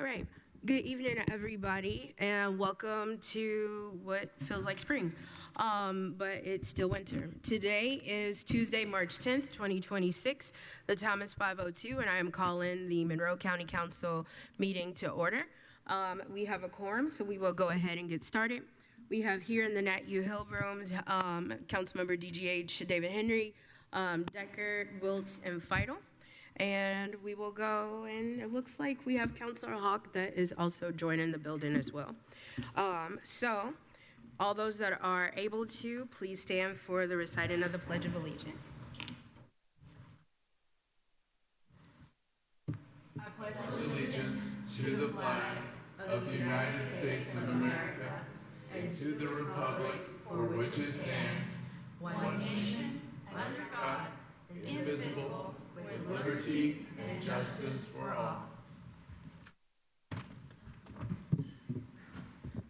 All right. Good evening, everybody, and welcome to what feels like spring, but it's still winter. Today is Tuesday, March 10th, 2026. The time is 5:02, and I am calling the Monroe County Council meeting to order. We have a quorum, so we will go ahead and get started. We have here in the Nat U Hill rooms, Councilmember DGH David Henry, Decker, Wiltz, and Feidel. And we will go, and it looks like we have Councilor Hawk that is also joining the building as well. So, all those that are able to, please stand for the reciting of the Pledge of Allegiance. I pledge Allegiance to the flag of the United States of America and to the republic for which it stands, one nation, under God, indivisible, with liberty and justice for all.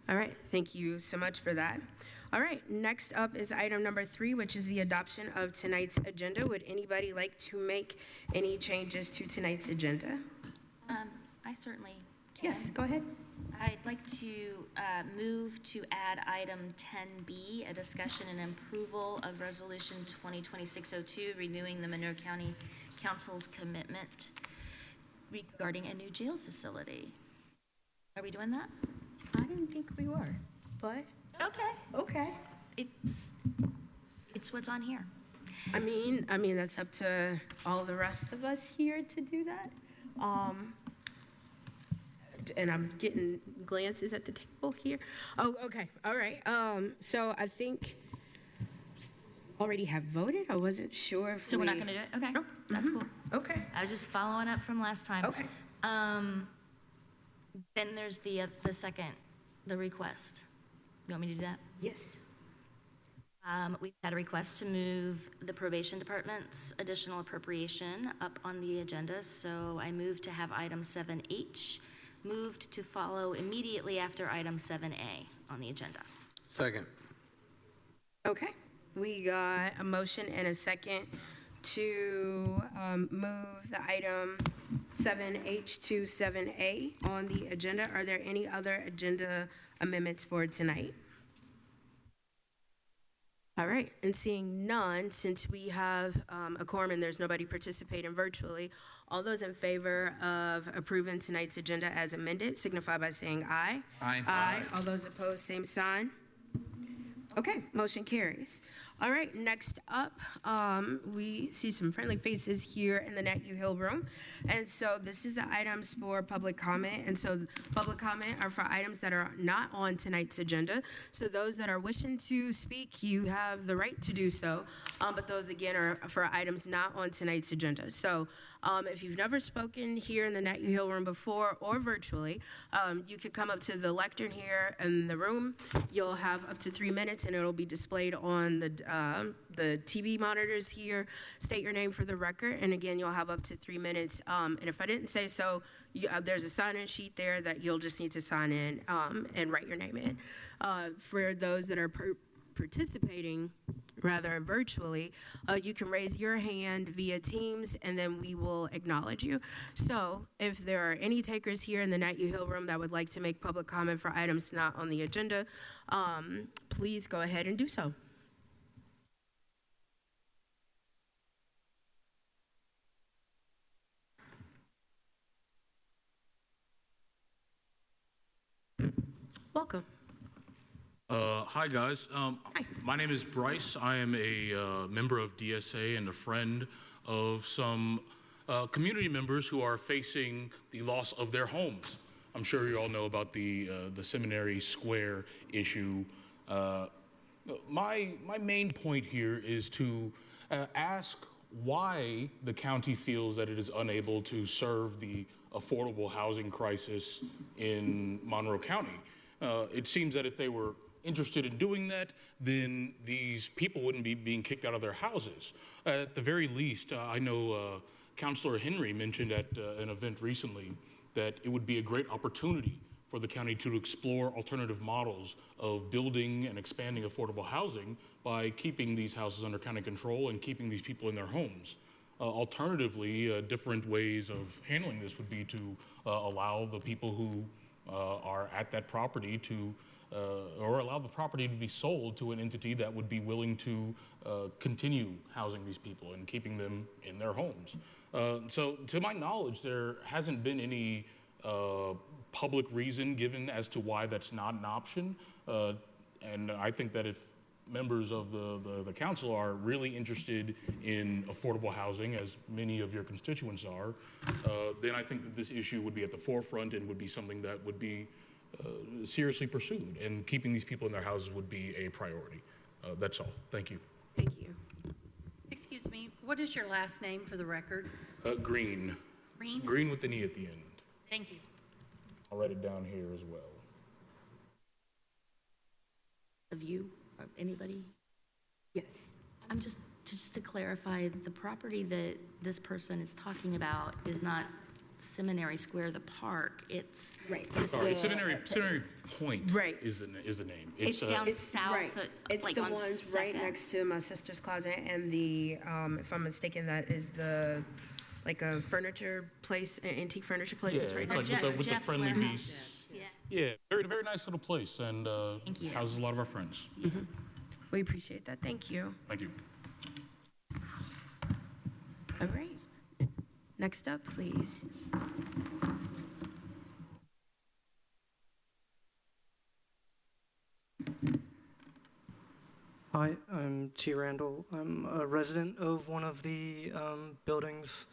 All right, thank you so much for that. All right, next up is item number 3, which is the adoption of tonight's agenda. Would anybody like to make any changes to tonight's agenda? I certainly can. Yes, go ahead. I'd like to move to add item 10B, a discussion and approval of resolution 2026-02, renewing the Monroe County Council's commitment regarding a new jail facility. Are we doing that? I didn't think we were, but okay. It's what's on here. I mean, that's up to all the rest of us here to do that. And I'm getting glances at the table here. Oh, okay, all right. So I think already have voted. I wasn't sure if So we're not gonna do it? Okay, No. that's cool. Okay, I was just following up from last time. okay. Then there's the second, the request. You want me to do that? Yes. We've had a request to move the probation department's additional appropriation up on the agenda, so I move to have item 7H moved to follow immediately after item 7A on the agenda. Second. Okay, we got a motion and a second to move the item 7H to 7A on the agenda. Are there any other agenda amendments for tonight? All right, and seeing none, since we have a quorum and there's nobody participating virtually, all those in favor of approving tonight's agenda as amended signify by saying aye. Aye. Aye. All those opposed, same sign. Okay, motion carries. All right, next up, we see some friendly faces here in the Nat U Hill room. And so this is the items for public comment. And so public comment are for items that are not on tonight's agenda. So those that are wishing to speak, you have the right to do so. But those again are for items not on tonight's agenda. So if you've never spoken here in the Nat U Hill room before or virtually, you could come up to the lectern here in the room. You'll have up to 3 minutes and it'll be displayed on the TV monitors here. State your name for the record, and again, you'll have up to 3 minutes. And if I didn't say so, there's a sign-in sheet there that you'll just need to sign in and write your name in. For those that are participating, rather virtually, you can raise your hand via Teams, and then we will acknowledge you. So if there are any takers here in the Nat U Hill room that would like to make public comment for items not on the agenda, please go ahead and do so. Welcome. Hi, guys. My name is Bryce. I am a member of DSA and a friend of some community members who are facing the loss of their homes. I'm sure you all know about the Seminary Square issue. My main point here is to ask why the county feels that it is unable to serve the affordable housing crisis in Monroe County. It seems that if they were interested in doing that, then these people wouldn't be being kicked out of their houses. At the very least, I know Councilor Henry mentioned at an event recently that it would be a great opportunity for the county to explore alternative models of building and expanding affordable housing by keeping these houses under county control and keeping these people in their homes. Alternatively, different ways of handling this would be to allow the people who are at that property to, or allow the property to be sold to an entity that would be willing to continue housing these people and keeping them in their homes. So to my knowledge, there hasn't been any public reason given as to why that's not an option. And I think that if members of the council are really interested in affordable housing, as many of your constituents are, then I think that this issue would be at the forefront and would be something that would be seriously pursued, and keeping these people in their houses would be a priority. That's all. Thank you. Thank you. Excuse me, what is your last name for the record? Green. Green? Green with an E at the end. Thank you. I'll write it down here as well. Of you, or anybody? Yes. I'm just to clarify, the property that this person is talking about is not Seminary Square, the park. It's Right. Sorry, Seminary Point Right. is the name. it's down south, Right. It's like the on ones right Second. next to my sister's closet and the, if I'm mistaken, that is the, like a furniture place, an antique furniture place. Yeah, It's right it's next like to with the Jeff's friendly warehouse. beasts. Yeah. Yeah, very, very nice little place, and Thank you. houses a lot of our friends. We appreciate that. Thank you. Thank you. All right. Next up, please. Hi, I'm T. Randall. I'm a resident of one of the buildings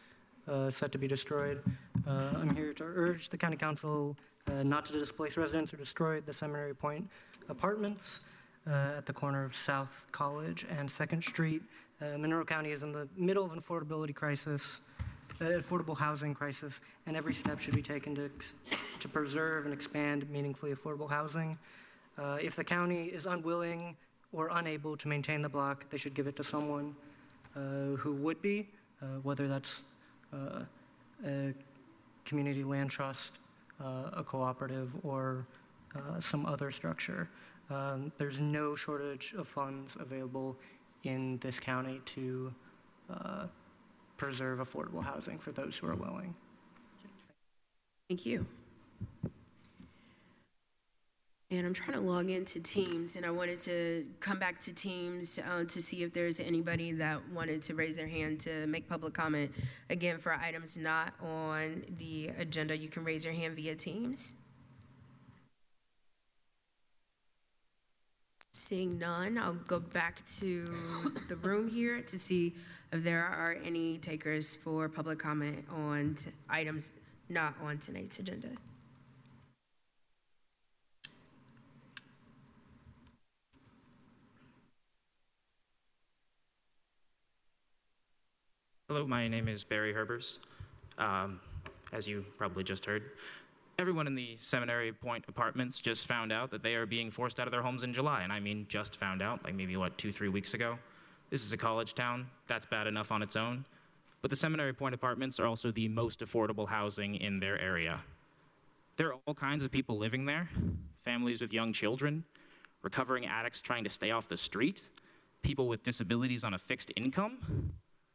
set to be destroyed. I'm here to urge the County Council not to displace residents or destroy the Seminary Point apartments at the corner of South College and 2nd Street. Monroe County is in the middle of an affordability crisis, affordable housing crisis, and every step should be taken to preserve and expand meaningfully affordable housing. If the county is unwilling or unable to maintain the block, they should give it to someone who would be, whether that's a community land trust, a cooperative, or some other structure. There's no shortage of funds available in this county to preserve affordable housing for those who are willing. Thank you. And I'm trying to log into Teams, and I wanted to come back to Teams to see if there's anybody that wanted to raise their hand to make public comment. Again, for items not on the agenda, you can raise your hand via Teams. Seeing none, I'll go back to the room here to see if there are any takers for public comment on items not on tonight's agenda. Hello, my name is Barry Herbers. As you probably just heard, everyone in the Seminary Point apartments just found out that they are being forced out of their homes in July, and I mean just found out, like maybe, 2-3 weeks ago. This is a college town. That's bad enough on its own. But the Seminary Point apartments are also the most affordable housing in their area. There are all kinds of people living there, families with young children, recovering addicts trying to stay off the street, people with disabilities on a fixed income.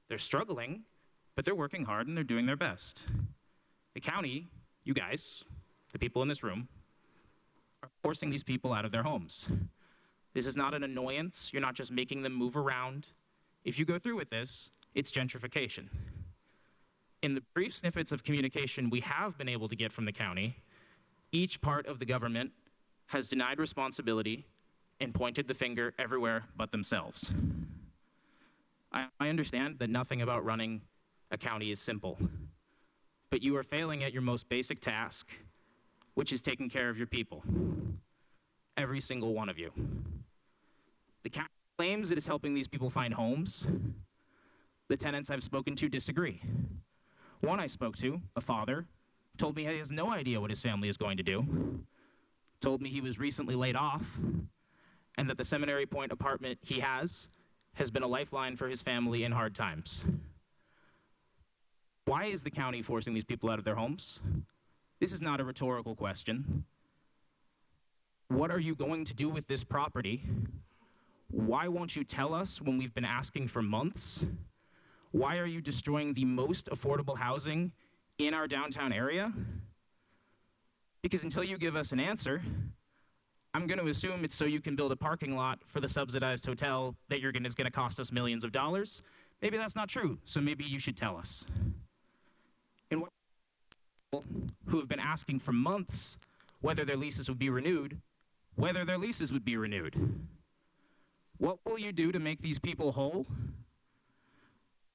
They're struggling, but they're working hard and they're doing their best. The county, you guys, the people in this room, are forcing these people out of their homes. This is not an annoyance. You're not just making them move around. If you go through with this, it's gentrification. In the brief snippets of communication we have been able to get from the county, each part of the government has denied responsibility and pointed the finger everywhere but themselves. I understand that nothing about running a county is simple, but you are failing at your most basic task, which is taking care of your people. Every single one of you. The county claims it is helping these people find homes. The tenants I've spoken to disagree. One I spoke to, a father, told me he has no idea what his family is going to do, told me he was recently laid off, and that the Seminary Point apartment he has been a lifeline for his family in hard times. Why is the county forcing these people out of their homes? This is not a rhetorical question. What are you going to do with this property? Why won't you tell us when we've been asking for months? Why are you destroying the most affordable housing in our downtown area? Because until you give us an answer, I'm going to assume it's so you can build a parking lot for the subsidized hotel that is going to cost us millions of dollars. Maybe that's not true, so maybe you should tell us. And what people who have been asking for months whether their leases would be renewed, What will you do to make these people whole?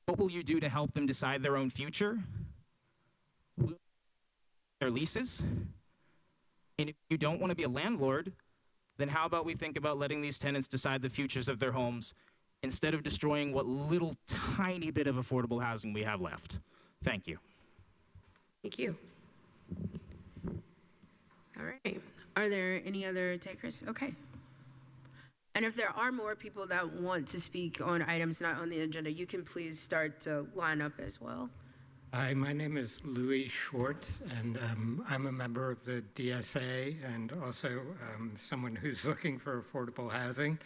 What will you do to help them decide their own future? Will their leases? And if you don't want to be a landlord, then how about we think about letting these tenants decide the futures of their homes instead of destroying what little tiny bit of affordable housing we have left? Thank you. Thank you. All right. Are there any other takers? Okay. And if there are more people that want to speak on items not on the agenda, you can please start to line up as well. Hi, my name is Louis Schwartz, and I'm a member of the DSA and also someone who's looking for affordable housing.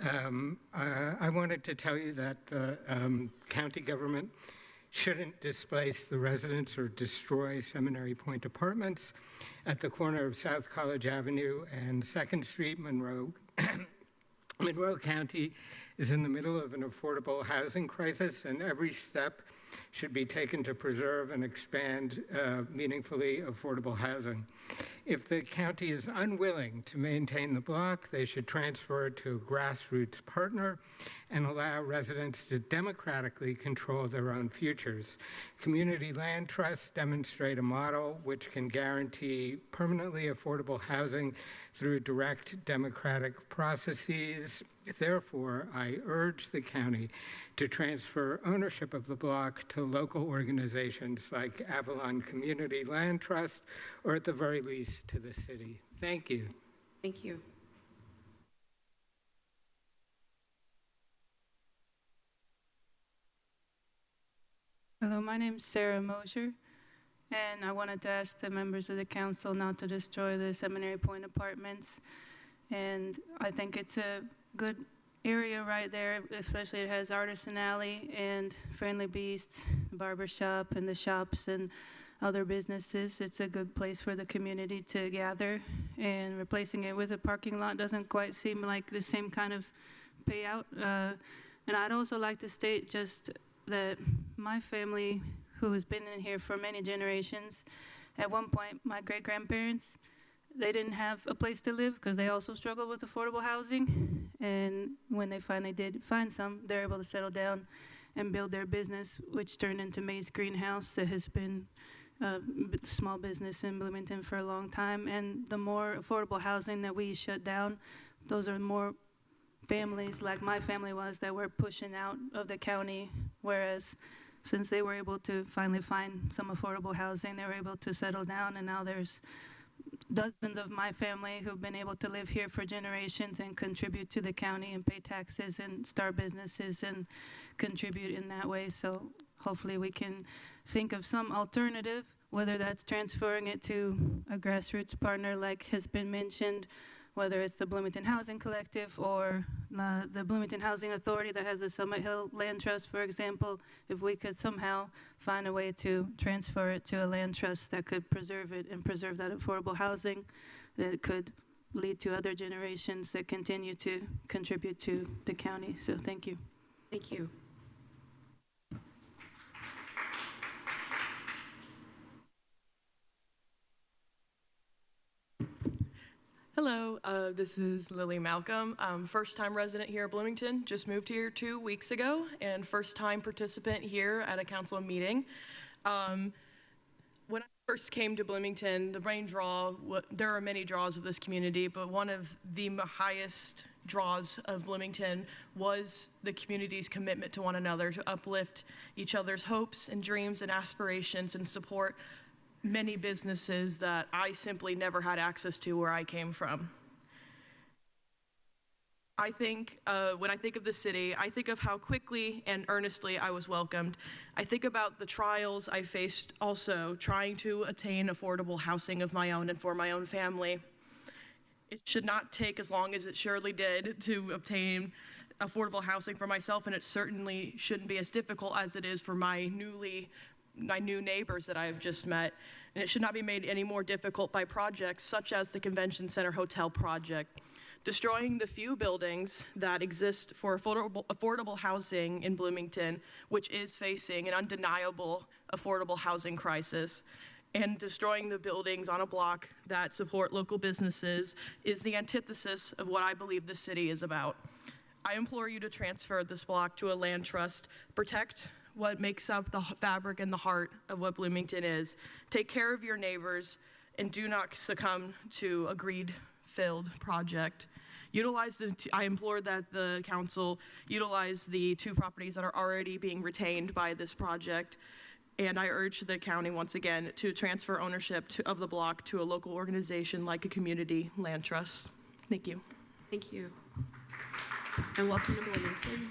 I wanted to tell you that the county government shouldn't displace the residents or destroy Seminary Point Apartments at the corner of South College Avenue and 2nd Street, Monroe. Monroe County is in the middle of an affordable housing crisis, and every step should be taken to preserve and expand meaningfully affordable housing. If the county is unwilling to maintain the block, they should transfer it to a grassroots partner and allow residents to democratically control their own futures. Community land trusts demonstrate a model which can guarantee permanently affordable housing through direct democratic processes. Therefore, I urge the county to transfer ownership of the block to local organizations like Avalon Community Land Trust, or at the very least, to the city. Thank you. Thank you. Hello, my name's Sarah Mosher, and I wanted to ask the members of the council not to destroy the Seminary Point Apartments. And I think it's a good area right there, especially it has Artisan Alley and Friendly Beasts, barber shop, and the shops and other businesses. It's a good place for the community to gather, and replacing it with a parking lot doesn't quite seem like the same kind of payout. And I'd also like to state just that my family, who has been in here for many generations, at one point, my great-grandparents, they didn't have a place to live because they also struggled with affordable housing. And when they finally did find some, they're able to settle down and build their business, which turned into May's Greenhouse, that has been a small business in Bloomington for a long time. And the more affordable housing that we shut down, those are more families like my family was that were pushing out of the county, whereas since they were able to finally find some affordable housing, they were able to settle down, and now there's dozens of my family who've been able to live here for generations and contribute to the county and pay taxes and start businesses and contribute in that way. So hopefully we can think of some alternative, whether that's transferring it to a grassroots partner like has been mentioned, whether it's the Bloomington Housing Collective or the Bloomington Housing Authority that has the Summit Hill Land Trust, for example. If we could somehow find a way to transfer it to a land trust that could preserve it and preserve that affordable housing, that could lead to other generations that continue to contribute to the county. So thank you. Thank you. Hello, this is Lily Malcolm. First-time resident here at Bloomington, just moved here 2 weeks ago, and first-time participant here at a council meeting. When I first came to Bloomington, the main draw, there are many draws of this community, but one of the highest draws of Bloomington was the community's commitment to one another, to uplift each other's hopes and dreams and aspirations and support many businesses that I simply never had access to where I came from. I think, when I think of the city, I think of how quickly and earnestly I was welcomed. I think about the trials I faced also trying to attain affordable housing of my own and for my own family. It should not take as long as it surely did to obtain affordable housing for myself, and it certainly shouldn't be as difficult as it is for my new neighbors that I have just met. And it should not be made any more difficult by projects such as the Convention Center Hotel project. Destroying the few buildings that exist for affordable housing in Bloomington, which is facing an undeniable affordable housing crisis, and destroying the buildings on a block that support local businesses is the antithesis of what I believe the city is about. I implore you to transfer this block to a land trust, protect what makes up the fabric and the heart of what Bloomington is. Take care of your neighbors and do not succumb to a greed-filled project. I implore that the council utilize the 2 properties that are already being retained by this project. And I urge the county once again to transfer ownership of the block to a local organization like a community land trust. Thank you. Thank you. And welcome to Bloomington.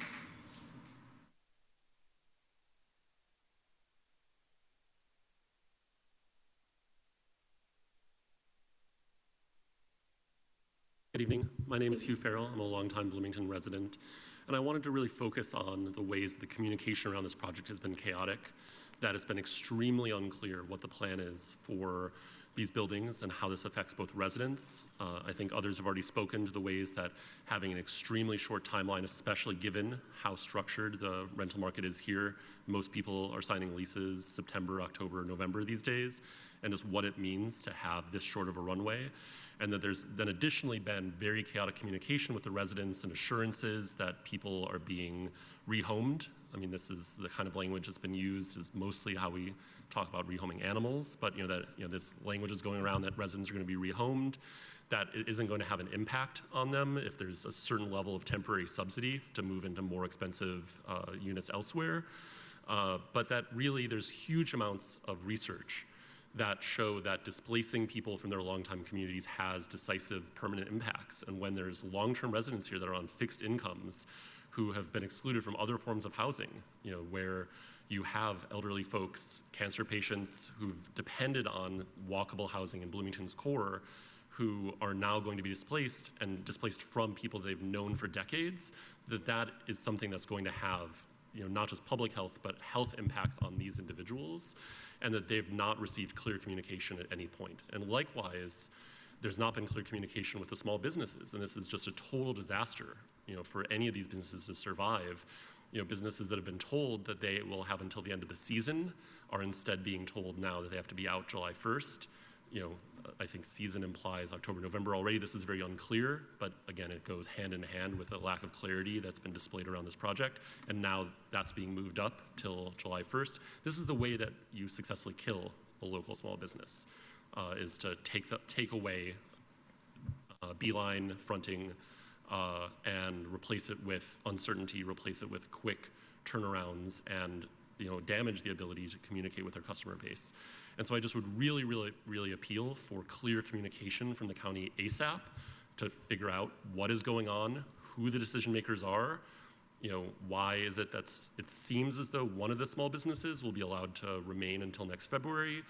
Good evening. My name is Hugh Farrell. I'm a longtime Bloomington resident, and I wanted to really focus on the ways the communication around this project has been chaotic, that it's been extremely unclear what the plan is for these buildings and how this affects both residents. I think others have already spoken to the ways that having an extremely short timeline, especially given how structured the rental market is here, most people are signing leases September, October, November these days, and just what it means to have this short of a runway. And that there's then additionally been very chaotic communication with the residents and assurances that people are being rehomed. I mean, this is the kind of language that's been used is mostly how we talk about rehoming animals, but this language is going around that residents are going to be rehomed, that it isn't going to have an impact on them if there's a certain level of temporary subsidy to move into more expensive units elsewhere, but that really there's huge amounts of research that show that displacing people from their longtime communities has decisive permanent impacts. And when there's long-term residents here that are on fixed incomes who have been excluded from other forms of housing, where you have elderly folks, cancer patients who've depended on walkable housing in Bloomington's core, who are now going to be displaced and displaced from people they've known for decades, that is something that's going to have not just public health, but health impacts on these individuals, and that they've not received clear communication at any point. And likewise, there's not been clear communication with the small businesses, and this is just a total disaster, for any of these businesses to survive. Businesses that have been told that they will have until the end of the season are instead being told now that they have to be out July 1st. I think season implies October, November already. This is very unclear, but again, it goes hand in hand with a lack of clarity that's been displayed around this project, and now that's being moved up till July 1st. This is the way that you successfully kill a local small business, is to take away beeline fronting and replace it with uncertainty, replace it with quick turnarounds, and damage the ability to communicate with their customer base. And so I just would really, really, really appeal for clear communication from the county ASAP to figure out what is going on, who the decision makers are, why is it that it seems as though one of the small businesses will be allowed to remain until next February,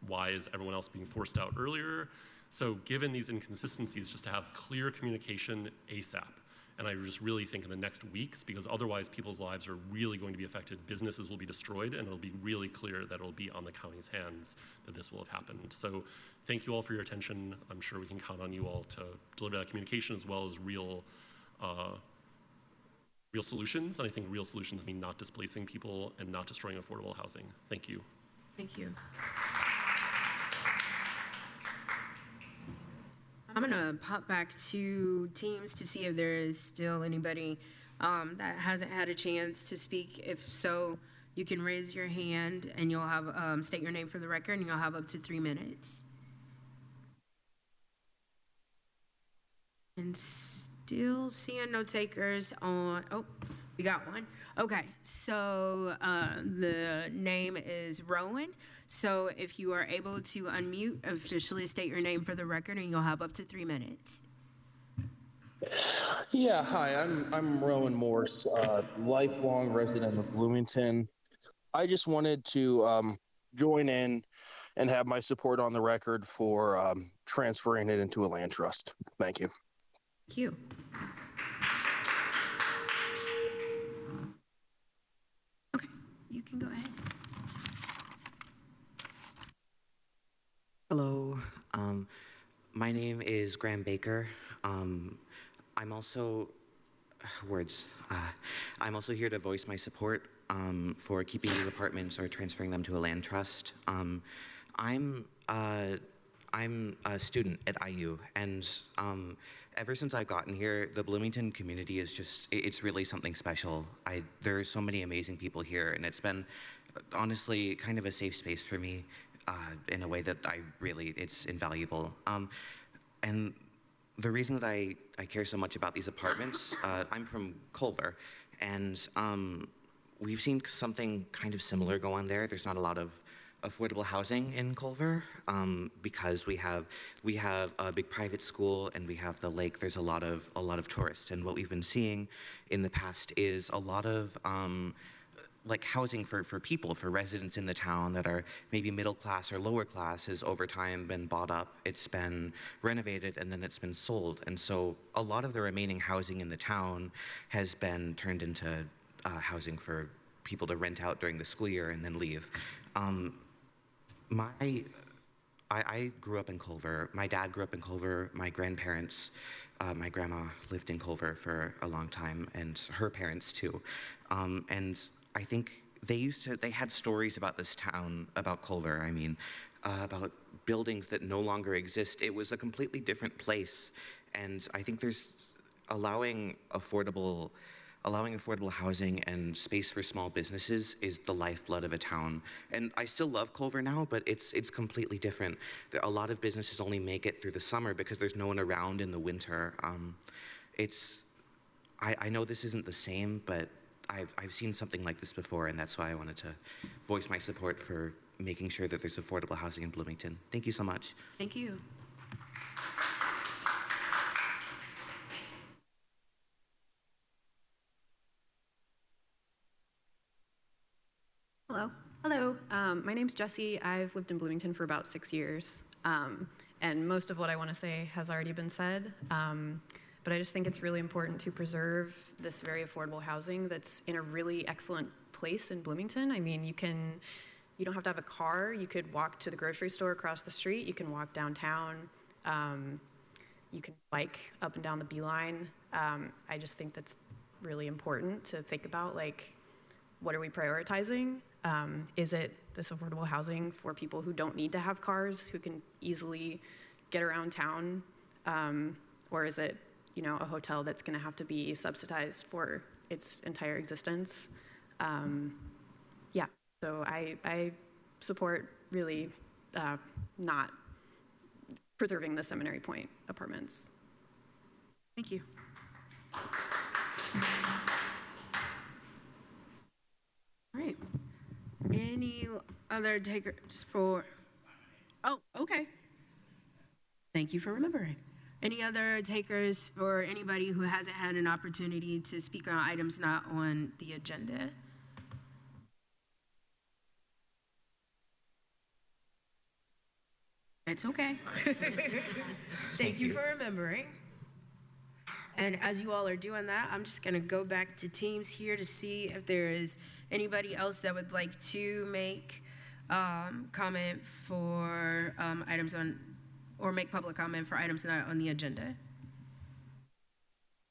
why is everyone else being forced out earlier? So given these inconsistencies, just to have clear communication ASAP. And I just really think in the next weeks, because otherwise people's lives are really going to be affected, businesses will be destroyed, and it'll be really clear that it'll be on the county's hands that this will have happened. So thank you all for your attention. I'm sure we can count on you all to deliver that communication as well as real solutions. And I think real solutions mean not displacing people and not destroying affordable housing. Thank you. Thank you. I'm gonna pop back to teams to see if there is still anybody that hasn't had a chance to speak. If so, you can raise your hand and you'll have, state your name for the record, and you'll have up to 3 minutes. And still seeing no takers on, oh, we got one. Okay, so the name is Rowan. So if you are able to unmute, officially state your name for the record, and you'll have up to 3 minutes. Yeah, hi, I'm Rowan Morse, lifelong resident of Bloomington. I just wanted to join in and have my support on the record for transferring it into a land trust. Thank you. Thank you. can go ahead. Hello, my name is Graham Baker. I'm also I'm also here to voice my support for keeping these apartments or transferring them to a land trust. I'm a student at IU, and ever since I've gotten here, the Bloomington community is it's really something special. There are so many amazing people here, and it's been honestly kind of a safe space for me in a way that it's invaluable. And the reason that I care so much about these apartments, I'm from Culver, and we've seen something kind of similar go on there. There's not a lot of affordable housing in Culver because we have a big private school and we have the lake. There's a lot of tourists, and what we've been seeing in the past is a lot of like housing for people, for residents in the town that are maybe middle class or lower class has over time been bought up, it's been renovated, and then it's been sold. And so a lot of the remaining housing in the town has been turned into housing for people to rent out during the school year and then leave. I grew up in Culver. My dad grew up in Culver. My grandparents, my grandma lived in Culver for a long time, and her parents too. And I think they had stories about this town, about Culver, I mean, about buildings that no longer exist. It was a completely different place. And I think there's allowing affordable housing and space for small businesses is the lifeblood of a town. And I still love Culver now, but it's completely different. A lot of businesses only make it through the summer because there's no one around in the winter. I know this isn't the same, but I've seen something like this before, and that's why I wanted to voice my support for making sure that there's affordable housing in Bloomington. Thank you so much. Thank you. Hello. Hello. My name's Jessie. I've lived in Bloomington for about 6 years. And most of what I want to say has already been said. But I just think it's really important to preserve this very affordable housing that's in a really excellent place in Bloomington. I mean, you don't have to have a car. You could walk to the grocery store across the street. You can walk downtown. You can bike up and down the Beeline. I just think that's really important to think about, like, what are we prioritizing? Is it this affordable housing for people who don't need to have cars, who can easily get around town? Or is it, a hotel that's going to have to be subsidized for its entire existence? Yeah, so I support really not preserving the Seminary Point apartments. Thank you. All right. Any other takers for? Oh, okay. Thank you for remembering. Any other takers for anybody who hasn't had an opportunity to speak on items not on the agenda? It's okay. Thank you for remembering. And as you all are doing that, I'm just going to go back to teams here to see if there is anybody else that would like to make comment for items on, or make public comment for items not on the agenda.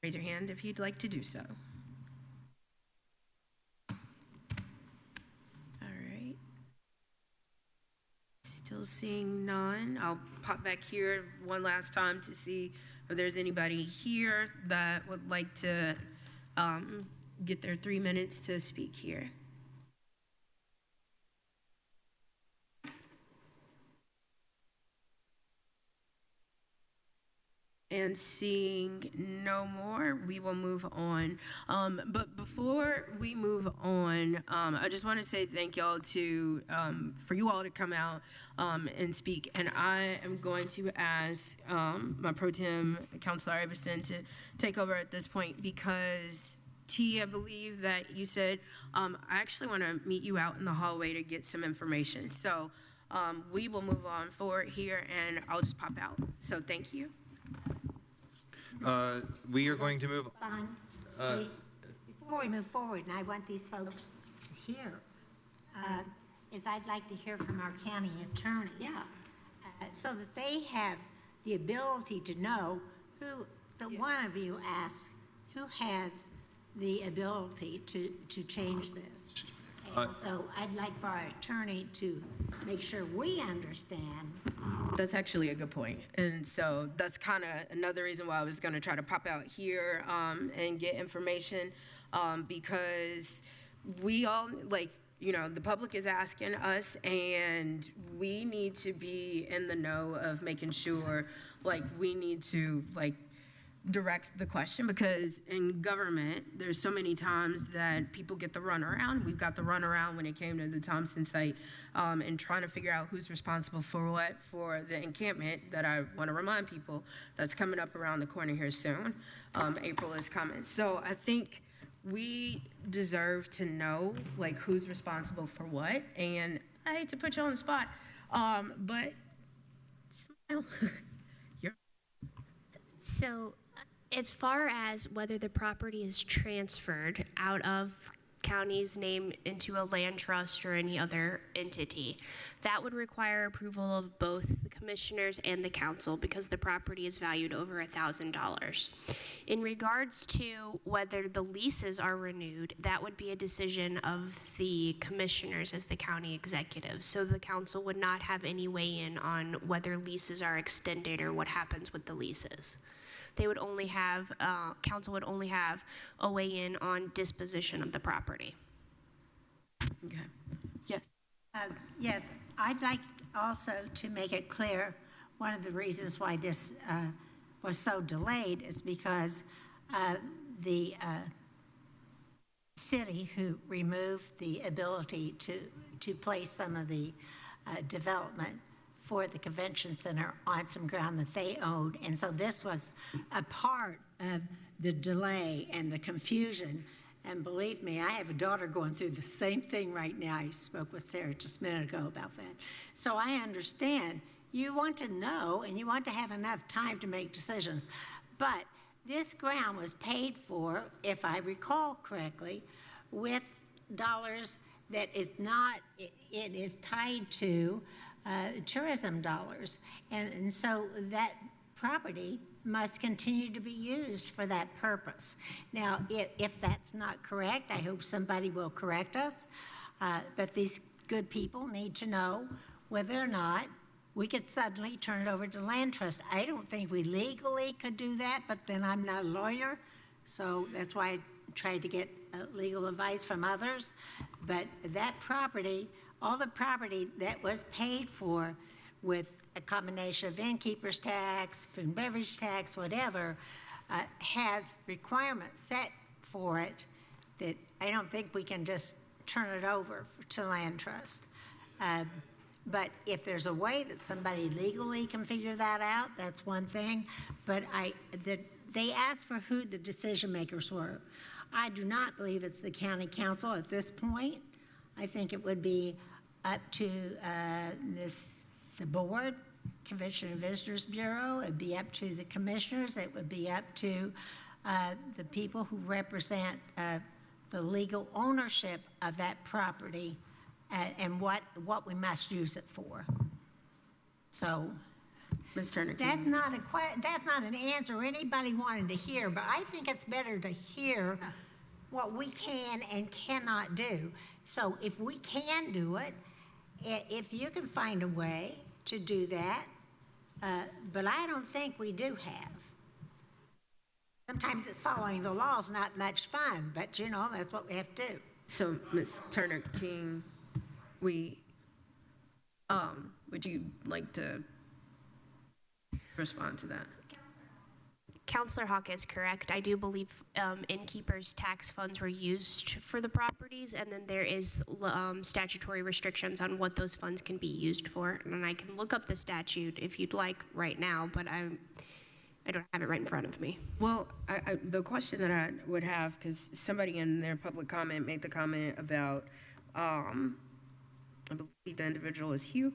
Raise your hand if you'd like to do so. All right. Still seeing none. I'll pop back here one last time to see if there's anybody here that would like to get their 3 minutes to speak here. And seeing no more, we will move on. But before we move on, I just want to say thank y'all for you all to come out and speak. And I am going to ask my pro tem, Councilor Iverson, to take over at this point because T, I believe that you said, I actually want to meet you out in the hallway to get some information. So we will move on forward here and I'll just pop out. So thank you. We are going to move on. Before we move forward, and I want these folks to hear is I'd like to hear from our county attorney. Yeah. So that they have the ability to know who, the one of you asks, who has the ability to change this. And so I'd like for our attorney to make sure we understand. That's actually a good point. And so that's kind of another reason why I was going to try to pop out here and get information because we all, like, you know, the public is asking us and we need to be in the know of making sure, like, we need to, like, direct the question because in government, there's so many times that people get the runaround. We've got the runaround when it came to the Thompson site and trying to figure out who's responsible for what for the encampment that I want to remind people that's coming up around the corner here soon. April is coming. So I think we deserve to know like who's responsible for what. And I hate to put you on the spot, but smile. So, as far as whether the property is transferred out of county's name into a land trust or any other entity, that would require approval of both the commissioners and the council because the property is valued over $1,000. In regards to whether the leases are renewed, that would be a decision of the commissioners as the county executives. So the council would not have any weigh in on whether leases are extended or what happens with the leases. They would only have, council would only have a weigh-in on disposition of the property. Okay. Yes. Yes, I'd like also to make it clear, one of the reasons why this was so delayed is because the city who removed the ability to place some of the development for the convention center on some ground that they owned. And so this was a part of the delay and the confusion. And believe me, I have a daughter going through the same thing right now. I spoke with Sarah just a minute ago about that. So I understand you want to know and you want to have enough time to make decisions. But this ground was paid for, if I recall correctly, with dollars that is not, it is tied to tourism dollars. And so that property must continue to be used for that purpose. Now, if that's not correct, I hope somebody will correct us. But these good people need to know whether or not we could suddenly turn it over to land trust. I don't think we legally could do that, but then I'm not a lawyer. So that's why I tried to get legal advice from others. But that property, all the property that was paid for with a combination of innkeeper's tax, food and beverage tax, whatever, has requirements set for it that I don't think we can just turn it over to land trust. But if there's a way that somebody legally can figure that out, that's one thing. But they asked for who the decision makers were. I do not believe it's the county council at this point. I think it would be up to the board, Convention and Visitors Bureau. It'd be up to the commissioners. It would be up to the people who represent the legal ownership of that property and what we must use it for. So, Ms. Turner, that's not an answer anybody wanted to hear, but I think it's better to hear what we can and cannot do. So if we can do it, if you can find a way to do that, but I don't think we do have. Sometimes following the law is not much fun, but you know, that's what we have to do. So, Ms. Turner King, would you like to respond to that? Counselor Hawk is correct. I do believe innkeepers' tax funds were used for the properties, and then there is statutory restrictions on what those funds can be used for. And I can look up the statute if you'd like right now, but I don't have it right in front of me. Well, the question that I would have, because somebody in their public comment made the comment about, I believe the individual is Hugh,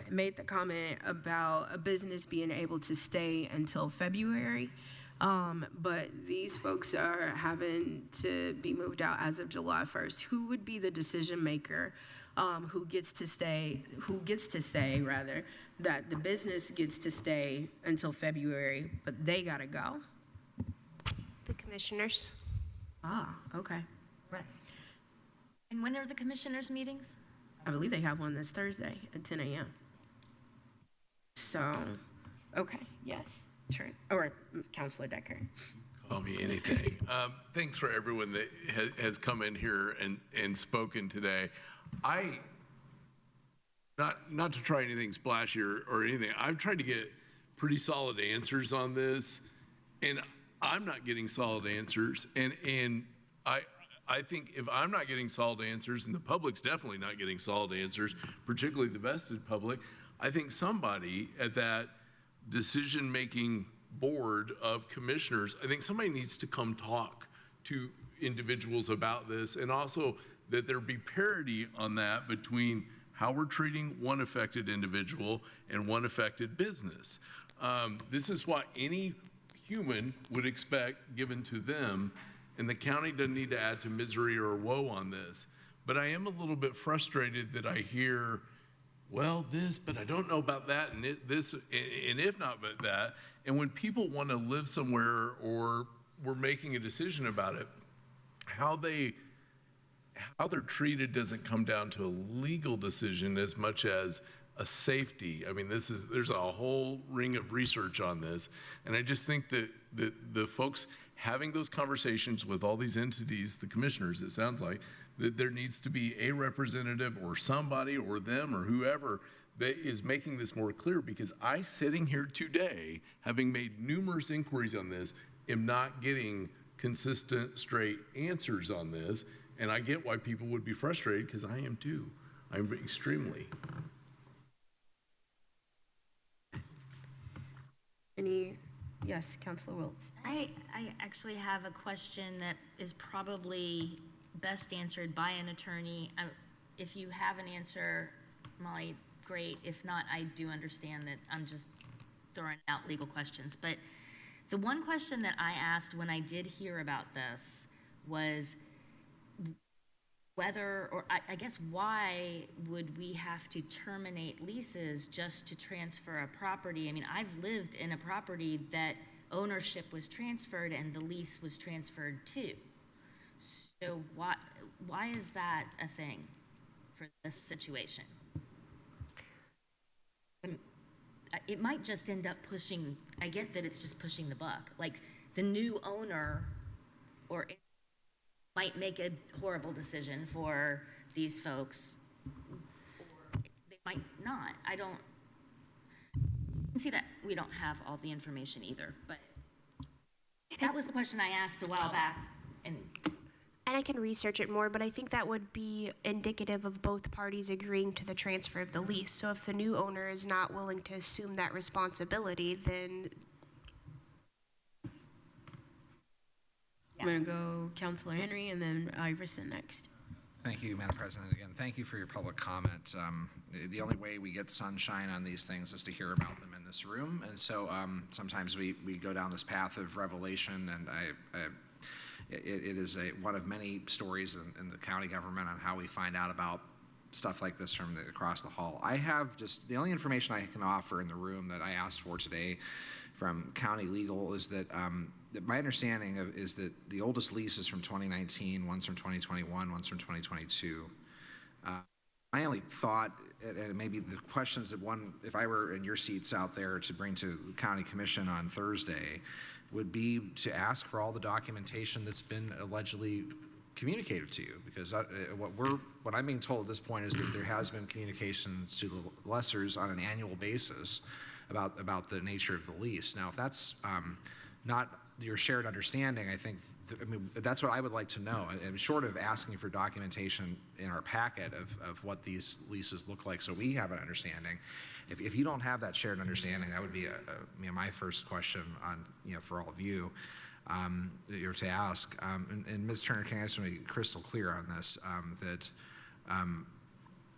made the comment about a business being able to stay until February. But these folks are having to be moved out as of July 1st. Who would be the decision maker who gets to say rather, that the business gets to stay until February, but they gotta go? The commissioners. Ah, okay. Right. And when are the commissioners' meetings? I believe they have one this Thursday at 10 a.m. So, okay, yes, sure. All right, Councilor Decker. Call me anything. Thanks for everyone that has come in here and spoken today. Not to try anything splashy or anything, I've tried to get pretty solid answers on this, and I'm not getting solid answers. And I think if I'm not getting solid answers, and the public's definitely not getting solid answers, particularly the vested public, I think somebody at that decision-making board of commissioners, I think somebody needs to come talk to individuals about this, and also that there be parity on that between how we're treating one affected individual and one affected business. This is what any human would expect given to them, and the county doesn't need to add to misery or woe on this. But I am a little bit frustrated that I hear, well, this, but I don't know about that, and this, and if not but that. And when people want to live somewhere or we're making a decision about it, how they're treated doesn't come down to a legal decision as much as a safety. I mean, there's a whole ring of research on this, and I just think that the folks having those conversations with all these entities, the commissioners, it sounds like, that there needs to be a representative or somebody or them or whoever that is making this more clear, because I, sitting here today, having made numerous inquiries on this, am not getting consistent, straight answers on this, and I get why people would be frustrated, because I am too. I'm extremely. Yes, Councilor Wiltz. I actually have a question that is probably best answered by an attorney. If you have an answer, Molly, great. If not, I do understand that I'm just throwing out legal questions. But the one question that I asked when I did hear about this was whether, or I guess why would we have to terminate leases just to transfer a property? I mean, I've lived in a property that ownership was transferred and the lease was transferred too. So why is that a thing for this situation? It might just end up pushing, I get that it's just pushing the buck. Like the new owner or might make a horrible decision for these folks, or they might not. I can see that we don't have all the information either, but that was the question I asked a while back. And I can research it more, but I think that would be indicative of both parties agreeing to the transfer of the lease. So if the new owner is not willing to assume that responsibility, then... I'm going to go Councilor Henry and then Iverson next. Thank you, Madam President. Again, thank you for your public comment. The only way we get sunshine on these things is to hear about them in this room. And so sometimes we go down this path of revelation, and it is one of many stories in the county government on how we find out about stuff like this from across the hall. I have just, the only information I can offer in the room that I asked for today from county legal is that my understanding is that the oldest lease is from 2019, one's from 2021, one's from 2022. I only thought, and maybe the questions that if I were in your seats out there to bring to the county commission on Thursday, would be to ask for all the documentation that's been allegedly communicated to you, because what I'm being told at this point is that there has been communications to the lessors on an annual basis about the nature of the lease. Now, if that's not your shared understanding, I think, that's what I would like to know. And short of asking for documentation in our packet of what these leases look like, so we have an understanding. If you don't have that shared understanding, that would be my first question on for all of you to ask. And Ms. Turner, can I just be crystal clear on this? That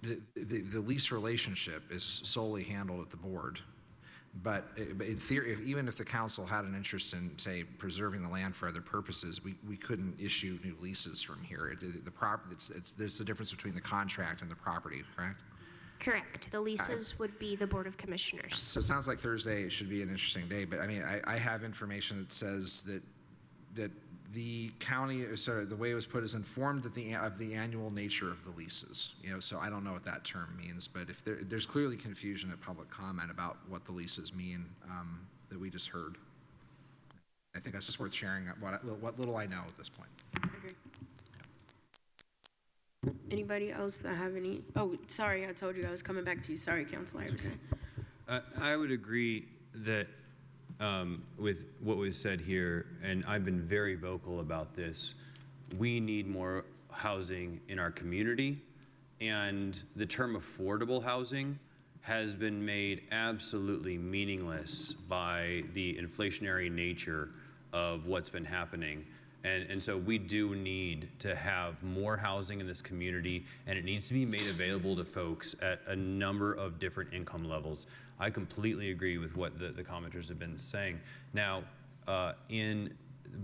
the lease relationship is solely handled at the board. But in theory, even if the council had an interest in, say, preserving the land for other purposes, we couldn't issue new leases from here. There's a difference between the contract and the property, correct? Correct. The leases would be the Board of Commissioners. So it sounds like Thursday should be an interesting day, but I mean, I have information that says that the county, sorry, the way it was put is informed of the annual nature of the leases. So I don't know what that term means, but if there's clearly confusion at public comment about what the leases mean that we just heard. I think that's just worth sharing what little I know at this point. Okay. Anybody else that have any? Oh, sorry, I told you I was coming back to you. Sorry, Councilor Iverson. I would agree that with what was said here, and I've been very vocal about this, we need more housing in our community, and the term affordable housing has been made absolutely meaningless by the inflationary nature of what's been happening. And so we do need to have more housing in this community, and it needs to be made available to folks at a number of different income levels. I completely agree with what the commenters have been saying. Now, in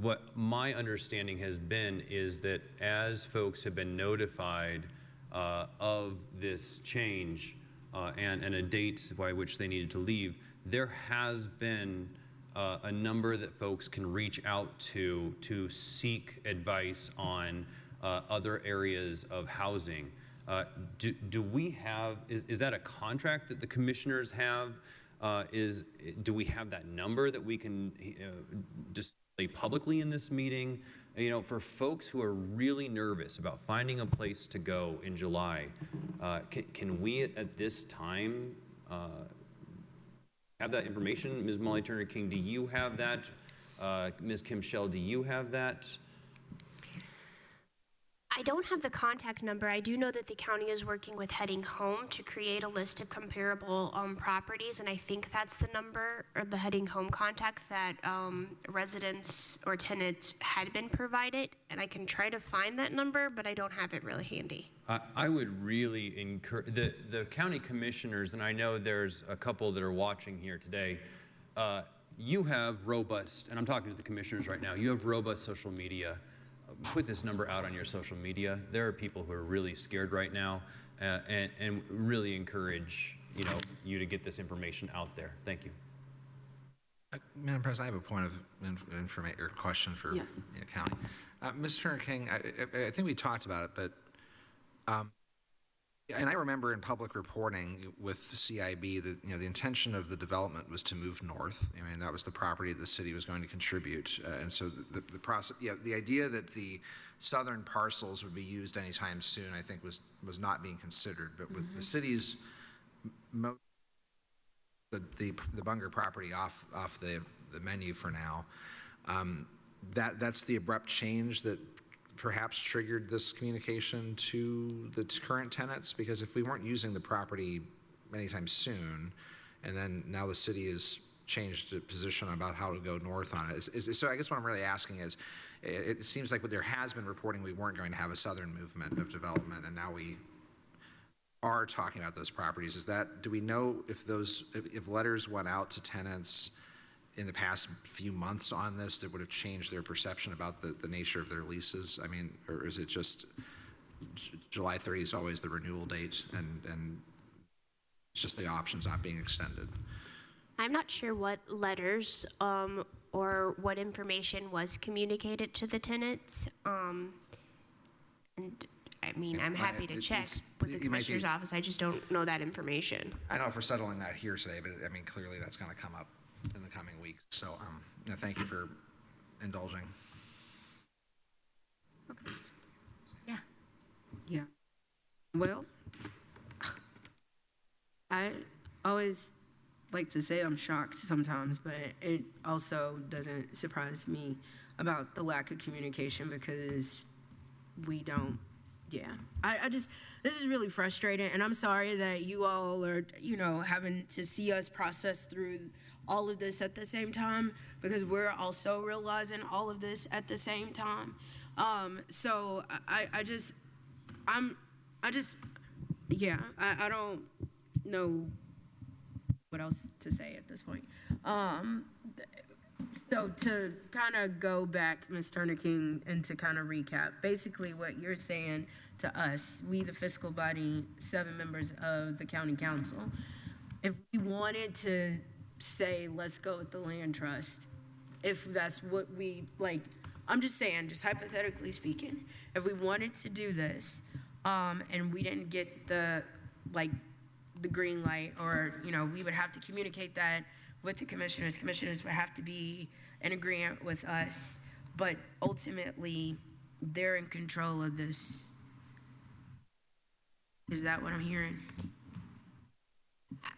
what my understanding has been is that as folks have been notified of this change and a date by which they needed to leave, there has been a number that folks can reach out to seek advice on other areas of housing. Do we have, is that a contract that the commissioners have? Do we have that number that we can display publicly in this meeting? For folks who are really nervous about finding a place to go in July, can we at this time have that information? Ms. Molly Turner King, do you have that? Ms. Kim Schell, do you have that? I don't have the contact number. I do know that the county is working with Heading Home to create a list of comparable properties, and I think that's the number or the Heading Home contact that residents or tenants had been provided, and I can try to find that number, but I don't have it really handy. I would really encourage the county commissioners, and I know there's a couple that are watching here today. You have robust, and I'm talking to the commissioners right now, you have robust social media. Put this number out on your social media. There are people who are really scared right now, and really encourage you to get this information out there. Thank you. Madam President, I have a point of information or question for the county. Ms. Turner King, I think we talked about it, but and I remember in public reporting with CIB that the intention of the development was to move north. I mean, that was the property the city was going to contribute, and so the process. The idea that the southern parcels would be used anytime soon, I think, was not being considered. But with the city's the Bunger property off the menu for now, that's the abrupt change that perhaps triggered this communication to the current tenants, because if we weren't using the property anytime soon, and then now the city has changed the position about how to go north on it. So I guess what I'm really asking is, it seems like there has been reporting we weren't going to have a southern movement of development, and now we are talking about those properties. Do we know if letters went out to tenants in the past few months on this that would have changed their perception about the nature of their leases? I mean, or is it just July 30 is always the renewal date, and it's just the options not being extended? I'm not sure what letters or what information was communicated to the tenants. And I mean, I'm happy to check with the commissioner's office. I just don't know that information. I don't know if we're settling that here today, but I mean, clearly that's going to come up in the coming weeks. So, thank you for indulging. Okay. Yeah. Well, I always like to say I'm shocked sometimes, but it also doesn't surprise me about the lack of communication, because we don't. Yeah, I just, this is really frustrating, and I'm sorry that you all are, having to see us process through all of this at the same time, because we're also realizing all of this at the same time. So I don't know what else to say at this point. So to kind of go back, Ms. Turner King, and to kind of recap, basically what you're saying to us, we the fiscal body, 7 members of the county council, if we wanted to say, let's go with the land trust, if that's what we, like, I'm just saying, just hypothetically speaking, if we wanted to do this, and we didn't get the green light, or, we would have to communicate that with the commissioners. Commissioners would have to be in agreement with us, but ultimately, they're in control of this. Is that what I'm hearing?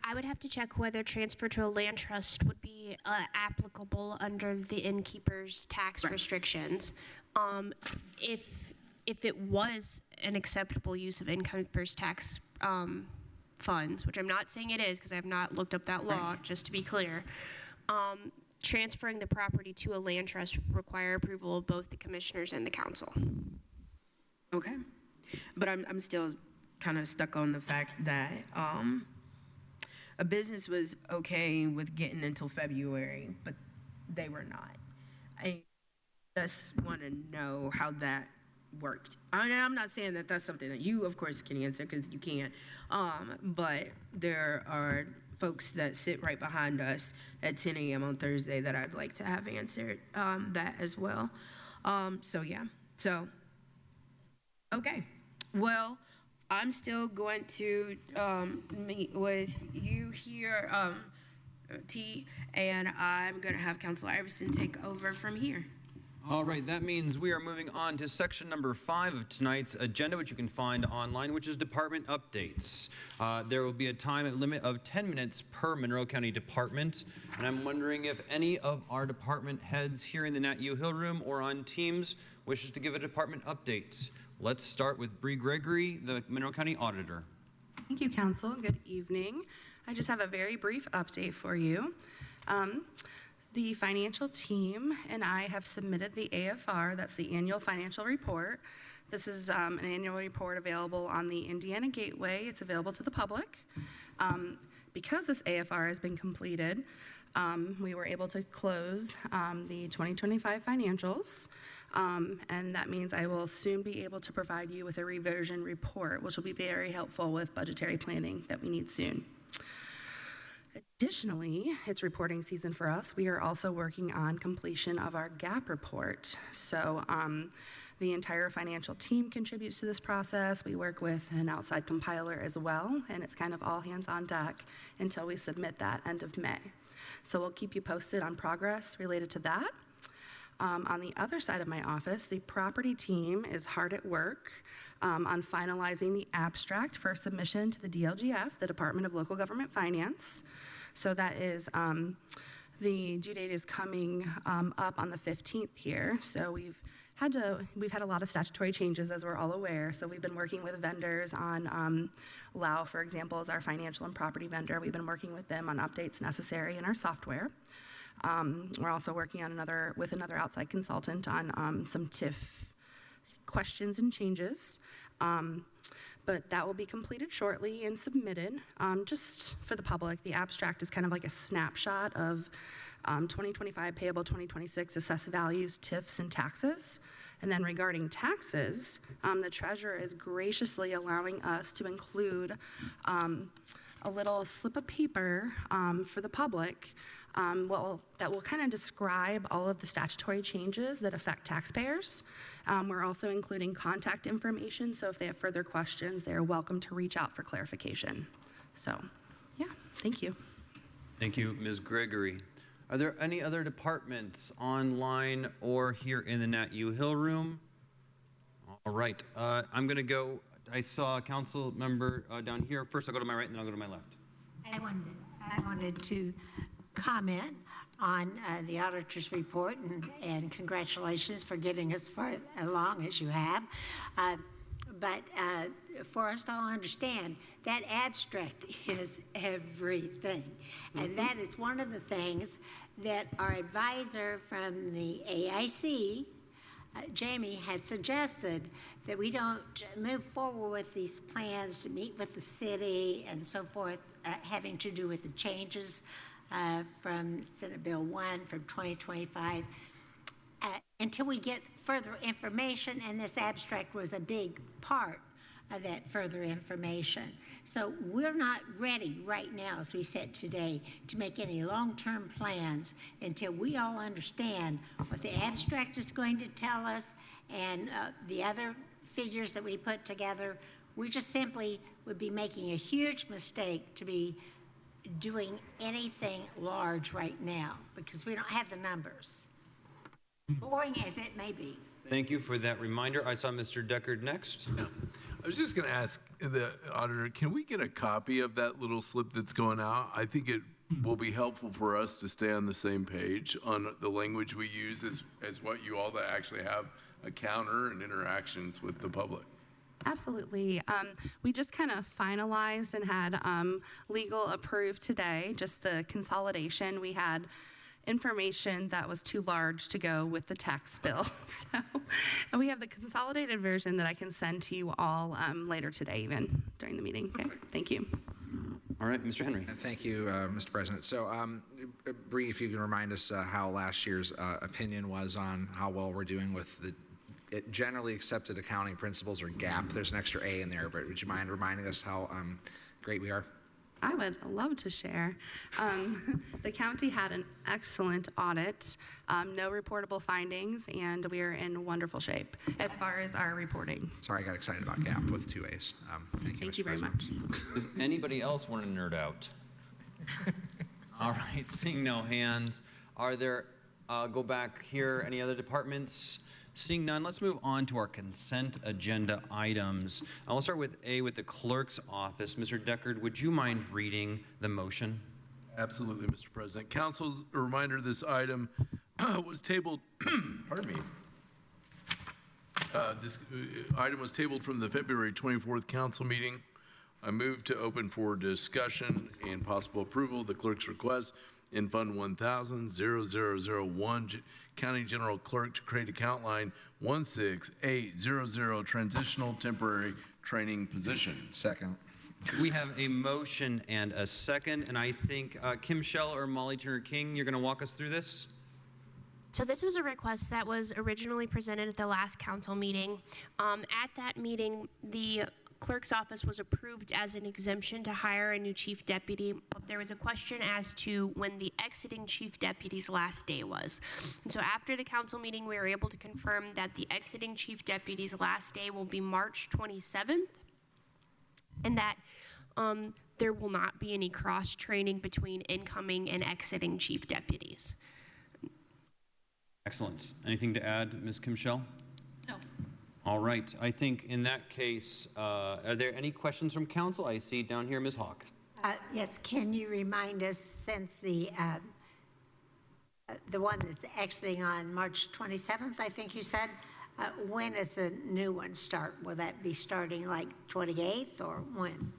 I would have to check whether transfer to a land trust would be applicable under the innkeeper's tax restrictions. If it was an acceptable use of innkeeper's tax funds, which I'm not saying it is because I have not looked up that law, just to be clear, transferring the property to a land trust would require approval of both the commissioners and the council. Okay. But I'm still kind of stuck on the fact that a business was okay with getting until February, but they were not. I just want to know how that worked. I'm not saying that that's something that you, of course, can answer, because you can't. But there are folks that sit right behind us at 10 a.m. on Thursday that I'd like to have answered that as well. So, okay. Well, I'm still going to meet with you here, T, and I'm going to have Councilor Iverson take over from here. All right, that means we are moving on to section number 5 of tonight's agenda, which you can find online, which is department updates. There will be a time limit of 10 minutes per Monroe County department, and I'm wondering if any of our department heads here in the Nat U Hill room or on Teams wishes to give a department update. Let's start with Bree Gregory, the Monroe County Auditor. Thank you, Council. Good evening. I just have a very brief update for you. The financial team and I have submitted the AFR, that's the annual financial report. This is an annual report available on the Indiana Gateway. It's available to the public. Because this AFR has been completed, we were able to close the 2025 financials. And that means I will soon be able to provide you with a reversion report, which will be very helpful with budgetary planning that we need soon. Additionally, it's reporting season for us. We are also working on completion of our GAAP report. So the entire financial team contributes to this process. We work with an outside compiler as well, and it's kind of all hands on deck until we submit that end of May. So we'll keep you posted on progress related to that. On the other side of my office, the property team is hard at work on finalizing the abstract for submission to the DLGF, the Department of Local Government Finance. So that is, the due date is coming up on the 15th here. So we've had a lot of statutory changes, as we're all aware. So we've been working with vendors on LAO, for example, is our financial and property vendor. We've been working with them on updates necessary in our software. We're also working on with another outside consultant on some TIF questions and changes. But that will be completed shortly and submitted. Just for the public, the abstract is kind of like a snapshot of 2025 payable 2026 assessed values, TIFs, and taxes. And then regarding taxes, the treasurer is graciously allowing us to include a little slip of paper for the public that will kind of describe all of the statutory changes that affect taxpayers. We're also including contact information, so if they have further questions, they are welcome to reach out for clarification. So, yeah, thank you. Thank you, Ms. Gregory. Are there any other departments online or here in the Nat U Hill room? All right, I'm gonna go, I saw a council member down here. First I'll go to my right and then I'll go to my left. I wanted to comment on the auditor's report, and congratulations for getting as far along as you have. But for us to all understand, that abstract is everything. And that is one of the things that our advisor from the AIC, Jamie, had suggested, that we don't move forward with these plans to meet with the city and so forth having to do with the changes from Senate Bill 1 from 2025 until we get further information, and this abstract was a big part of that further information. So we're not ready right now, as we said today, to make any long-term plans until we all understand what the abstract is going to tell us and the other figures that we put together. We just simply would be making a huge mistake to be doing anything large right now because we don't have the numbers. Boring as it may be. Thank you for that reminder. I saw Mr. Deckard next. Yeah. I was just going to ask the auditor, can we get a copy of that little slip that's going out? I think it will be helpful for us to stay on the same page on the language we use as what you all that actually have a counter and interactions with the public. Absolutely. We just kind of finalized and had legal approved today, just the consolidation. We had information that was too large to go with the tax bill. So and we have the consolidated version that I can send to you all later today, even during the meeting. Okay, thank you. All right, Mr. Henry. Thank you, Mr. President. So, Bree, if you can remind us how last year's opinion was on how well we're doing with the generally accepted accounting principles, or GAAP. There's an extra A in there, but would you mind reminding us how great we are? I would love to share. The county had an excellent audit, no reportable findings, and we are in wonderful shape as far as our reporting. Sorry, I got excited about GAAP with 2 A's. Thank you very much. Does anybody else want to nerd out? All right, seeing no hands. Are there, go back here, any other departments? Seeing none, let's move on to our consent agenda items. I'll start with A, with the clerk's office. Mr. Deckard, would you mind reading the motion? Absolutely, Mr. President. Council's a reminder, this item was tabled, pardon me. This item was tabled from the February 24th council meeting. I move to open for discussion and possible approval of the clerk's request in Fund 1000-0001, County General Clerk, to create account line 16800, transitional temporary training position. Second. We have a motion and a second, and I think Kim Schell or Molly Turner King, you're going to walk us through this? So this was a request that was originally presented at the last council meeting. At that meeting, the clerk's office was approved as an exemption to hire a new chief deputy. There was a question as to when the exiting chief deputy's last day was. And so after the council meeting, we were able to confirm that the exiting chief deputy's last day will be March 27th, and that there will not be any cross-training between incoming and exiting chief deputies. Excellent. Anything to add, Ms. Kim Schell? No. All right. I think in that case, are there any questions from council? I see down here Ms. Hawk. Yes, can you remind us, since the one that's exiting on March 27th, I think you said, when does the new one start? Will that be starting like 28th or when?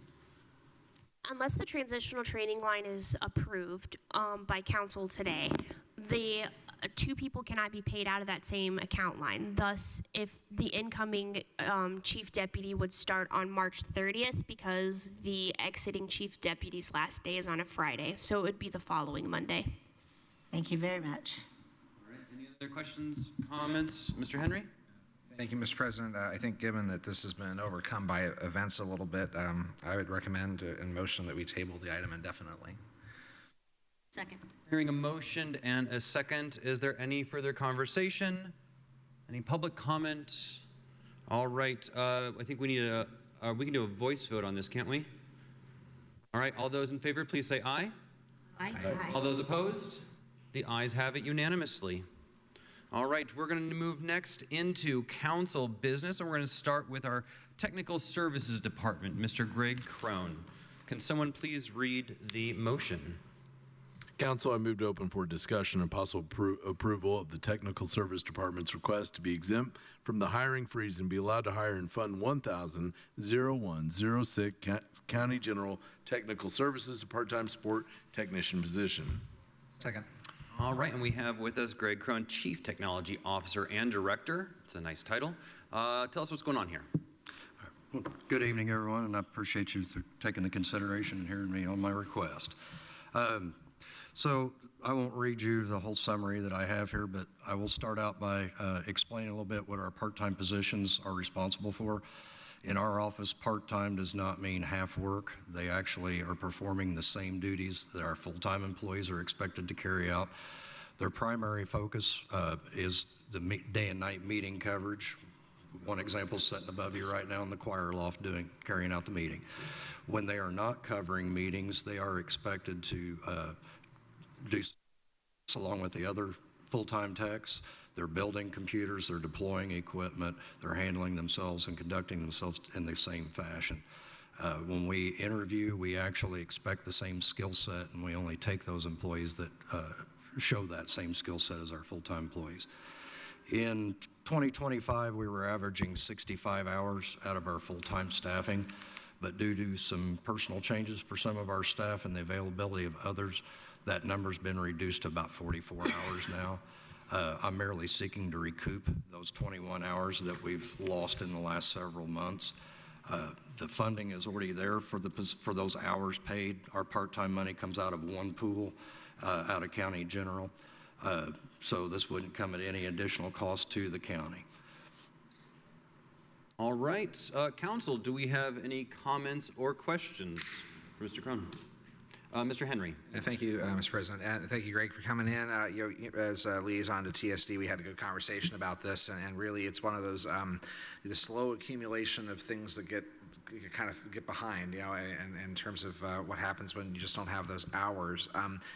Unless the transitional training line is approved by council today, the two people cannot be paid out of that same account line. Thus, if the incoming chief deputy would start on March 30th, because the exiting chief deputy's last day is on a Friday, so it would be the following Monday. Thank you very much. All right. Any other questions, comments? Mr. Henry? Thank you, Mr. President. I think given that this has been overcome by events a little bit, I would recommend in motion that we table the item indefinitely. Second. Hearing a motion and a second, is there any further conversation? Any public comment? All right, I think we need we can do a voice vote on this, can't we? All right, all those in favor, please say aye. Aye. All those opposed? The ayes have it unanimously. All right, we're going to move next into council business, and we're going to start with our Technical Services Department, Mr. Greg Crone. Can someone please read the motion? Council, I move to open for discussion and possible approval of the Technical Service Department's request to be exempt from the hiring freeze and be allowed to hire in Fund 1000-0106 County General Technical Services, a part-time support technician position. Second. All right, and we have with us Greg Crone, Chief Technology Officer and Director. It's a nice title. Tell us what's going on here. Well, good evening, everyone, and I appreciate you taking the consideration and hearing me on my request. So I won't read you the whole summary that I have here, but I will start out by explaining a little bit what our part-time positions are responsible for. In our office, part-time does not mean half work. They actually are performing the same duties that our full-time employees are expected to carry out. Their primary focus is the day and night meeting coverage. One example is sitting above you right now in the choir loft carrying out the meeting. When they are not covering meetings, they are expected to do along with the other full-time techs. They're building computers, they're deploying equipment, they're handling themselves and conducting themselves in the same fashion. When we interview, we actually expect the same skill set, and we only take those employees that show that same skill set as our full-time employees. In 2025, we were averaging 65 hours out of our full-time staffing, but due to some personal changes for some of our staff and the availability of others, that number's been reduced to about 44 hours now. I'm merely seeking to recoup those 21 hours that we've lost in the last several months. The funding is already there for those hours paid. Our part-time money comes out of one pool, out of county general. So this wouldn't come at any additional cost to the county. All right, council, do we have any comments or questions for Mr. Cron? Mr. Henry. Thank you, Mr. President, and thank you, Greg, for coming in. As liaison to TSD, we had a good conversation about this, and really, it's one of those the slow accumulation of things that you kind of get behind, in terms of what happens when you just don't have those hours.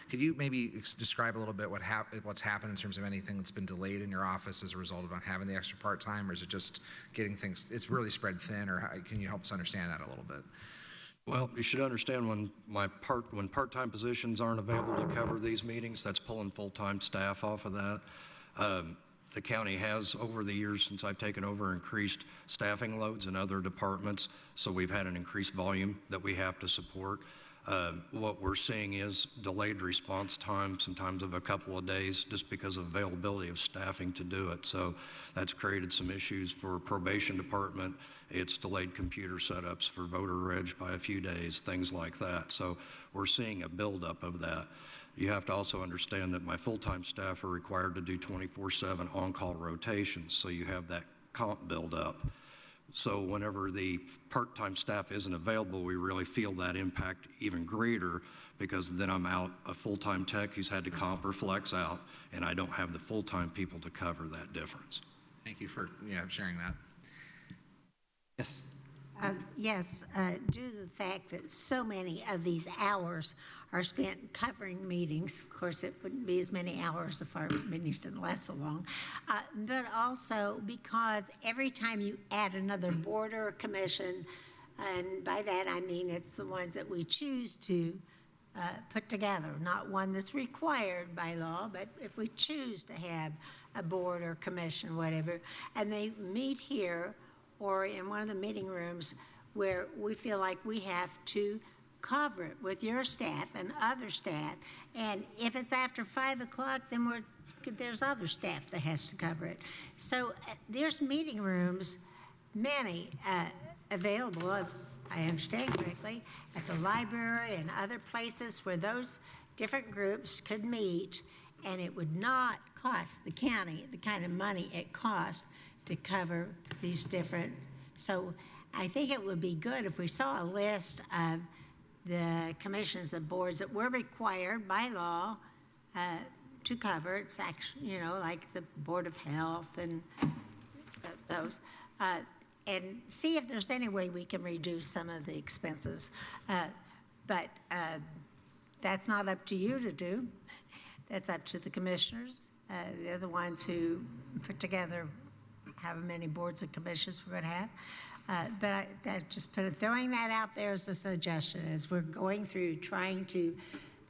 Could you maybe describe a little bit what's happened in terms of anything that's been delayed in your office as a result of not having the extra part-time, or is it just getting things, it's really spread thin, or can you help us understand that a little bit? Well, you should understand when part-time positions aren't available to cover these meetings, that's pulling full-time staff off of that. The county has, over the years since I've taken over, increased staffing loads in other departments, so we've had an increased volume that we have to support. What we're seeing is delayed response time, sometimes of a couple of days, just because of availability of staffing to do it. So that's created some issues for probation department. It's delayed computer setups for voter reg by a few days, things like that. So we're seeing a buildup of that. You have to also understand that my full-time staff are required to do 24/7 on-call rotations, so you have that comp build up. So whenever the part-time staff isn't available, we really feel that impact even greater, because then I'm out a full-time tech who's had to comp or flex out, and I don't have the full-time people to cover that difference. Thank you for sharing that. Yes. Yes, due to the fact that so many of these hours are spent covering meetings. Of course, it wouldn't be as many hours if our meetings didn't last so long. But also because every time you add another board or commission, and by that I mean it's the ones that we choose to put together, not one that's required by law, but if we choose to have a board or commission, whatever, and they meet here or in one of the meeting rooms where we feel like we have to cover it with your staff and other staff. And if it's after 5 o'clock, then there's other staff that has to cover it. So there's meeting rooms, many available, if I understand correctly, at the library and other places where those different groups could meet, and it would not cost the county the kind of money it costs to cover these different. So I think it would be good if we saw a list of the commissions and boards that were required by law to cover. It's actually, like the Board of Health and those, and see if there's any way we can reduce some of the expenses. But that's not up to you to do. That's up to the commissioners. They're the ones who put together however many boards and commissions we're going to have. But throwing that out there as a suggestion as we're going through trying to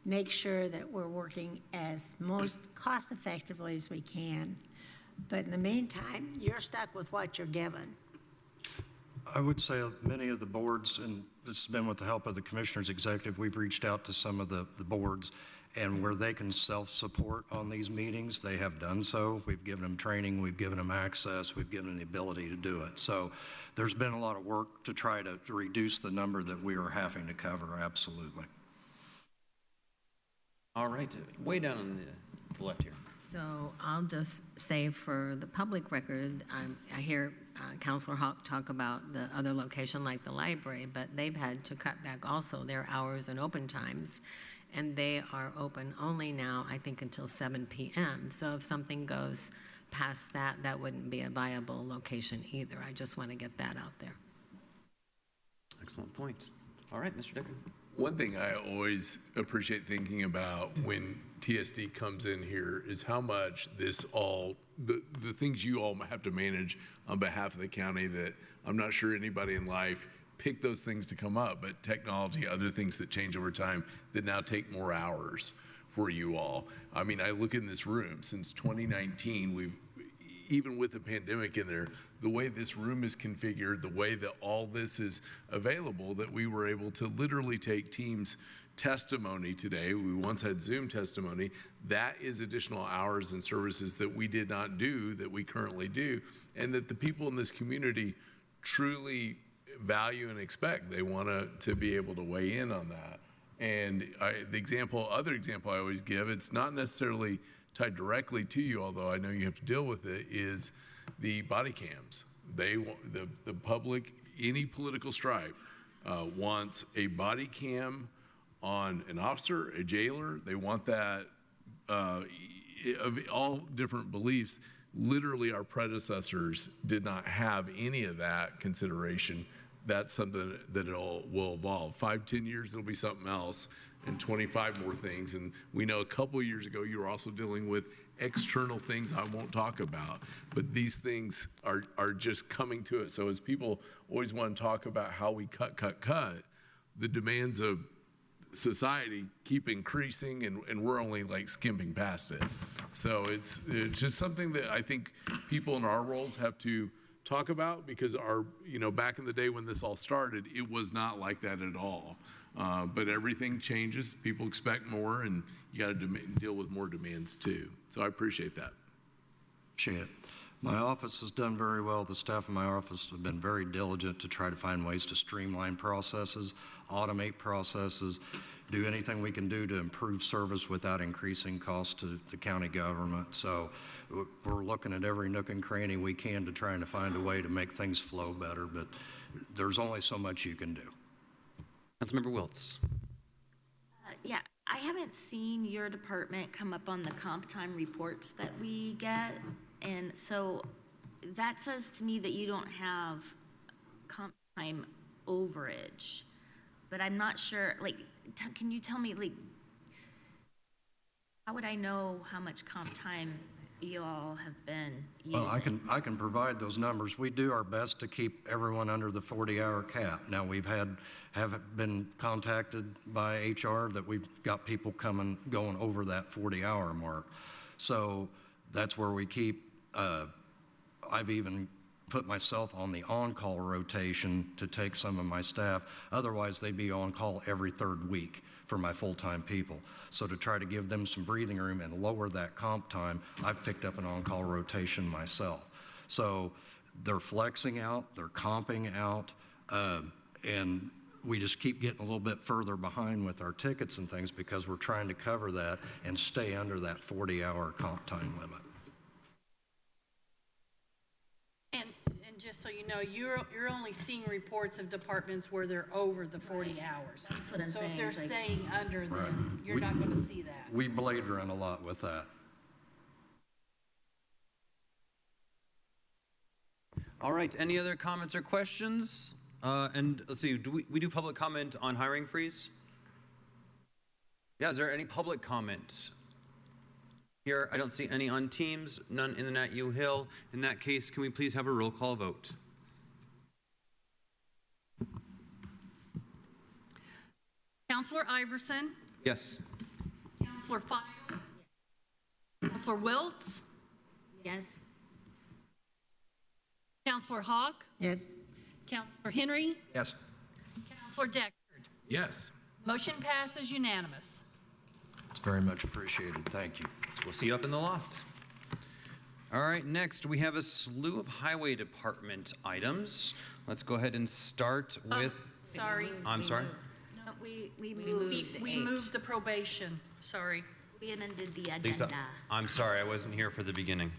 make sure that we're working as most cost effectively as we can. But in the meantime, you're stuck with what you're given. I would say many of the boards, and this has been with the help of the Commissioner's Executive, we've reached out to some of the boards, and where they can self-support on these meetings, they have done so. We've given them training, we've given them access, we've given them the ability to do it. So there's been a lot of work to try to reduce the number that we are having to cover, absolutely. All right, way down on the left here. So I'll just say for the public record, I hear Councilor Hawk talk about the other location like the library, but they've had to cut back also their hours and open times. And they are open only now, I think, until 7 p.m. So if something goes past that, that wouldn't be a viable location either. I just want to get that out there. Excellent point. All right, Mr. Decker. One thing I always appreciate thinking about when TSD comes in here is how much this all, the things you all have to manage on behalf of the county that I'm not sure anybody in life pick those things to come up, but technology, other things that change over time that now take more hours for you all. I mean, I look in this room since 2019, we've, even with the pandemic in there, the way this room is configured, the way that all this is available, that we were able to literally take Teams testimony today. We once had Zoom testimony. That is additional hours and services that we did not do that we currently do, and that the people in this community truly value and expect. They want to be able to weigh in on that. And other example I always give, it's not necessarily tied directly to you, although I know you have to deal with it, is the body cams. They the public, any political stripe, wants a body cam on an officer, a jailer. They want that of all different beliefs. Literally, our predecessors did not have any of that consideration. That's something that will evolve. 5-10 years, it'll be something else, and 25 more things. And we know a couple of years ago, you were also dealing with external things I won't talk about, but these things are just coming to it. So as people always want to talk about how we cut, the demands of society keep increasing, and we're only like skimping past it. So it's just something that I think people in our roles have to talk about, because back in the day when this all started, it was not like that at all. But everything changes. People expect more, and you got to deal with more demands too. So I appreciate that. Appreciate it. My office has done very well. The staff in my office have been very diligent to try to find ways to streamline processes, automate processes, do anything we can do to improve service without increasing costs to the county government. So we're looking at every nook and cranny we can to try and find a way to make things flow better, but there's only so much you can do. Councilmember Wiltz. Yeah, I haven't seen your department come up on the comp time reports that we get. And so that says to me that you don't have comp time overage, but I'm not sure, can you tell me, how would I know how much comp time you all have been using? Well, I can provide those numbers. We do our best to keep everyone under the 40-hour cap. Now, have been contacted by HR that we've got people going over that 40-hour mark. So that's where we keep, I've even put myself on the on-call rotation to take some of my staff. Otherwise, they'd be on call every third week for my full-time people. So to try to give them some breathing room and lower that comp time, I've picked up an on-call rotation myself. So they're flexing out, they're comping out, and we just keep getting a little bit further behind with our tickets and things because we're trying to cover that and stay under that 40-hour comp time limit. And just so you know, you're only seeing reports of departments where they're over the 40 hours. That's what I'm so saying. If they're staying under, Right. then you're not going to see that. We blade run a lot with that. All right, any other comments or questions? And let's see, do we do public comment on hiring freeze? Yeah, is there any public comment? Here, I don't see any on Teams, none in the Nat U Hill. In that case, can we please have a roll call vote? Councilor Iverson, Yes. Councilor File, Councilor Wiltz, Yes. Councilor Hawk, Yes. Councilor Henry, Yes. Councilor Deckard. Yes. Motion passes unanimous. very much appreciated. Thank you. We'll see you up in the loft. All right, next we have a slew of highway department items. Let's go ahead and start with. Sorry. I'm sorry. No, we moved. We moved the probation, sorry. We amended the Lisa, agenda. I'm sorry, I wasn't here for the beginning.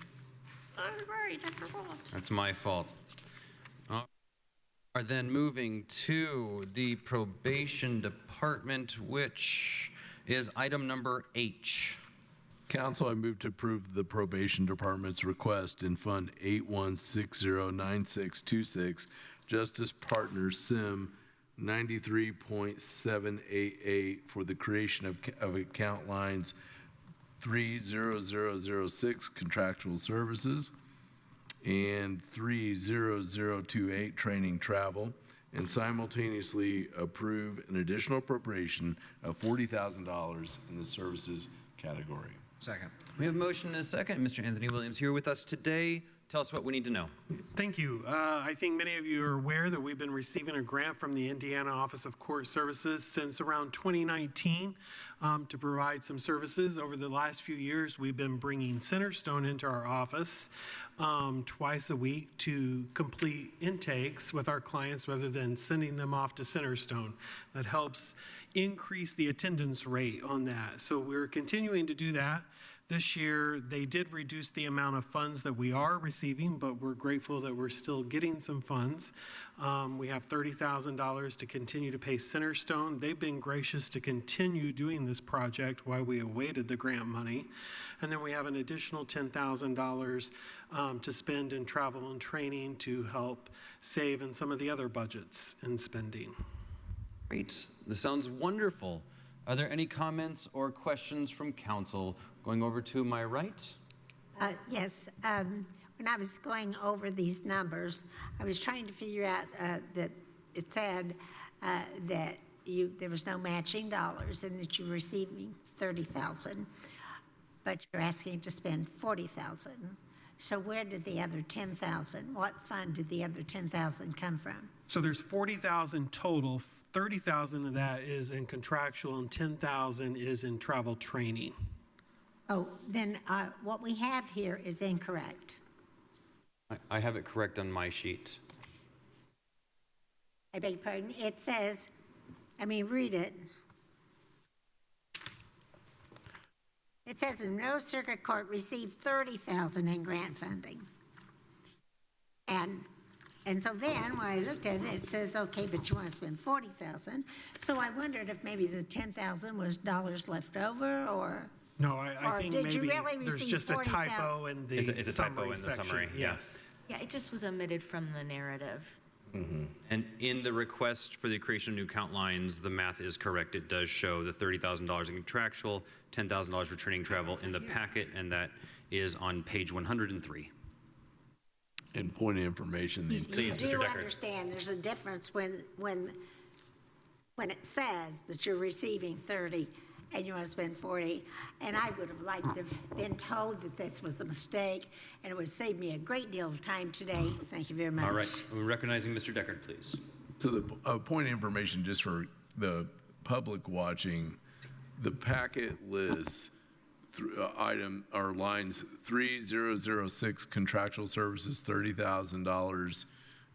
Sorry, Dr. Walt. That's my fault. Are then moving to the probation department, which is item number H. Council, I move to approve the probation department's request in Fund 81609626, Justice Partners SIM 93.788 for the creation of account lines 30006 contractual services and 30028 training travel, and simultaneously approve an additional appropriation of $40,000 in the services category. Second. We have a motion and a second. Mr. Anthony Williams here with us today. Tell us what we need to know. Thank you. I think many of you are aware that we've been receiving a grant from the Indiana Office of Court Services since around 2019 to provide some services. Over the last few years, we've been bringing Centerstone into our office twice a week to complete intakes with our clients rather than sending them off to Centerstone. That helps increase the attendance rate on that. So we're continuing to do that. This year, they did reduce the amount of funds that we are receiving, but we're grateful that we're still getting some funds. We have $30,000 to continue to pay Centerstone. They've been gracious to continue doing this project while we awaited the grant money. And then we have an additional $10,000 to spend in travel and training to help save in some of the other budgets and spending. Great. This sounds wonderful. Are there any comments or questions from council? Going over to my right. Yes. When I was going over these numbers, I was trying to figure out that it said that there was no matching dollars and that you were receiving $30,000, but you're asking to spend $40,000. So where did the other $10,000? What fund did the other $10,000 come from? So there's $40,000 total. $30,000 of that is in contractual and $10,000 is in travel training. Oh, then what we have here is incorrect. I have it correct on my sheet. I beg your pardon. It says, read it. It says the Monroe Circuit Court received $30,000 in grant funding. And so then when I looked at it, it says, okay, but you want to spend $40,000. So I wondered if maybe the $10,000 was dollars left over, or... No, I think maybe really there's just a typo in the it's a typo in the section. summary. Yes. Yeah, it just was omitted from the narrative. Mm-hmm. And in the request for the creation of new count lines, the math is correct. It does show the $30,000 in contractual, $10,000 for training travel in the packet, and that is on page 103. And point of information. Please, You Mr. do Decker. understand there's a difference when it says that you're receiving 30 and you want to spend 40, and I would have liked to have been told that this was a mistake, and it would save me a great deal of time today. Thank you very much. All right, we're recognizing Mr. Deckard, please. So the point of information, just for the public watching, the packet lists lines 3006 contractual services, $30,000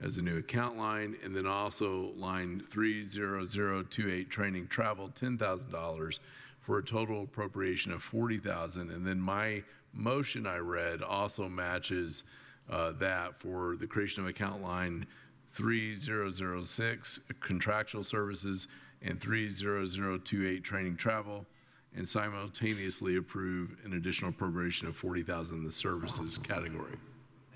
as a new account line, and then also line 30028 training travel, $10,000 for a total appropriation of $40,000. And then my motion I read also matches that for the creation of account line 3006 contractual services and 30028 training travel, and simultaneously approve an additional appropriation of $40,000 in the services category.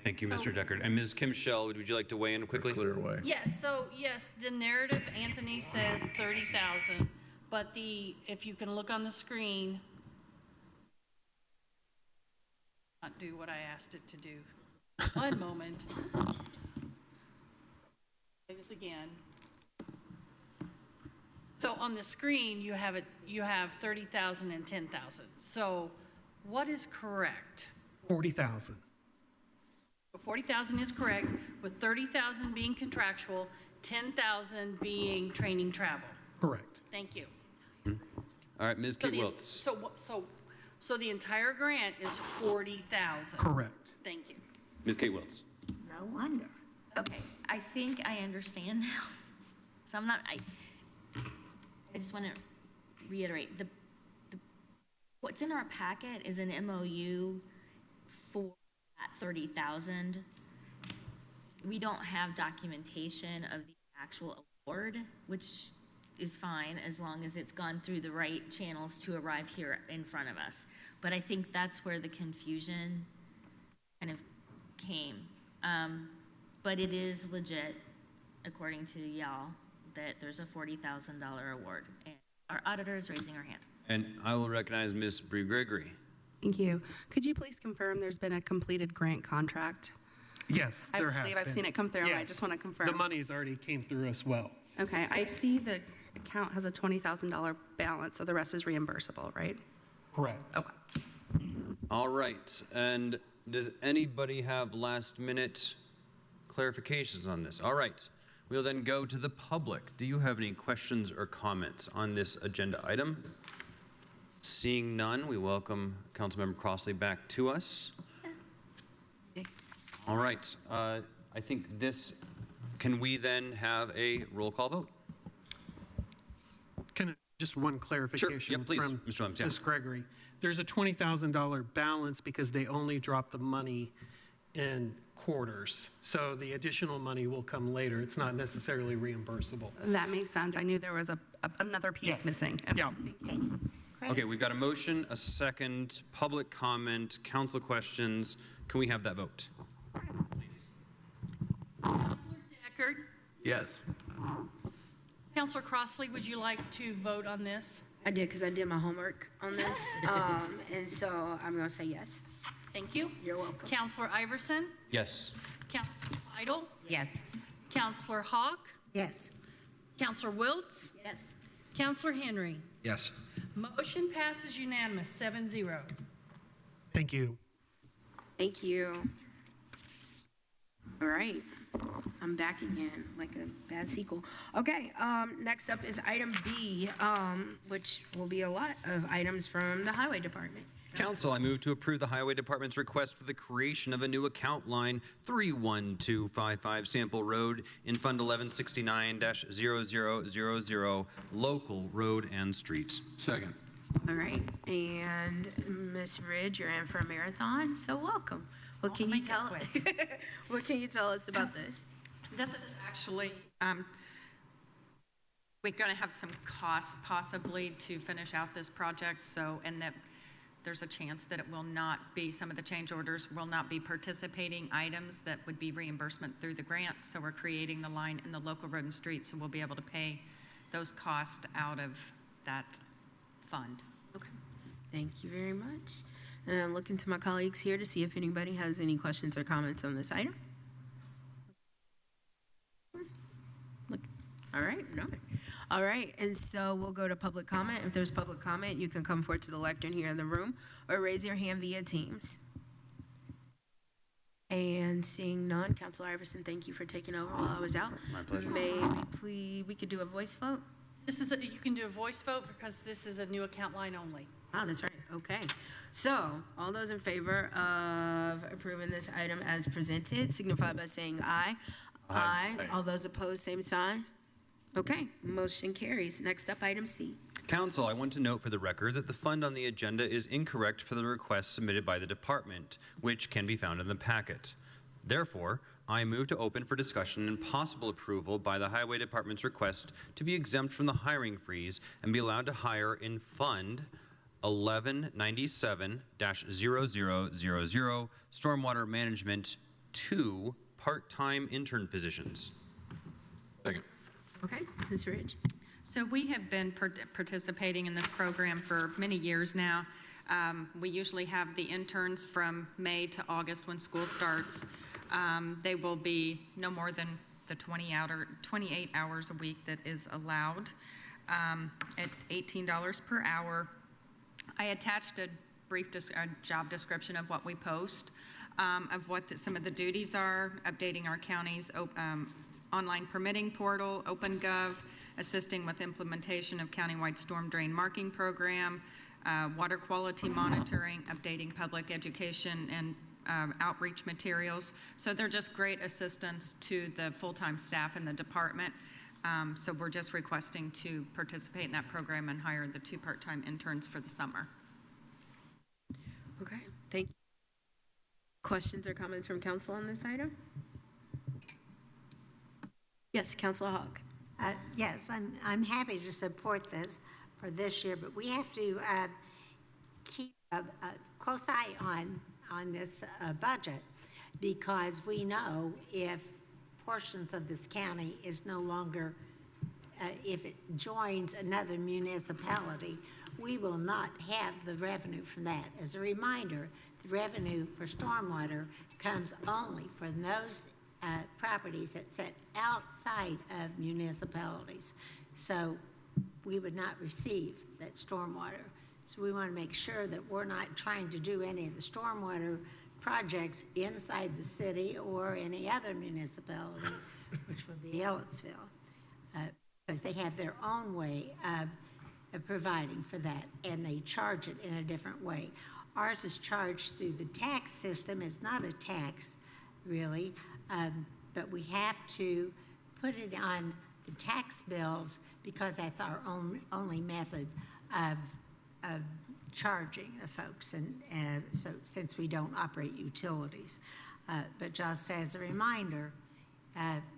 Thank you, Mr. Deckard. And Ms. Kim Schell, would you like to weigh in quickly? Clear away. Yes, so yes, the narrative, Anthony says 30,000, but if you can look on the screen, not do what I asked it to do. One moment. Say this again. So on the screen, you have 30,000 and 10,000. So what is correct? 40,000. 40,000 is correct, with 30,000 being contractual, 10,000 being training travel. Correct. Thank you. All right, Ms. So Kate the- Wiltz. So the entire grant is 40,000? Correct. Thank you. Ms. Kate Wiltz. No wonder. Okay, I think I understand now. So I just want to reiterate, what's in our packet is an MOU for that 30,000. We don't have documentation of the actual award, which is fine as long as it's gone through the right channels to arrive here in front of us. But I think that's where the confusion kind of came. But it is legit, according to y'all, that there's a $40,000 award. And our auditor is raising her hand. And I will recognize Ms. Bree Gregory. Thank you. Could you please confirm there's been a completed grant contract? Yes, there has I believe I've been. seen it come through. I Yes. just want to confirm. The money's already came through as well. Okay, I see the account has a $20,000 balance, so the rest is reimbursable, right? Correct. Okay. All right, and does anybody have last minute clarifications on this? All right, we'll then go to the public. Do you have any questions or comments on this agenda item? Seeing none, we welcome Councilmember Crossley back to us. All right, I think can we then have a roll call vote? Just one clarification Sure. Yeah, please, from Mr. Williams, yeah. Ms. Gregory. There's a $20,000 balance because they only dropped the money in quarters. So the additional money will come later. It's not necessarily reimbursable. That makes sense. I knew there was another piece missing. Yeah. Okay, we've got a motion, a second, public comment, council questions. Can we have that vote? Deckard? Yes. Counselor Crossley, would you like to vote on this? I did because I did my homework on this. And so I'm going to say yes. Thank you. You're welcome. Counselor Iverson? Yes. Counselor Idle? Yes. Counselor Hawk? Yes. Counselor Wiltz? Yes. Counselor Henry? Yes. Motion passes unanimous, 7-0. Thank you. Thank you. All right. I'm back again, like a bad sequel. Okay, next up is item B, which will be a lot of items from the Highway Department. Council, I move to approve the Highway Department's request for the creation of a new account line 31255 Sample Road in Fund 1169-0000, local road and streets. Second. All right, and Ms. Ridge, you're in for a marathon, so welcome. What can you tell What can you tell us about this? This is actually, we're going to have some costs possibly to finish out this project, so, and that there's a chance that it will not be, some of the change orders will not be participating items that would be reimbursement through the grant, so we're creating the line in the local road and streets, and we'll be able to pay those costs out of that fund. Okay, thank you very much. And I'm looking to my colleagues here to see if anybody has any questions or comments on this item. Look, all right, no. All right, and so we'll go to public comment. If there's public comment, you can come forward to the lectern here in the room or raise your hand via Teams. And seeing none, Councilor Iverson, thank you for taking over while I was out. My pleasure. We could do a voice vote? You can do a voice vote because this is a new account line only. Ah, that's right, okay. So, all those in favor of approving this item as presented, signify by saying aye. Aye. All those opposed, same sign. Okay, motion carries. Next up, item C. Council, I want to note for the record that the fund on the agenda is incorrect for the request submitted by the department, which can be found in the packet. Therefore, I move to open for discussion and possible approval by the Highway Department's request to be exempt from the hiring freeze and be allowed to hire in Fund 1197-0000 Stormwater Management 2 part-time intern positions. Second. Okay, Ms. Ridge. So we have been participating in this program for many years now. We usually have the interns from May to August when school starts. They will be no more than the 28 hours a week that is allowed at $18 per hour. I attached a brief job description of what we post, of what some of the duties are, updating our county's online permitting portal, OpenGov, assisting with implementation of countywide storm drain marking program, water quality monitoring, updating public education and outreach materials. So they're just great assistance to the full-time staff in the department. So we're just requesting to participate in that program and hire the 2 part-time interns for the summer. Okay, thank you. Questions or comments from council on this item? Yes, Councilor Hawk. Yes, I'm happy to support this for this year, but we have to keep a close eye on this budget, because we know if portions of this county is no longer, if it joins another municipality, we will not have the revenue from that. As a reminder, the revenue for stormwater comes only for those properties that sit outside of municipalities. So we would not receive that stormwater. So we want to make sure that we're not trying to do any of the stormwater projects inside the city or any other municipality, which would be Ellettsville, because they have their own way of providing for that, and they charge it in a different way. Ours is charged through the tax system. It's not a tax, really, but we have to put it on the tax bills because that's our only method of charging the folks, and so since we don't operate utilities. But just as a reminder,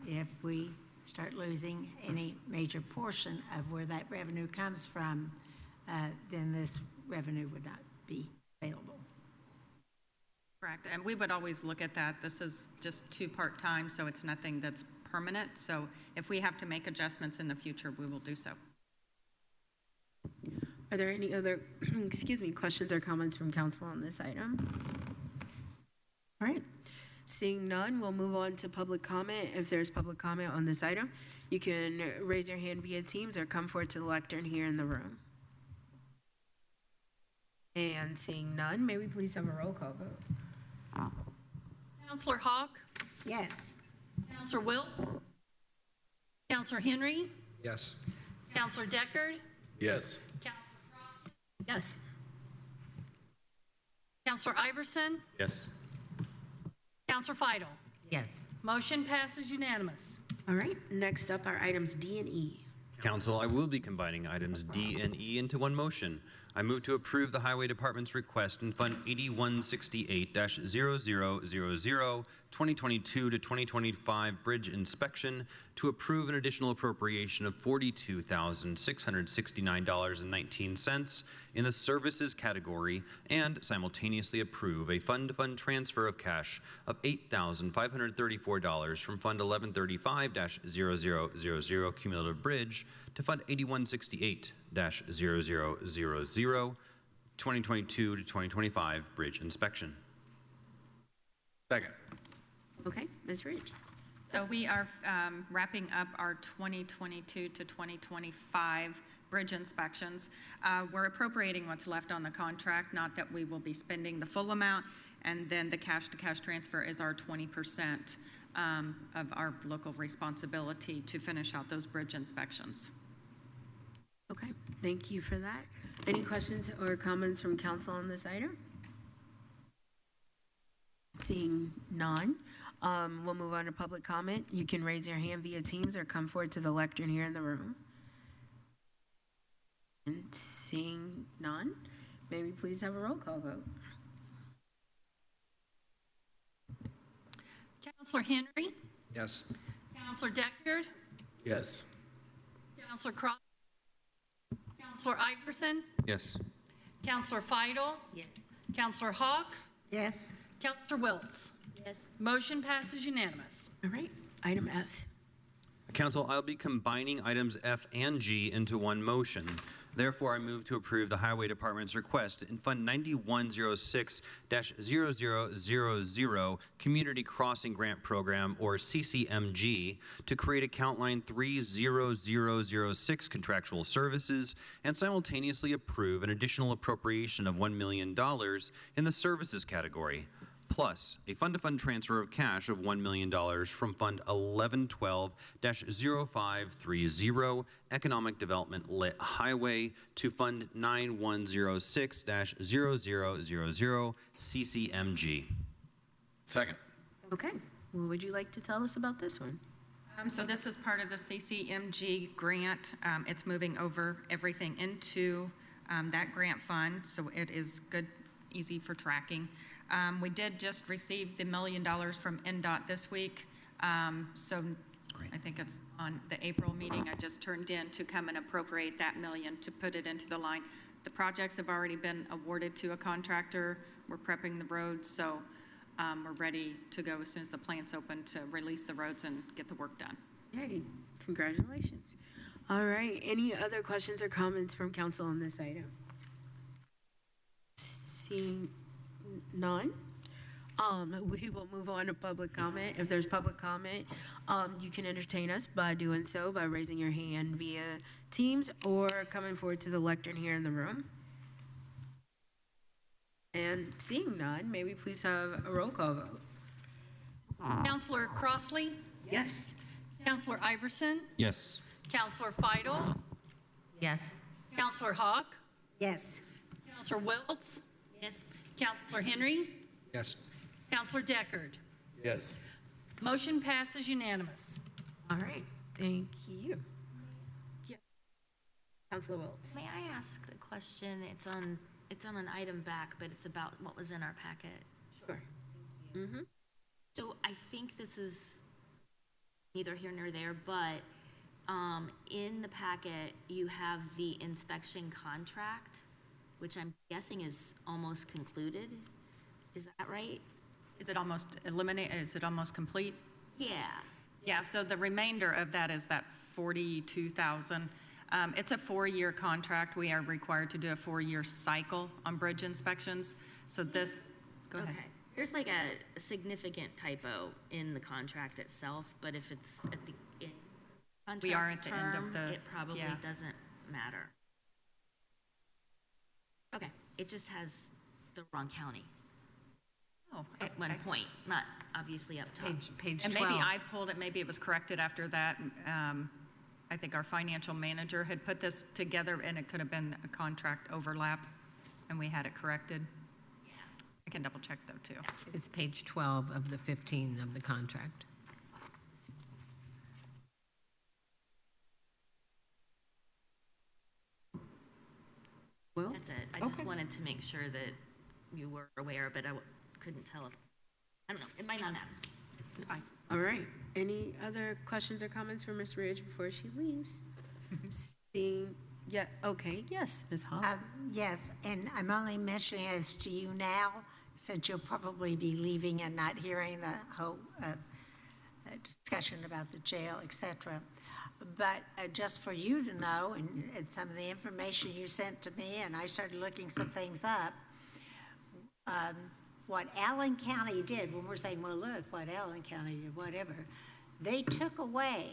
if we start losing any major portion of where that revenue comes from, then this revenue would not be available. Correct, and we would always look at that. This is just 2 part-time, so it's nothing that's permanent. So if we have to make adjustments in the future, we will do so. Are there any other, questions or comments from council on this item? All right, seeing none, we'll move on to public comment. If there's public comment on this item, you can raise your hand via Teams or come forward to the lectern here in the room. And seeing none, may we please have a roll call vote? Councilor Hawk? Yes. Councilor Wiltz? Councilor Henry? Yes. Councilor Deckard? Yes. Yes. Councilor Iverson? Yes. Councilor Fidel? Yes. Motion passes unanimous. All right, next up are items D and E. Council, I will be combining items D and E into one motion. I move to approve the Highway Department's request in Fund 8168-0000, 2022 to 2025 bridge inspection, to approve an additional appropriation of $42,669.19 in the services category, and simultaneously approve a fund-to-fund transfer of cash of $8,534 from Fund 1135-0000 cumulative bridge to Fund 8168-0000, 2022 to 2025 bridge inspection. Second. Okay, Ms. Ridge. So we are wrapping up our 2022 to 2025 bridge inspections. We're appropriating what's left on the contract, not that we will be spending the full amount, and then the cash-to-cash transfer is our 20% of our local responsibility to finish out those bridge inspections. Okay, thank you for that. Any questions or comments from council on this item? Seeing none, we'll move on to public comment. You can raise your hand via Teams or come forward to the lectern here in the room. And seeing none, may we please have a roll call vote? Councilor Henry? Yes. Councilor Deckard? Yes. Councilor Cross? Councilor Iverson? Yes. Councilor Fidel? Yes. Councilor Hawk? Yes. Councilor Wiltz? Yes. Motion passes unanimous. All right, item F. Council, I'll be combining items F and G into one motion. Therefore, I move to approve the Highway Department's request in Fund 9106-0000 Community Crossing Grant Program, or CCMG, to create account line 30006 Contractual Services, and simultaneously approve an additional appropriation of $1 million in the services category. plus a fund-to-fund transfer of cash of $1 million from Fund 1112-0530 Economic Development Lit Highway to Fund 9106-0000 CCMG. Second. Okay, what would you like to tell us about this one? So this is part of the CCMG grant. It's moving over everything into that grant fund, so it is good, easy for tracking. We did just receive the $1 million from NDOT this week. So I think it's on the April meeting I just turned in to come and appropriate that $1 million to put it into the line. The projects have already been awarded to a contractor. We're prepping the roads, so we're ready to go as soon as the plant's open to release the roads and get the work done. Yay, congratulations. All right, any other questions or comments from council on this item? Seeing none, we will move on to public comment. If there's public comment, you can entertain us by doing so by raising your hand via Teams or coming forward to the lectern here in the room. And seeing none, may we please have a roll call vote? Counselor Crossley? Yes. Counselor Iverson? Yes. Counselor Fidel? Yes. Counselor Hawk? Yes. Counselor Wiltz? Yes. Counselor Henry? Yes. Counselor Deckard? Yes. Motion passes unanimous. All right, thank you. Yeah. Counselor Wiltz. May I ask a question? It's on an item back, but it's about what was in our packet. Sure. Mm-hmm. So I think this is neither here nor there, but in the packet, you have the inspection contract, which I'm guessing is almost concluded. Is that right? Is it almost eliminated? Is it almost complete? Yeah. Yeah, so the remainder of that is that 42,000. It's a 4-year contract. We are required to do a 4-year cycle on bridge inspections. So this, go ahead. Okay. There's like a significant typo in the contract itself, but if it's at the contract We are at the end of term, the- it probably yeah. doesn't matter. Okay, it just has the wrong county Oh, at one point, not obviously up top. Page And 12. maybe I pulled it, maybe it was corrected after that. I think our financial manager had put this together and it could have been a contract overlap and we had it corrected. Yeah. I can double check though too. It's page 12 of the 15 of the contract. Well, That's it. I just wanted to make sure that you were aware, but I couldn't tell if, I don't know, it might not matter. Fine. All right. Any other questions or comments for Ms. Ridge before she leaves? Seeing, yeah, okay, yes, Ms. Hall. Yes, and I'm only mentioning this to you now, since you'll probably be leaving and not hearing the whole discussion about the jail, et cetera. But just for you to know, and some of the information you sent to me, and I started looking some things up, what Allen County did, when we're saying, well, look, what Allen County did, whatever, they took away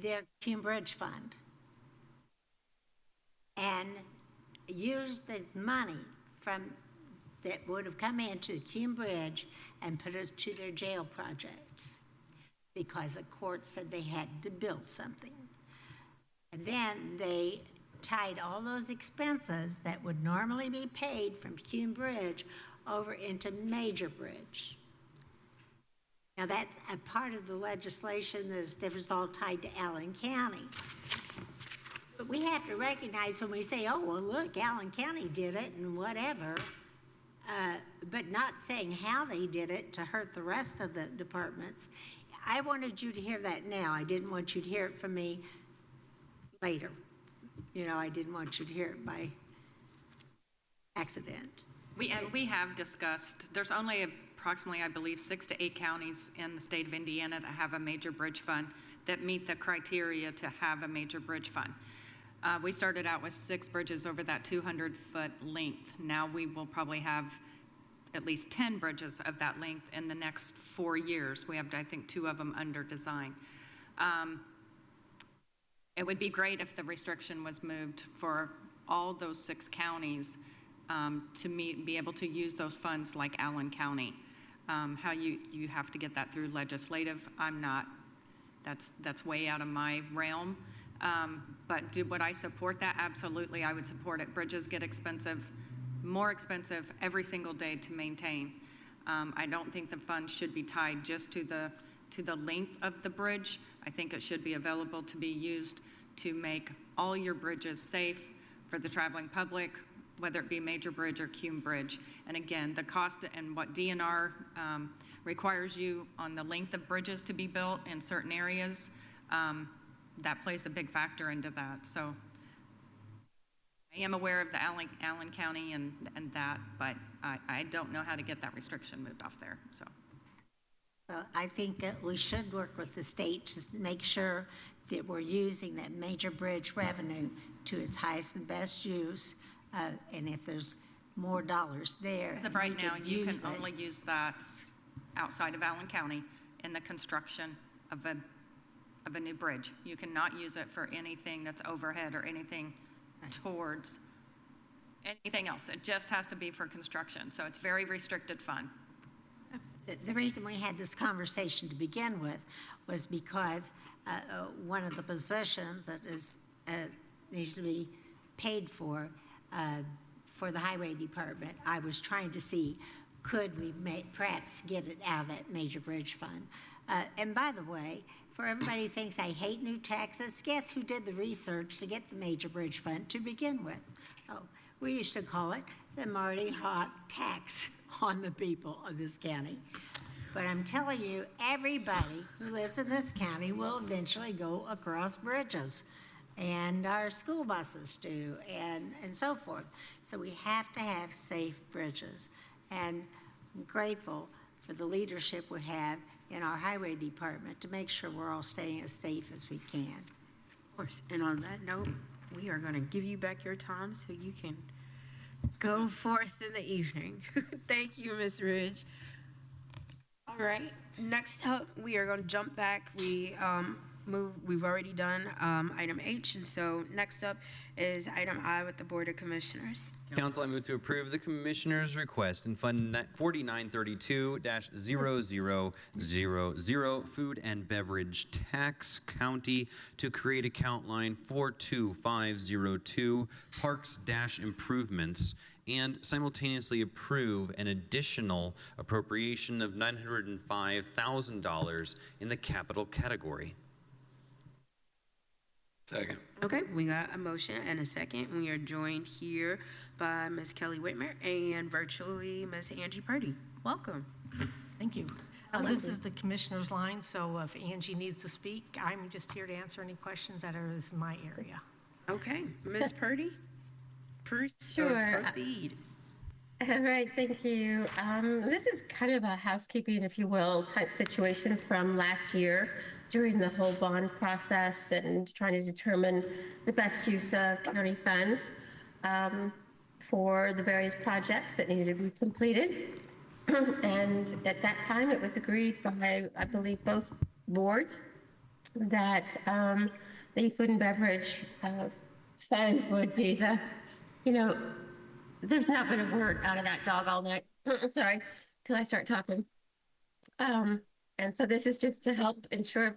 their Cume Bridge Fund and used the money from that would have come into Cume Bridge and put it to their jail project because the court said they had to build something. And then they tied all those expenses that would normally be paid from Cume Bridge over into Major Bridge. Now that's a part of the legislation that is all tied to Allen County. But we have to recognize when we say, oh, well, look, Allen County did it and whatever, but not saying how they did it to hurt the rest of the departments. I wanted you to hear that now. I didn't want you to hear it from me later. You know, I didn't want you to hear it by accident. We have discussed, there's only approximately, I believe, 6 to 8 counties in the state of Indiana that have a major bridge fund that meet the criteria to have a major bridge fund. We started out with 6 bridges over that 200-foot length. Now we will probably have at least 10 bridges of that length in the next 4 years. We have, I think, 2 of them under design. It would be great if the restriction was moved for all those 6 counties be able to use those funds like Allen County. How you have to get that through legislative, I'm not, that's way out of my realm. But would I support that? Absolutely, I would support it. Bridges get expensive, more expensive every single day to maintain. I don't think the funds should be tied just to the length of the bridge. I think it should be available to be used to make all your bridges safe for the traveling public, whether it be Major Bridge or Cume Bridge. And again, the cost and what DNR requires you on the length of bridges to be built in certain areas, that plays a big factor into that. So I am aware of the Allen County and that, but I don't know how to get that restriction moved off there, so. I think that we should work with the state to make sure that we're using that major bridge revenue to its highest and best use. And if there's more dollars there. As of right now, you can only use that outside of Allen County in the construction of a new bridge. You cannot use it for anything that's overhead or anything towards anything else. It just has to be for construction. So it's very restricted fund. The reason we had this conversation to begin with was because one of the positions that is needs to be paid for the highway department, I was trying to see, could we perhaps get it out of that major bridge fund? And by the way, for everybody who thinks I hate new taxes, guess who did the research to get the major bridge fund to begin with? Oh, we used to call it the Marty Hawk tax on the people of this county. But I'm telling you, everybody who lives in this county will eventually go across bridges. And our school buses do, and so forth. So we have to have safe bridges. And I'm grateful for the leadership we have in our highway department to make sure we're all staying as safe as we can. Of course. And on that note, we are going to give you back your time so you can go forth in the evening. Thank you, Ms. Ridge. All right. Next up, we are going to jump back. We've already done item H, and so next up is item I with the Board of Commissioners. Council, I move to approve the Commissioner's request in Fund 4932-0000 Food and Beverage Tax County to create account line 42502 Parks-Improvements and simultaneously approve an additional appropriation of $905,000 in the capital category. Second. Okay, we got a motion and a second. We are joined here by Ms. Kelly Whitmer and virtually Ms. Angie Purdy. Welcome. Thank you. This is the commissioner's line, so if Angie needs to speak, I'm just here to answer any questions that are in my area. Okay, Ms. Purdy, Sure. proceed. All right, thank you. This is kind of a housekeeping, if you will, type situation from last year during the whole bond process and trying to determine the best use of county funds for the various projects that needed to be completed. And at that time, it was agreed by, I believe, both boards that the food and beverage fund would be the, there's not been a word out of that dog all night. Sorry, till I start talking. And so this is just to help ensure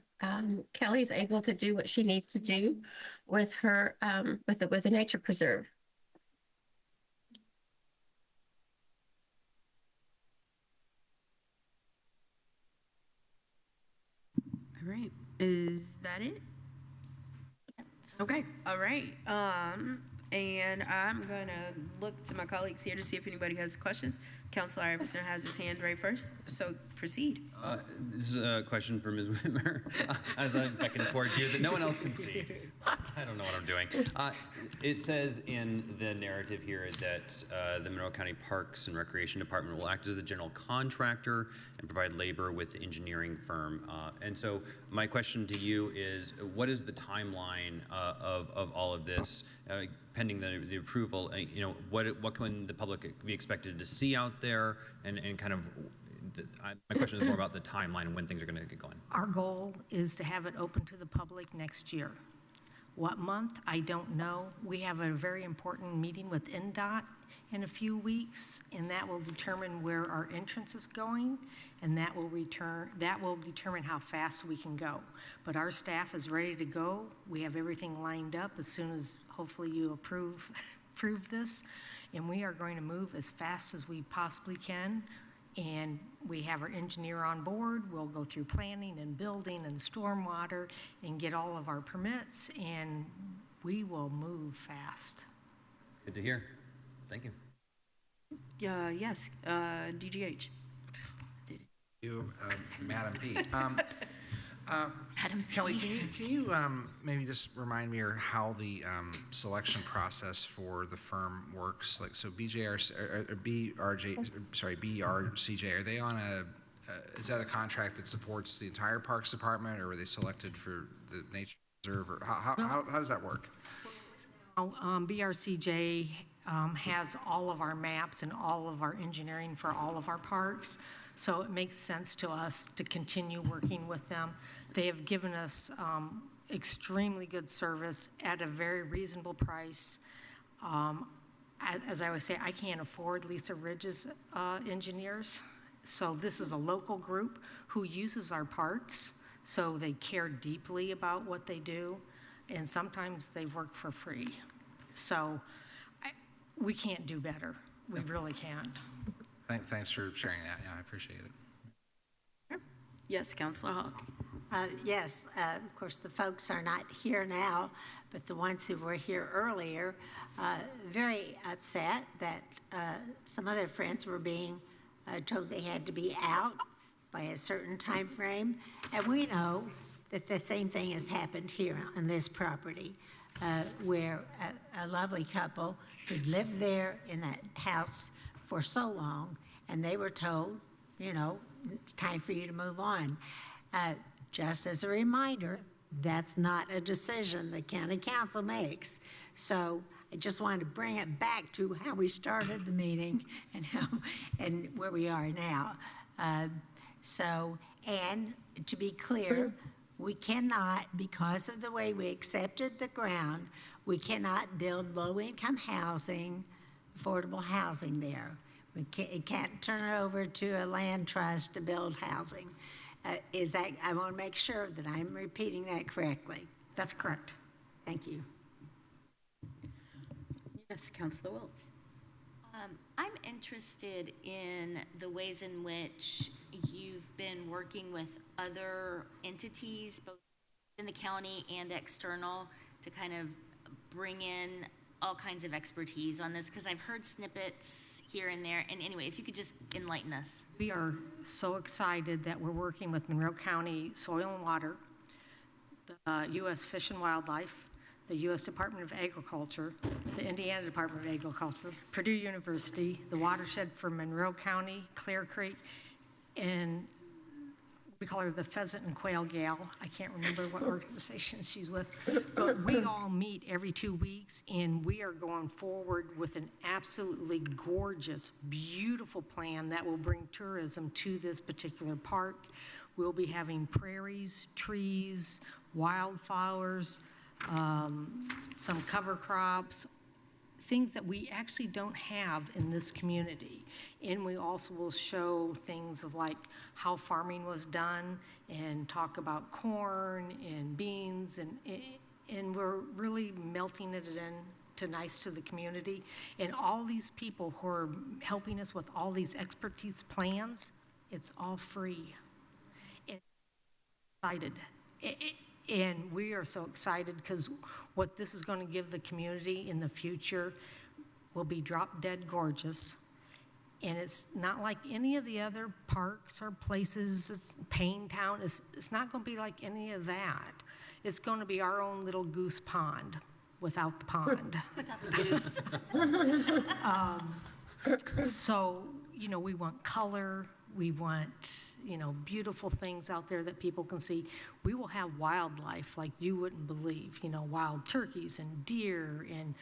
Kelly's able to do what she needs to do with her, with the nature preserve. All right, is that it? Okay, all right. And I'm gonna look to my colleagues here to see if anybody has questions. Councilor Iverson has his hand raised first, so proceed. This is a question for Ms. Whitmer, as I beckon towards you that no one else can see. I don't know what I'm doing. It says in the narrative here that the Monroe County Parks and Recreation Department will act as the general contractor and provide labor with the engineering firm. And so my question to you is, what is the timeline of all of this? Pending the approval, what can the public be expected to see out there, and kind of, my question is more about the timeline and when things are going to get going. Our goal is to have it open to the public next year. What month? I don't know. We have a very important meeting with NDOT in a few weeks, and that will determine where our entrance is going, and that will determine how fast we can go. But our staff is ready to go. We have everything lined up as soon as hopefully you approve this, and we are going to move as fast as we possibly can. And we have our engineer on board. We'll go through planning and building and stormwater and get all of our permits, and we will move fast. Good to hear. Thank you. Yes, DGH. You, Madam P. Kelly, can you maybe just remind me or how the selection process for the firm works? Like, so BRCJ, are they on is that a contract that supports the entire Parks Department, or were they selected for the nature reserve, or how does that work? BRCJ has all of our maps and all of our engineering for all of our parks, so it makes sense to us to continue working with them. They have given us extremely good service at a very reasonable price. As I always say, I can't afford Lisa Ridge's engineers, so this is a local group who uses our parks, so they care deeply about what they do, and sometimes they've worked for free. So we can't do better. We really can't. Thanks for sharing that. Yeah, I appreciate it. Yes, Councilor Hawk. Yes, of course, the folks are not here now, but the ones who were here earlier, very upset that some of their friends were being told they had to be out by a certain time frame. And we know that the same thing has happened here on this property, where a lovely couple who'd lived there in that house for so long, and they were told, you know, it's time for you to move on. Just as a reminder, that's not a decision the county council makes. So I just wanted to bring it back to how we started the meeting and where we are now. And to be clear, we cannot, because of the way we accepted the ground, we cannot build low-income housing, affordable housing there. It can't turn it over to a land trust to build housing. I want to make sure that I'm repeating that correctly. That's correct. Thank you. Yes, Councilor Wiltz. I'm interested in the ways in which you've been working with other entities, both in the county and external, to kind of bring in all kinds of expertise on this, because I've heard snippets here and there. And anyway, if you could just enlighten us. We are so excited that we're working with Monroe County Soil and Water, the U.S. Fish and Wildlife, the U.S. Department of Agriculture, the Indiana Department of Agriculture, Purdue University, the watershed for Monroe County, Clear Creek, and we call her the Pheasant and Quail Gal. I can't remember what organization she's with, but we all meet every 2 weeks, and we are going forward with an absolutely gorgeous, beautiful plan that will bring tourism to this particular park. We'll be having prairies, trees, wildflowers, some cover crops, things that we actually don't have in this community. And we also will show things of like how farming was done and talk about corn and beans, and we're really melting it into nice to the community. And all these people who are helping us with all these expertise plans, it's all free. And excited. And we are so excited because what this is going to give the community in the future will be drop dead gorgeous. And it's not like any of the other parks or places, Payne Town, it's not going to be like any of that. It's going to be our own little goose pond without the pond. Without the goose. So, you know, we want color. We want, you know, beautiful things out there that people can see. We will have wildlife like you wouldn't believe, you know, wild turkeys and deer and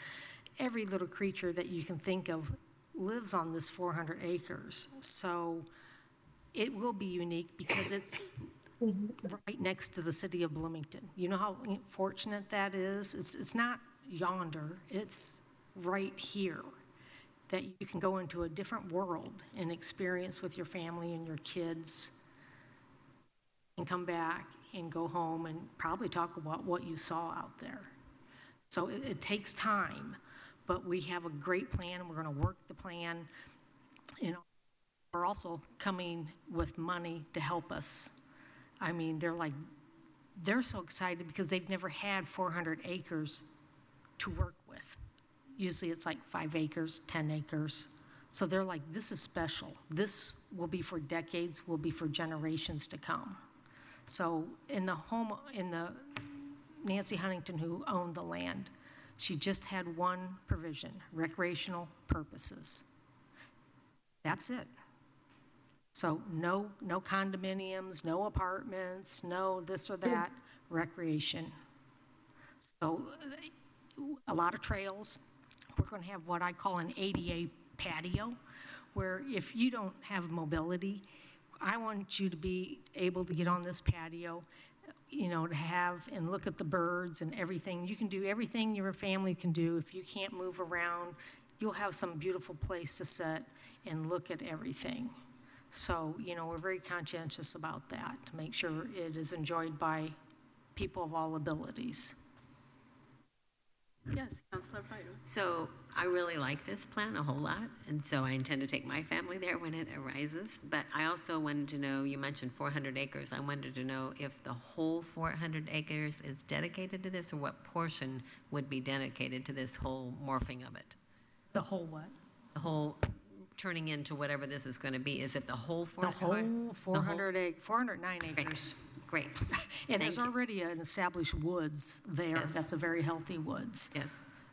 every little creature that you can think of lives on this 400 acres. So it will be unique because it's right next to the city of Bloomington. You know how fortunate that is? It's not yonder, it's right here. that you can go into a different world and experience with your family and your kids and come back and go home and probably talk about what you saw out there. So it takes time, but we have a great plan and we're going to work the plan. You know, we're also coming with money to help us. I mean, they're so excited because they've never had 400 acres to work with. Usually it's like 5 acres, 10 acres. So they're like, this is special. This will be for decades, will be for generations to come. So in the Nancy Huntington, who owned the land, she just had one provision, recreational purposes. That's it. So no condominiums, no apartments, no this or that, recreation. So a lot of trails. We're going to have what I call an ADA patio, where if you don't have mobility, I want you to be able to get on this patio, you know, to have and look at the birds and everything. You can do everything your family can do. If you can't move around, you'll have some beautiful place to sit and look at everything. So, you know, we're very conscientious about that to make sure it is enjoyed by people of all abilities. Yes, Councilor Fido. So I really like this plan a whole lot, and so I intend to take my family there when it arises. But I also wanted to know, you mentioned 400 acres. I wanted to know if the whole 400 acres is dedicated to this, or what portion would be dedicated to this whole morphing of it? The whole what? The whole turning into whatever this is going to be. Is it the whole 400? The whole 409 acres. Great. And there's already an established woods there. Yes. That's a very healthy woods. Yeah.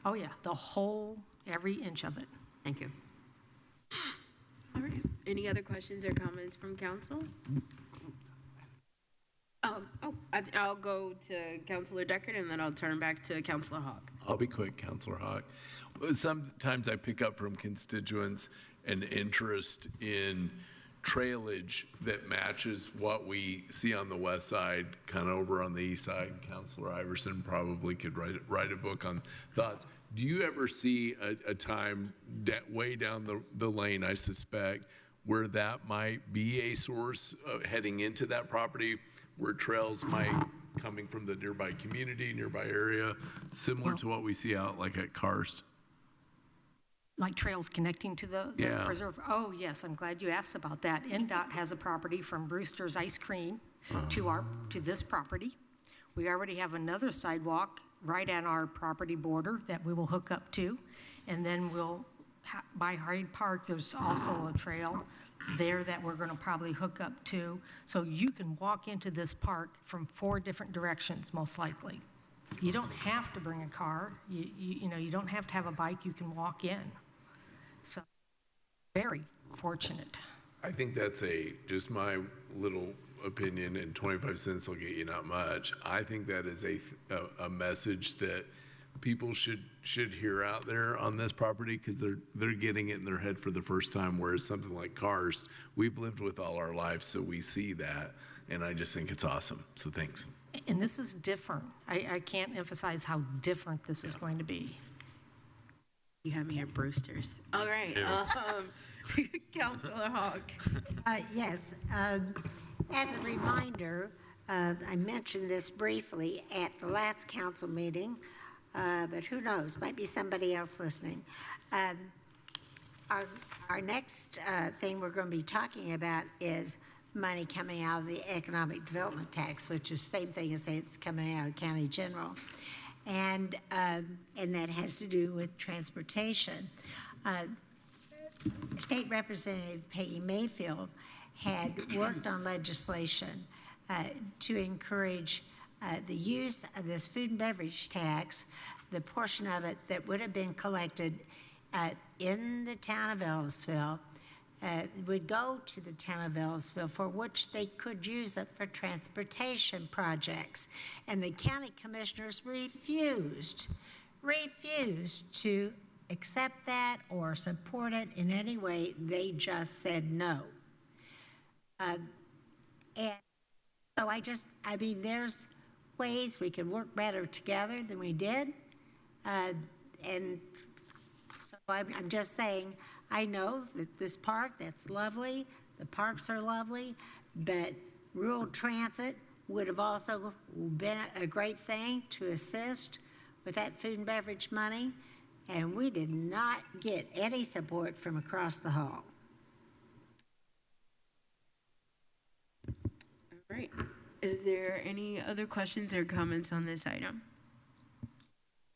Oh, yeah, the whole, every inch of it. Thank you. All right. Any other questions or comments from council? I'll go to Councilor Deckard and then I'll turn back to Councilor Hawk. I'll be quick, Councilor Hawk. Sometimes I pick up from constituents an interest in trailage that matches what we see on the west side, kind of over on the east side. Councilor Iverson probably could write a book on thoughts. Do you ever see a time way down the lane, I suspect, where that might be a source heading into that property, where trails might coming from the nearby community, nearby area, similar to what we see out like at Karst? Like trails connecting to the preserve? Oh, yes, I'm glad you asked about that. NDOT has a property from Brewster's Ice Cream to this property. We already have another sidewalk right at our property border that we will hook up to. And then by Hyde Park, there's also a trail there that we're going to probably hook up to. So you can walk into this park from 4 different directions, most likely. You don't have to bring a car. You know, you don't have to have a bike. You can walk in. So, very fortunate. I think that's just my little opinion, and 25 cents will get you not much. I think that is a message that people should hear out there on this property, because they're getting it in their head for the first time, whereas something like Karst, we've lived with all our lives, so we see that, and I just think it's awesome. So thanks. And this is different. I can't emphasize how different this is going to be. You have me at Brewster's. All right. Councilor Hawk. Yes. As a reminder, I mentioned this briefly at the last council meeting, but who knows? Might be somebody else listening. Our next thing we're going to be talking about is money coming out of the economic development tax, which is the same thing as say it's coming out of county general. And that has to do with transportation. State Representative Peggy Mayfield had worked on legislation to encourage the use of this food and beverage tax, the portion of it that would have been collected in the town of Ellisville would go to the town of Ellisville, for which they could use it for transportation projects. And the county commissioners refused to accept that or support it in any way. They just said no. And so I mean, there's ways we can work better together than we did. And So I'm just saying, I know that this park, that's lovely, the parks are lovely, but rural transit would have also been a great thing to assist with that food and beverage money, and we did not get any support from across the hall. All right. Is there any other questions or comments on this item?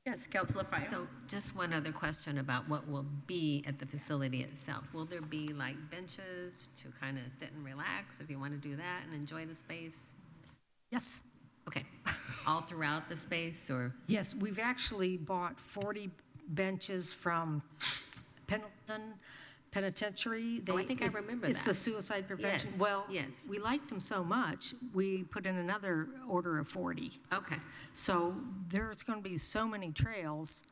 Yes, Councilor Fire. So just one other question about what will be at the facility itself. Will there be like benches to kind of sit and relax if you want to do that and enjoy the space? Yes. Okay. All throughout the space, or? Yes, we've actually bought 40 benches from Pendleton Penitentiary. I think I remember It's that. the suicide prevention. Yes, Well, yes. we liked them so much, we put in another order of 40. Okay. So there's going to be so many trails,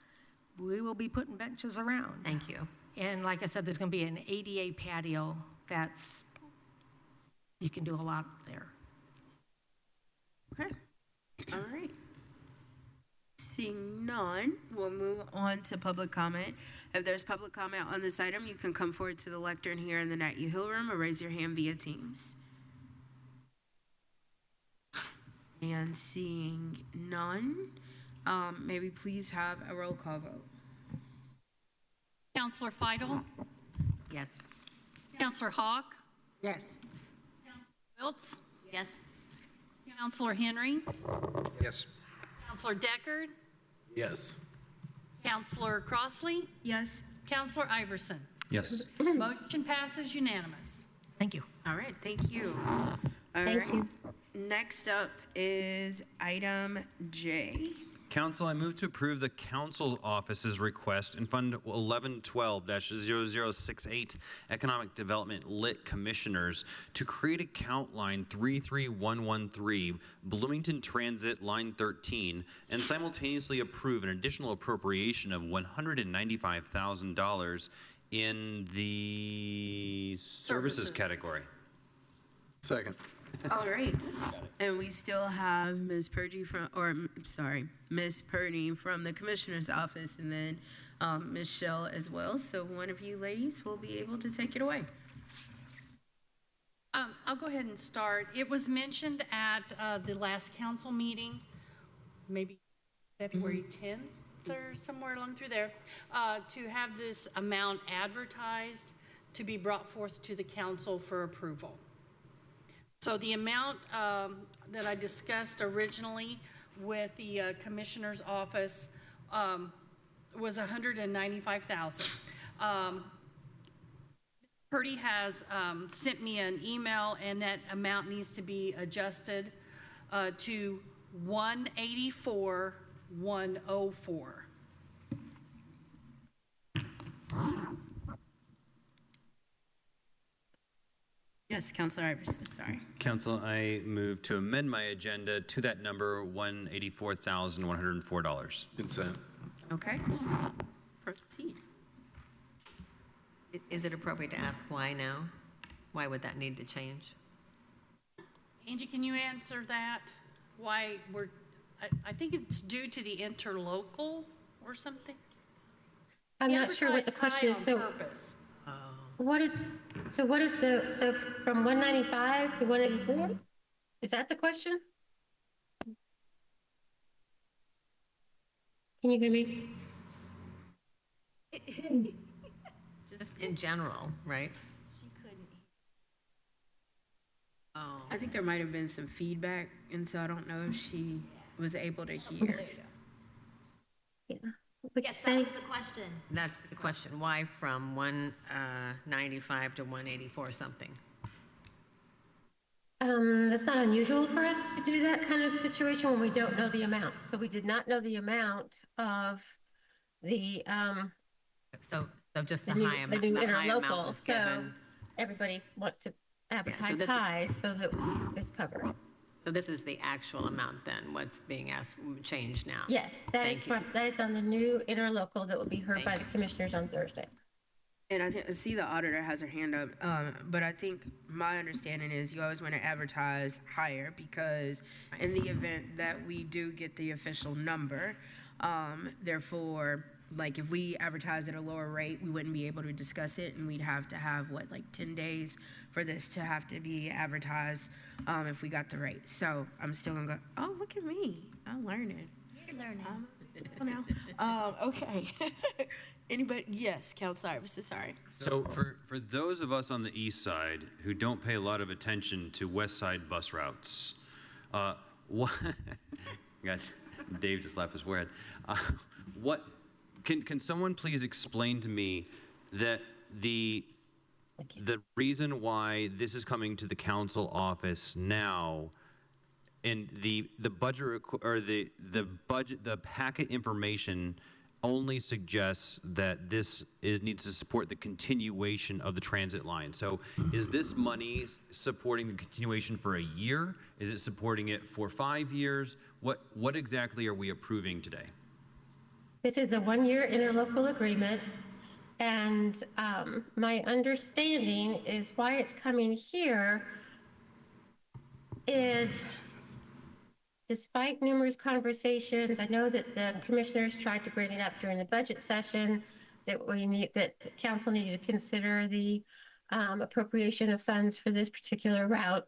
we will be putting benches around. Thank you. And like I said, there's going to be an ADA patio you can do a lot there. Okay. All right. Seeing none, we'll move on to public comment. If there's public comment on this item, you can come forward to the lectern here in the Nat U Hill room or raise your hand via Teams. And seeing none, may we please have a roll call vote? Counselor Fidel? Yes. Counselor Hawk? Yes. Wiltz? Yes. Counselor Henry? Yes. Counselor Deckard? Yes. Counselor Crossley? Yes. Counselor Iverson? Yes. Motion passes unanimous. Thank you. All right, thank you. All Thank right. you. Next up is item J. Council, I move to approve the council's office's request in Fund 1112-0068 Economic Development Lit Commissioners to create account line 33113 Bloomington Transit Line 13 and simultaneously approve an additional appropriation of $195,000 in the services category. Second. All right. And we still have Ms. Purdy Ms. Purdy from the Commissioner's Office, and then Ms. Shell as well. So one of you ladies will be able to take it away. I'll go ahead and start. It was mentioned at the last council meeting, maybe February 10th or somewhere along through there, to have this amount advertised to be brought forth to the council for approval. So the amount that I discussed originally with the Commissioner's Office was $195,000. Purdy has sent me an email, and that amount needs to be adjusted to $184,104. Yes, Councilor Iverson, sorry. Council, I move to amend my agenda to that number, $184,104. Consent. Okay. Proceed. Is it appropriate to ask why now? Why would that need to change? Angie, can you answer that? Why I think it's due to the interlocal or something? I'm not sure what the question is. So what is from 195 to 184? Is that the question? Can you hear me? Just in general, right? She couldn't. Oh. I think there might have been some feedback, and so I don't know if she was able to hear. Yeah. Yes, that was the question. That's the question. Why from 195 to 184 something? That's not unusual for us to do that kind of situation when we don't know the amount. So we did not know the amount of the So just the new, high amount. the new The high amount interlocal. was So given. everybody wants to advertise this is- high so that it's covered. So this is the actual amount then, what's being asked, changed now? Yes, that is on the new interlocal that will be heard by the commissioners on Thursday. And I see the auditor has her hand up, but I think my understanding is you always want to advertise higher because in the event that we do get the official number, therefore like if we advertise at a lower rate, we wouldn't be able to discuss it, and we'd have to have, what, like 10 days for this to have to be advertised if we got the rate. So I'm still gonna go, oh, look at me, I'm learning. You're learning. Okay. Anybody? Yes, Council Iverson, sorry. So for those of us on the east side who don't pay a lot of attention to west side bus routes, what, gosh, Dave just slapped his forehead. What, can someone please explain to me that the reason why this is coming to the council office now, and the budget or the packet information only suggests that this needs to support the continuation of the transit line. So is this money supporting the continuation for a year? Is it supporting it for 5 years? What exactly are we approving today? This is a one-year interlocal agreement, and my understanding is why it's coming here is, despite numerous conversations, I know that the commissioners tried to bring it up during the budget session, that the council needed to consider the appropriation of funds for this particular route.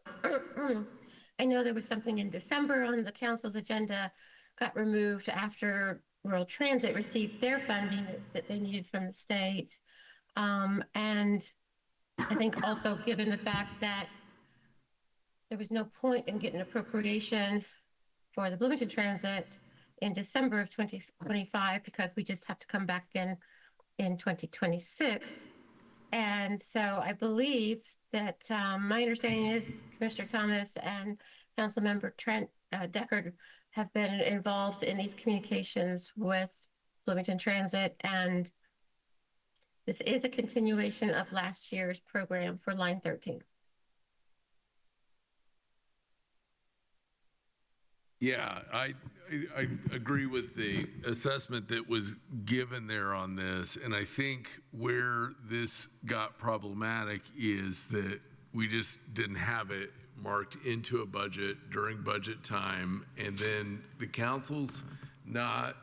I know there was something in December on the council's agenda, got removed after Rural Transit received their funding that they needed from the state. And I think also given the fact that there was no point in getting appropriation for the Bloomington Transit in December of 2025, because we just have to come back in 2026. And so I believe that my understanding is Commissioner Thomas and Councilmember Trent Deckard have been involved in these communications with Bloomington Transit, and this is a continuation of last year's program for Line 13. Yeah, I agree with the assessment that was given there on this, and I think where this got problematic is that we just didn't have it marked into a budget during budget time, and then the council's not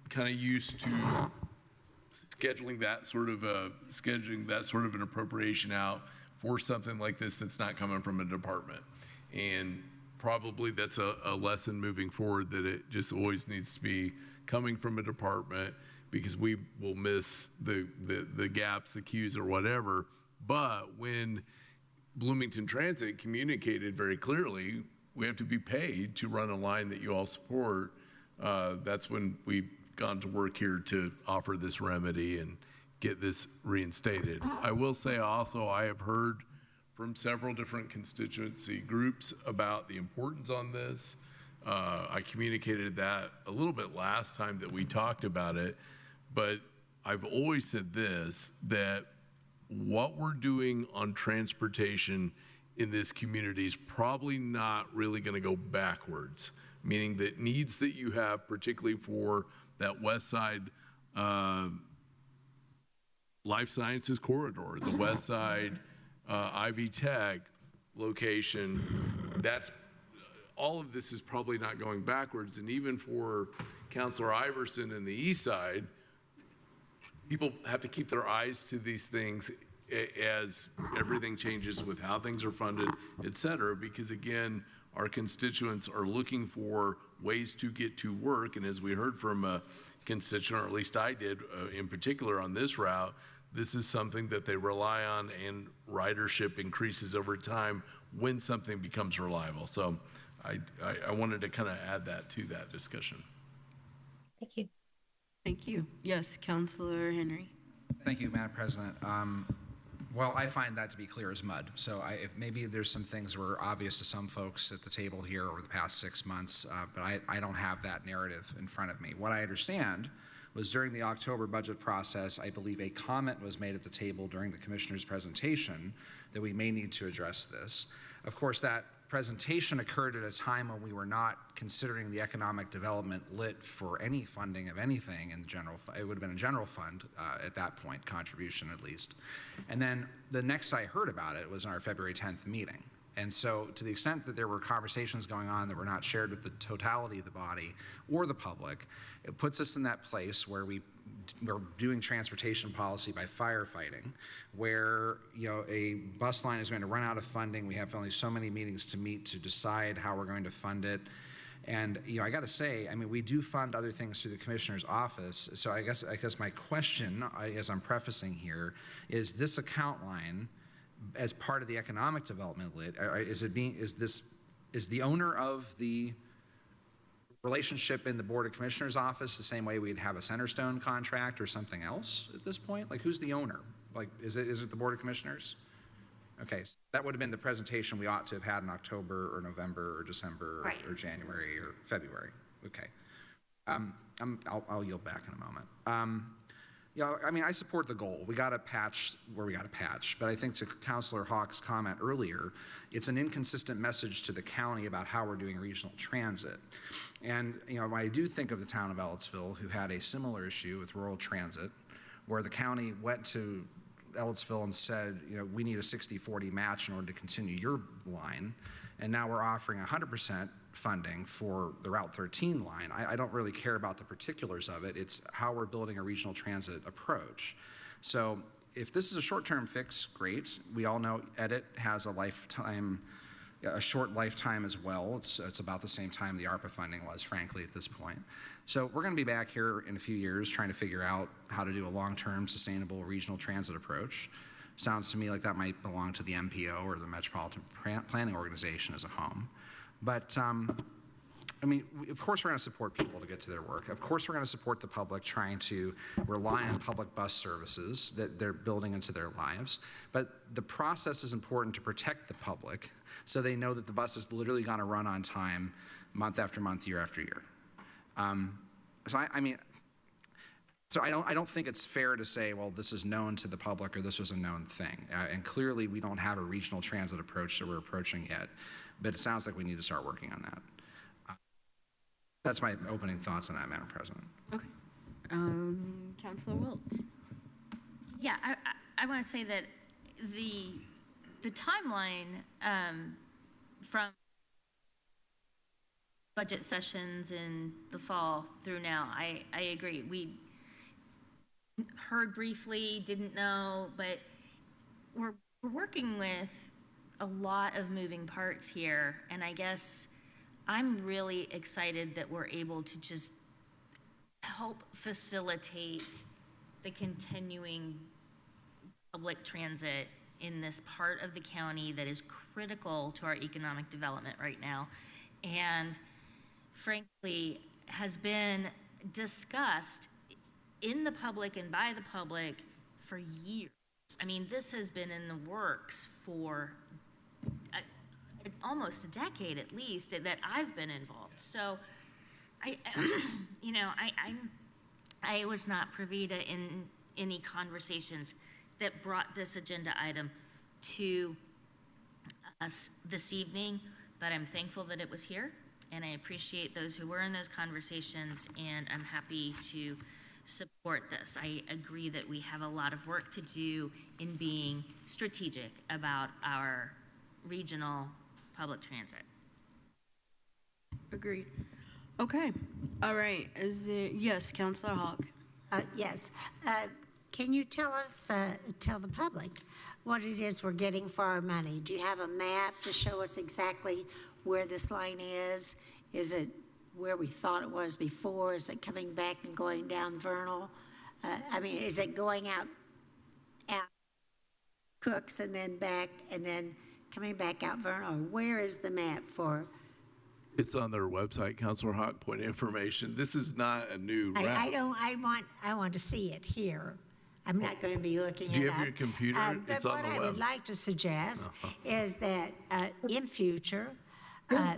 kind of used to scheduling that sort of an appropriation out for something like this that's not coming from a department. And probably that's a lesson moving forward, that it just always needs to be coming from a department, because we will miss the gaps, the cues, or whatever. But when Bloomington Transit communicated very clearly, we have to be paid to run a line that you all support, that's when we've gone to work here to offer this remedy and get this reinstated. I will say also, I have heard from several different constituency groups about the importance on this. I communicated that a little bit last time that we talked about it, but I've always said this, that what we're doing on transportation in this community is probably not really going to go backwards, meaning that needs that you have, particularly for that west side life sciences corridor, the west side Ivy Tech location, that's all of this is probably not going backwards. And even for Councilor Iverson and the east side, people have to keep their eyes to these things as everything changes with how things are funded, et cetera, because again, our constituents are looking for ways to get to work. And as we heard from a constituent, or at least I did in particular on this route, this is something that they rely on, and ridership increases over time when something becomes reliable. So I wanted to kind of add that to that discussion. Thank you. Thank you. Yes, Councilor Henry. Thank you, Madam President. Well, I find that to be clear as mud. So if maybe there's some things that were obvious to some folks at the table here over the past 6 months, but I don't have that narrative in front of me. What I understand was during the October budget process, I believe a comment was made at the table during the commissioner's presentation that we may need to address this. Of course, that presentation occurred at a time when we were not considering the economic development lit for any funding of anything in the general fund. It would have been a general fund at that point, contribution at least. And then the next I heard about it was in our February 10th meeting. And so to the extent that there were conversations going on that were not shared with the totality of the body or the public, it puts us in that place where we're doing transportation policy by firefighting, where a bus line is going to run out of funding. We have only so many meetings to meet to decide how we're going to fund it. And I got to say, I mean, we do fund other things through the commissioner's office. So I guess my question, as I'm prefacing here, is this account line, as part of the economic development is the owner of the relationship in the Board of Commissioners office the same way we'd have a Centerstone contract or something else at this point? Like, who's the owner? Like, is it the Board of Commissioners? Okay, so that would have been the presentation we ought to have had in October or November or December or January or February. Okay. I'll yield back in a moment. I mean, I support the goal. We got to patch where we got to patch. But I think to Councilor Hawk's comment earlier, it's an inconsistent message to the county about how we're doing regional transit. And, when I do think of the town of Ellettsville, who had a similar issue with rural transit, where the county went to Ellettsville and said, we need a 60-40 match in order to continue your line. And now we're offering 100% funding for the Route 13 line. I don't really care about the particulars of it. It's how we're building a regional transit approach. So if this is a short-term fix, great. We all know EDIT has a short lifetime as well. It's about the same time the ARPA funding was, frankly, at this point. So we're going to be back here in a few years trying to figure out how to do a long-term sustainable regional transit approach. Sounds to me like that might belong to the MPO or the Metropolitan Planning Organization as a home. But, I mean, of course we're going to support people to get to their work. Of course we're going to support the public trying to rely on public bus services that they're building into their lives. But the process is important to protect the public so they know that the bus is literally going to run on time month after month, year after year. So I don't think it's fair to say, well, this is known to the public or this was a known thing. And clearly we don't have a regional transit approach that we're approaching yet. But it sounds like we need to start working on that. That's my opening thoughts on that, Madam President. Okay. Councilor Wiltz. Yeah, I want to say that the timeline from budget sessions in the fall through now, I agree. We heard briefly, didn't know, but we're working with a lot of moving parts here, and I guess I'm really excited that we're able to just help facilitate the continuing public transit in this part of the county that is critical to our economic development right now, and frankly has been discussed in the public and by the public for years. I mean, this has been in the works for almost a decade at least that I've been involved. So I was not privy to in any conversations that brought this agenda item to us this evening, but I'm thankful that it was here, and I appreciate those who were in those conversations, and I'm happy to support this. I agree that we have a lot of work to do in being strategic about our regional public transit. Agreed. Okay. All right. Yes, Councilor Hawk. Yes. Can you tell us, tell the public what it is we're getting for our money? Do you have a map to show us exactly where this line is? Is it where we thought it was before? Is it coming back and going down Vernal? I mean, is it going out Cooks and then back and then coming back out Vernal? Where is the map for? It's on their website, Councilor Hawk, point of information. This is not a new route. I want to see it here. I'm not going to be looking it up. Do you have your computer? It's on the web. But what I would like to suggest is that in future, that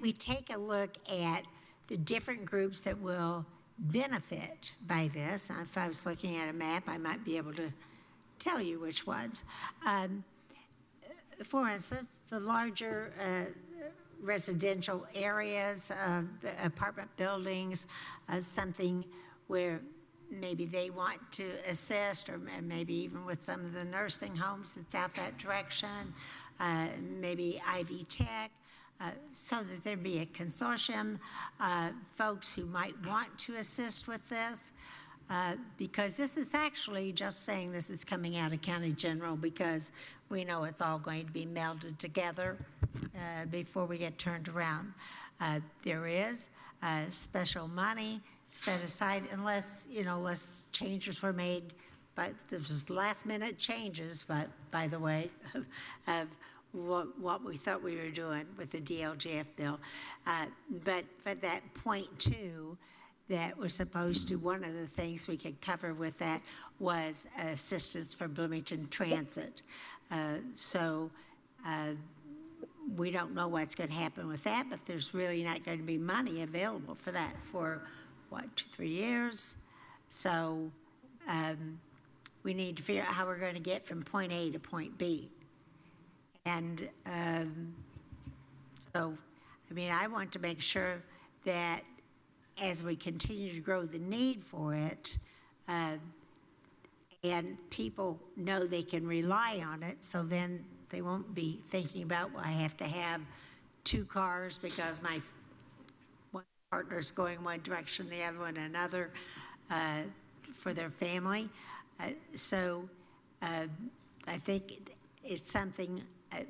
we take a look at the different groups that will benefit by this. If I was looking at a map, I might be able to tell you which ones. For instance, the larger residential areas, apartment buildings, something where maybe they want to assist, or maybe even with some of the nursing homes that's out that direction, maybe Ivy Tech, so that there be a consortium, folks who might want to assist with this, because this is actually just saying this is coming out of County General, because we know it's all going to be melded together before we get turned around. There is special money set aside unless, unless changes were made, but there's last minute changes, but by the way, of what we thought we were doing with the DLGF bill. But for that .2 that was supposed to, one of the things we could cover with that was assistance for Bloomington Transit. So we don't know what's going to happen with that, but there's really not going to be money available for that for, 2-3 years? So we need to figure out how we're going to get from point A to point B. And so, I mean, I want to make sure that as we continue to grow the need for it, and people know they can rely on it, so then they won't be thinking about, well, I have to have 2 cars because my one partner's going one direction, the other one another, for their family. So I think it's something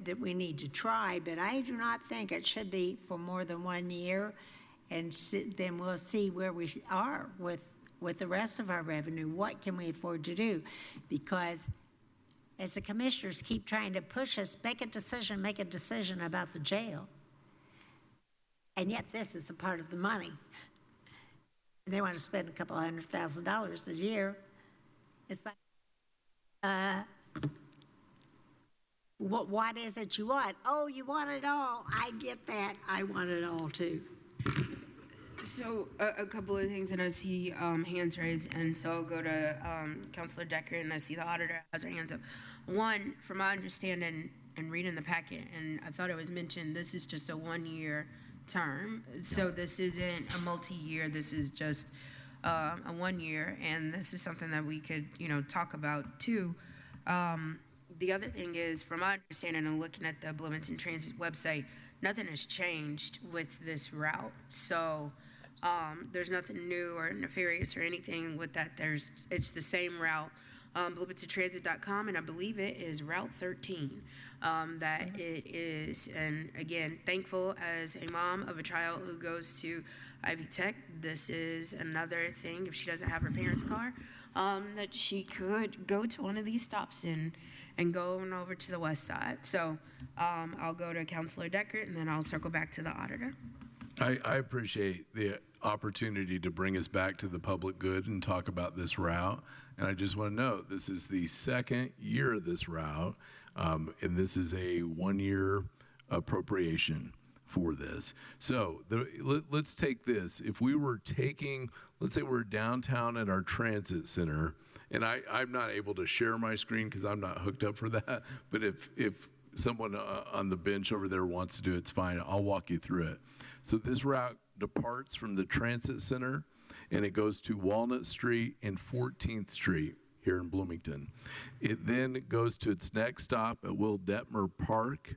that we need to try, but I do not think it should be for more than 1 year, and then we'll see where we are with the rest of our revenue. What can we afford to do? Because as the commissioners keep trying to push us, make a decision about the jail, and yet this is a part of the money. And they want to spend a couple $100,000 a year. It's like, what is it you want? Oh, you want it all. I get that. I want it all too. So a couple of things, and I see hands raised, and so I'll go to Councilor Decker, and I see the auditor has her hands up. One, from my understanding and reading the packet, and I thought it was mentioned, this is just a 1-year term. So this isn't a multi-year, this is just a 1 year, and this is something that we could, talk about too. The other thing is, from my understanding and looking at the Bloomington Transit website, nothing has changed with this route. So there's nothing new or nefarious or anything with that. It's the same route. BloomingtonTransit.com, and I believe it is Route 13 that it is. And again, thankful as a mom of a child who goes to Ivy Tech, this is another thing, if she doesn't have her parents' car, that she could go to one of these stops and go on over to the west side. So I'll go to Councilor Decker, and then I'll circle back to the auditor. I appreciate the opportunity to bring us back to the public good and talk about this route. And I just want to note, this is the 2nd year of this route, and this is a 1-year appropriation for this. So let's take this. If we were taking, let's say we're downtown at our transit center, and I'm not able to share my screen because I'm not hooked up for that, but if someone on the bench over there wants to do it, it's fine. I'll walk you through it. So this route departs from the transit center, and it goes to Walnut Street and 14th Street here in Bloomington. It then goes to its next stop at Will Detmer Park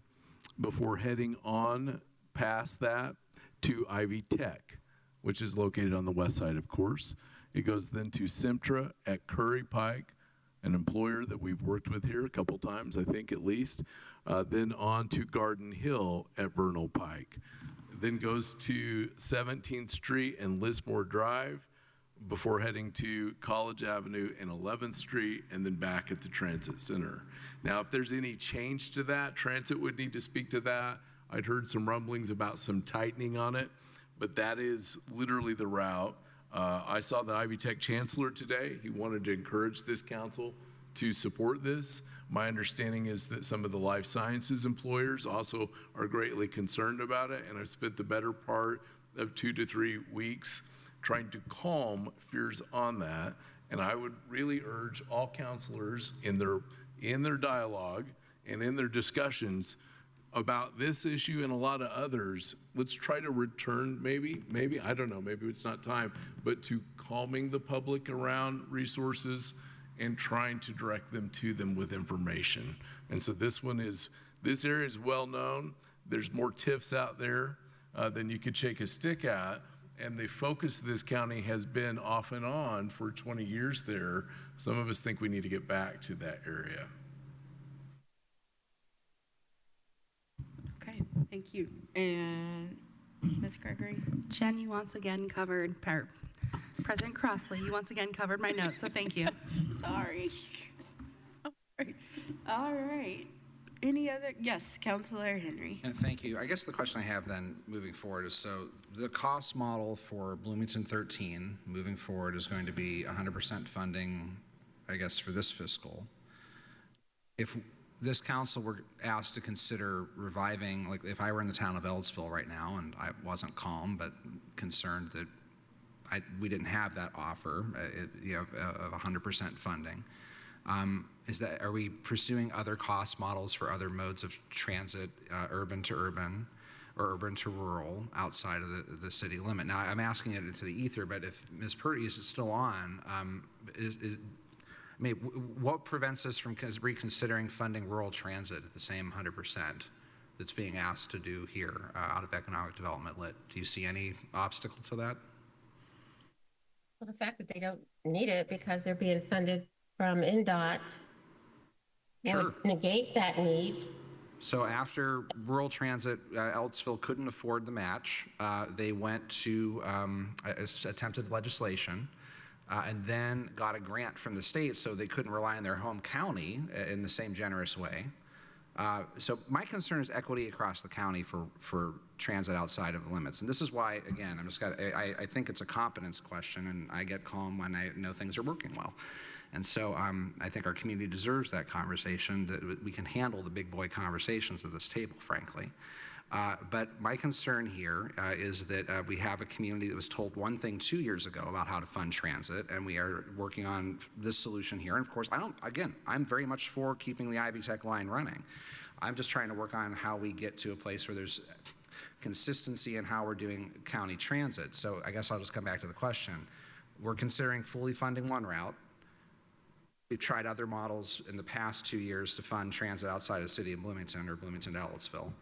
before heading on past that to Ivy Tech, which is located on the west side, of course. It goes then to Simtra at Curry Pike, an employer that we've worked with here a couple times, I think at least. Then on to Garden Hill at Vernal Pike. Then goes to 17th Street and Lismore Drive before heading to College Avenue and 11th Street, and then back at the Transit Center. Now, if there's any change to that, Transit would need to speak to that. I'd heard some rumblings about some tightening on it, but that is literally the route. I saw the Ivy Tech Chancellor today. He wanted to encourage this council to support this. My understanding is that some of the life sciences employers also are greatly concerned about it, and I've spent the better part of 2 to 3 weeks trying to calm fears on that. And I would really urge all counselors in their dialogue and in their discussions, about this issue and a lot of others, let's try to return maybe, I don't know, maybe it's not time, but to calming the public around resources and trying to direct them to them with information. And so this area is well known. There's more TIFs out there than you could shake a stick at. And the focus of this county has been off and on for 20 years there. Some of us think we need to get back to that area. Okay, thank you. And Ms. Gregory? Jen, you once again covered, or President Crossley, you once again covered my notes, so thank you. Sorry. All right. Any other? Yes, Councilor Henry. Thank you. I guess the question I have then moving forward is, so the cost model for Bloomington 13 moving forward is going to be 100% funding, I guess, for this fiscal. If this council were asked to consider reviving, like if I were in the town of Ellisville right now and I wasn't calm but concerned that we didn't have that offer, of 100% funding, are we pursuing other cost models for other modes of transit, urban to urban or urban to rural outside of the city limit? Now, I'm asking it into the ether, but if Ms. Purdy is still on, what prevents us from reconsidering funding rural transit at the same 100% that's being asked to do here out of economic development lit? Do you see any obstacle to that? Well, the fact that they don't need it because they're being funded from NDOT would negate that need. So after rural transit, Ellisville couldn't afford the match. They went to attempted legislation and then got a grant from the state so they couldn't rely on their home county in the same generous way. So my concern is equity across the county for transit outside of the limits. And this is why, again, I think it's a competence question, and I get calm when I know things are working well. And so I think our community deserves that conversation, that we can handle the big boy conversations at this table, frankly. But my concern here is that we have a community that was told one thing 2 years ago about how to fund transit, and we are working on this solution here. And of course, I'm very much for keeping the Ivy Tech line running. I'm just trying to work on how we get to a place where there's consistency in how we're doing county transit. So I guess I'll just come back to the question. We're considering fully funding one route. We've tried other models in the past 2 years to fund transit outside of the city of Bloomington or Bloomington to Ellisville.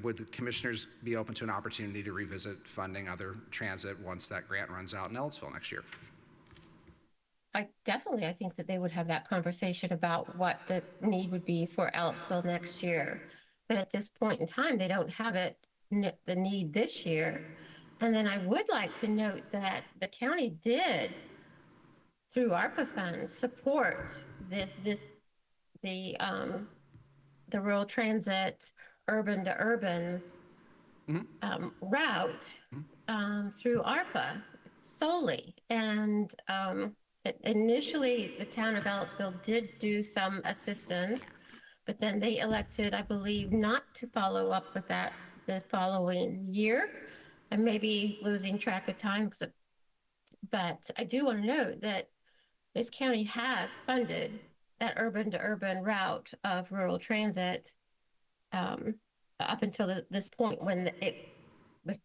Would the commissioners be open to an opportunity to revisit funding other transit once that grant runs out in Ellisville next year? I think that they would have that conversation about what the need would be for Ellisville next year. But at this point in time, they don't have the need this year. And then I would like to note that the county did, through ARPA funds, support the rural transit urban to urban route through ARPA solely. And initially the town of Ellisville did do some assistance, but then they elected, I believe, not to follow up with that the following year. I may be losing track of time, but I do want to note that this county has funded that urban to urban route of rural transit up until this point when it was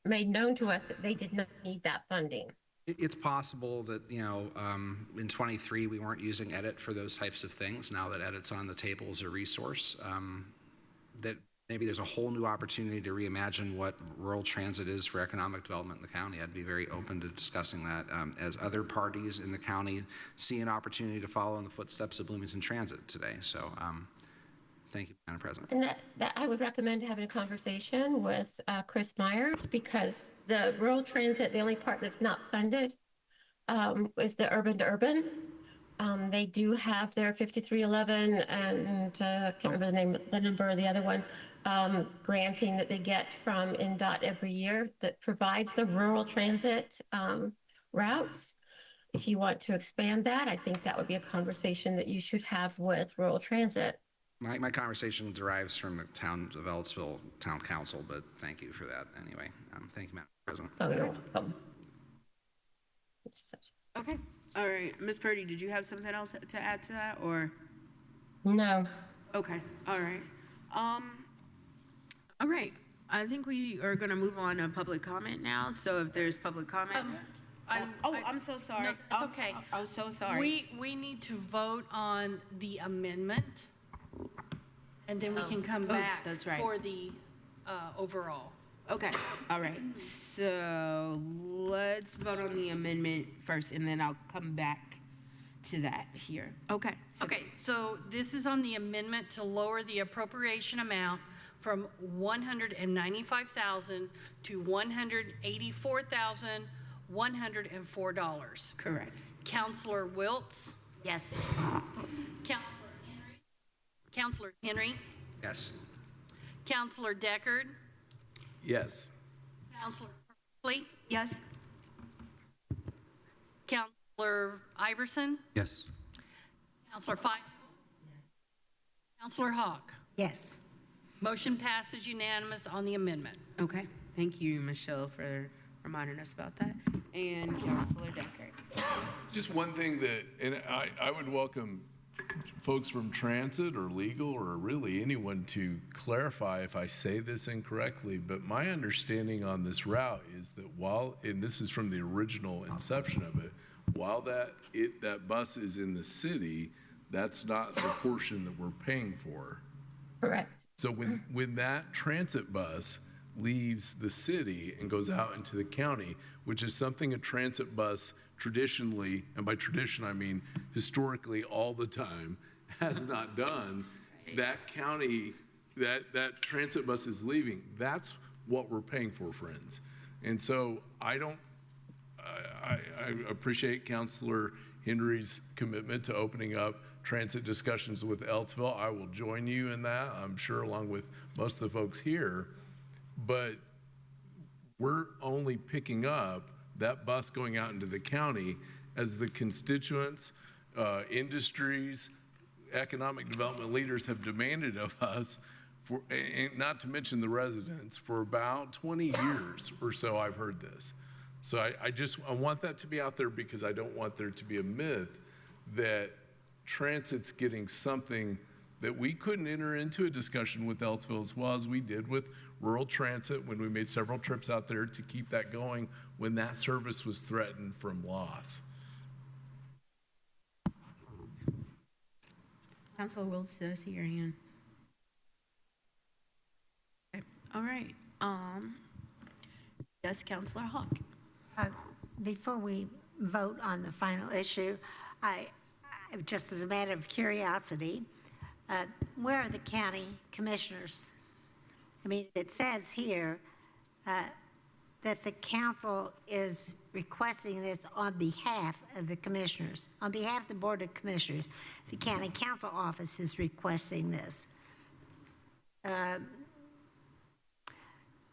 made known to us that they did not need that funding. It's possible that, in 23 we weren't using EDIT for those types of things. Now that EDIT's on the table as a resource, that maybe there's a whole new opportunity to reimagine what rural transit is for economic development in the county. I'd be very open to discussing that as other parties in the county see an opportunity to follow in the footsteps of Bloomington Transit today. So thank you, Madam President. And that I would recommend having a conversation with Chris Myers, because the rural transit, the only part that's not funded is the urban to urban. They do have their 5311 and can't remember the number of the other one, granting that they get from NDOT every year that provides the rural transit routes. If you want to expand that, I think that would be a conversation that you should have with rural transit. My conversation derives from the town of Ellisville Town Council, but thank you for that anyway. Thank you, Madam President. Oh, you're welcome. Okay. All right. Ms. Purdy, did you have something else to add to that, or? No. Okay, all right. All right, I think we are gonna move on to public comment now, so if there's public comment. I'm so sorry. No, it's okay. I'm so sorry. We need to vote on the amendment, and then we can come back that's right. for the overall. Okay, all right. So let's vote on the amendment first, and then I'll come back to that here. Okay. Okay, so this is on the amendment to lower the appropriation amount from $195,000 to $184,104. Correct. Counselor Wiltz? Yes. Counselor Henry? Yes. Counselor Deckard? Yes. Counselor Perkley? Yes. Counselor Iverson? Yes. Counselor Feigl? Counselor Hawk? Yes. Motion passes unanimous on the amendment. Okay, thank you, Michelle, for reminding us about that. And Councilor Deckard. Just one thing that, and I would welcome folks from transit or legal or really anyone to clarify if I say this incorrectly, but my understanding on this route is that while, and this is from the original inception of it, while that bus is in the city, that's not the portion that we're paying for. Correct. So when that transit bus leaves the city and goes out into the county, which is something a transit bus traditionally, and by tradition I mean historically all the time, has not done, that county, that transit bus is leaving. That's what we're paying for, friends. And so I appreciate Councilor Henry's commitment to opening up transit discussions with Eltville. I will join you in that, I'm sure, along with most of the folks here. But we're only picking up that bus going out into the county as the constituents, industries, economic development leaders have demanded of us, for, and not to mention the residents, for about 20 years or so I've heard this. So I want that to be out there because I don't want there to be a myth that transit's getting something that we couldn't enter into a discussion with Eltville as well as we did with rural transit when we made several trips out there to keep that going when that service was threatened from loss. Councilor Wiltz, did I see your hand? Okay. All right. Yes, Councilor Hawk. Before we vote on the final issue, just as a matter of curiosity, where are the county commissioners? I mean, it says here that the council is requesting this on behalf of the commissioners, on behalf of the Board of Commissioners. The county council office is requesting this.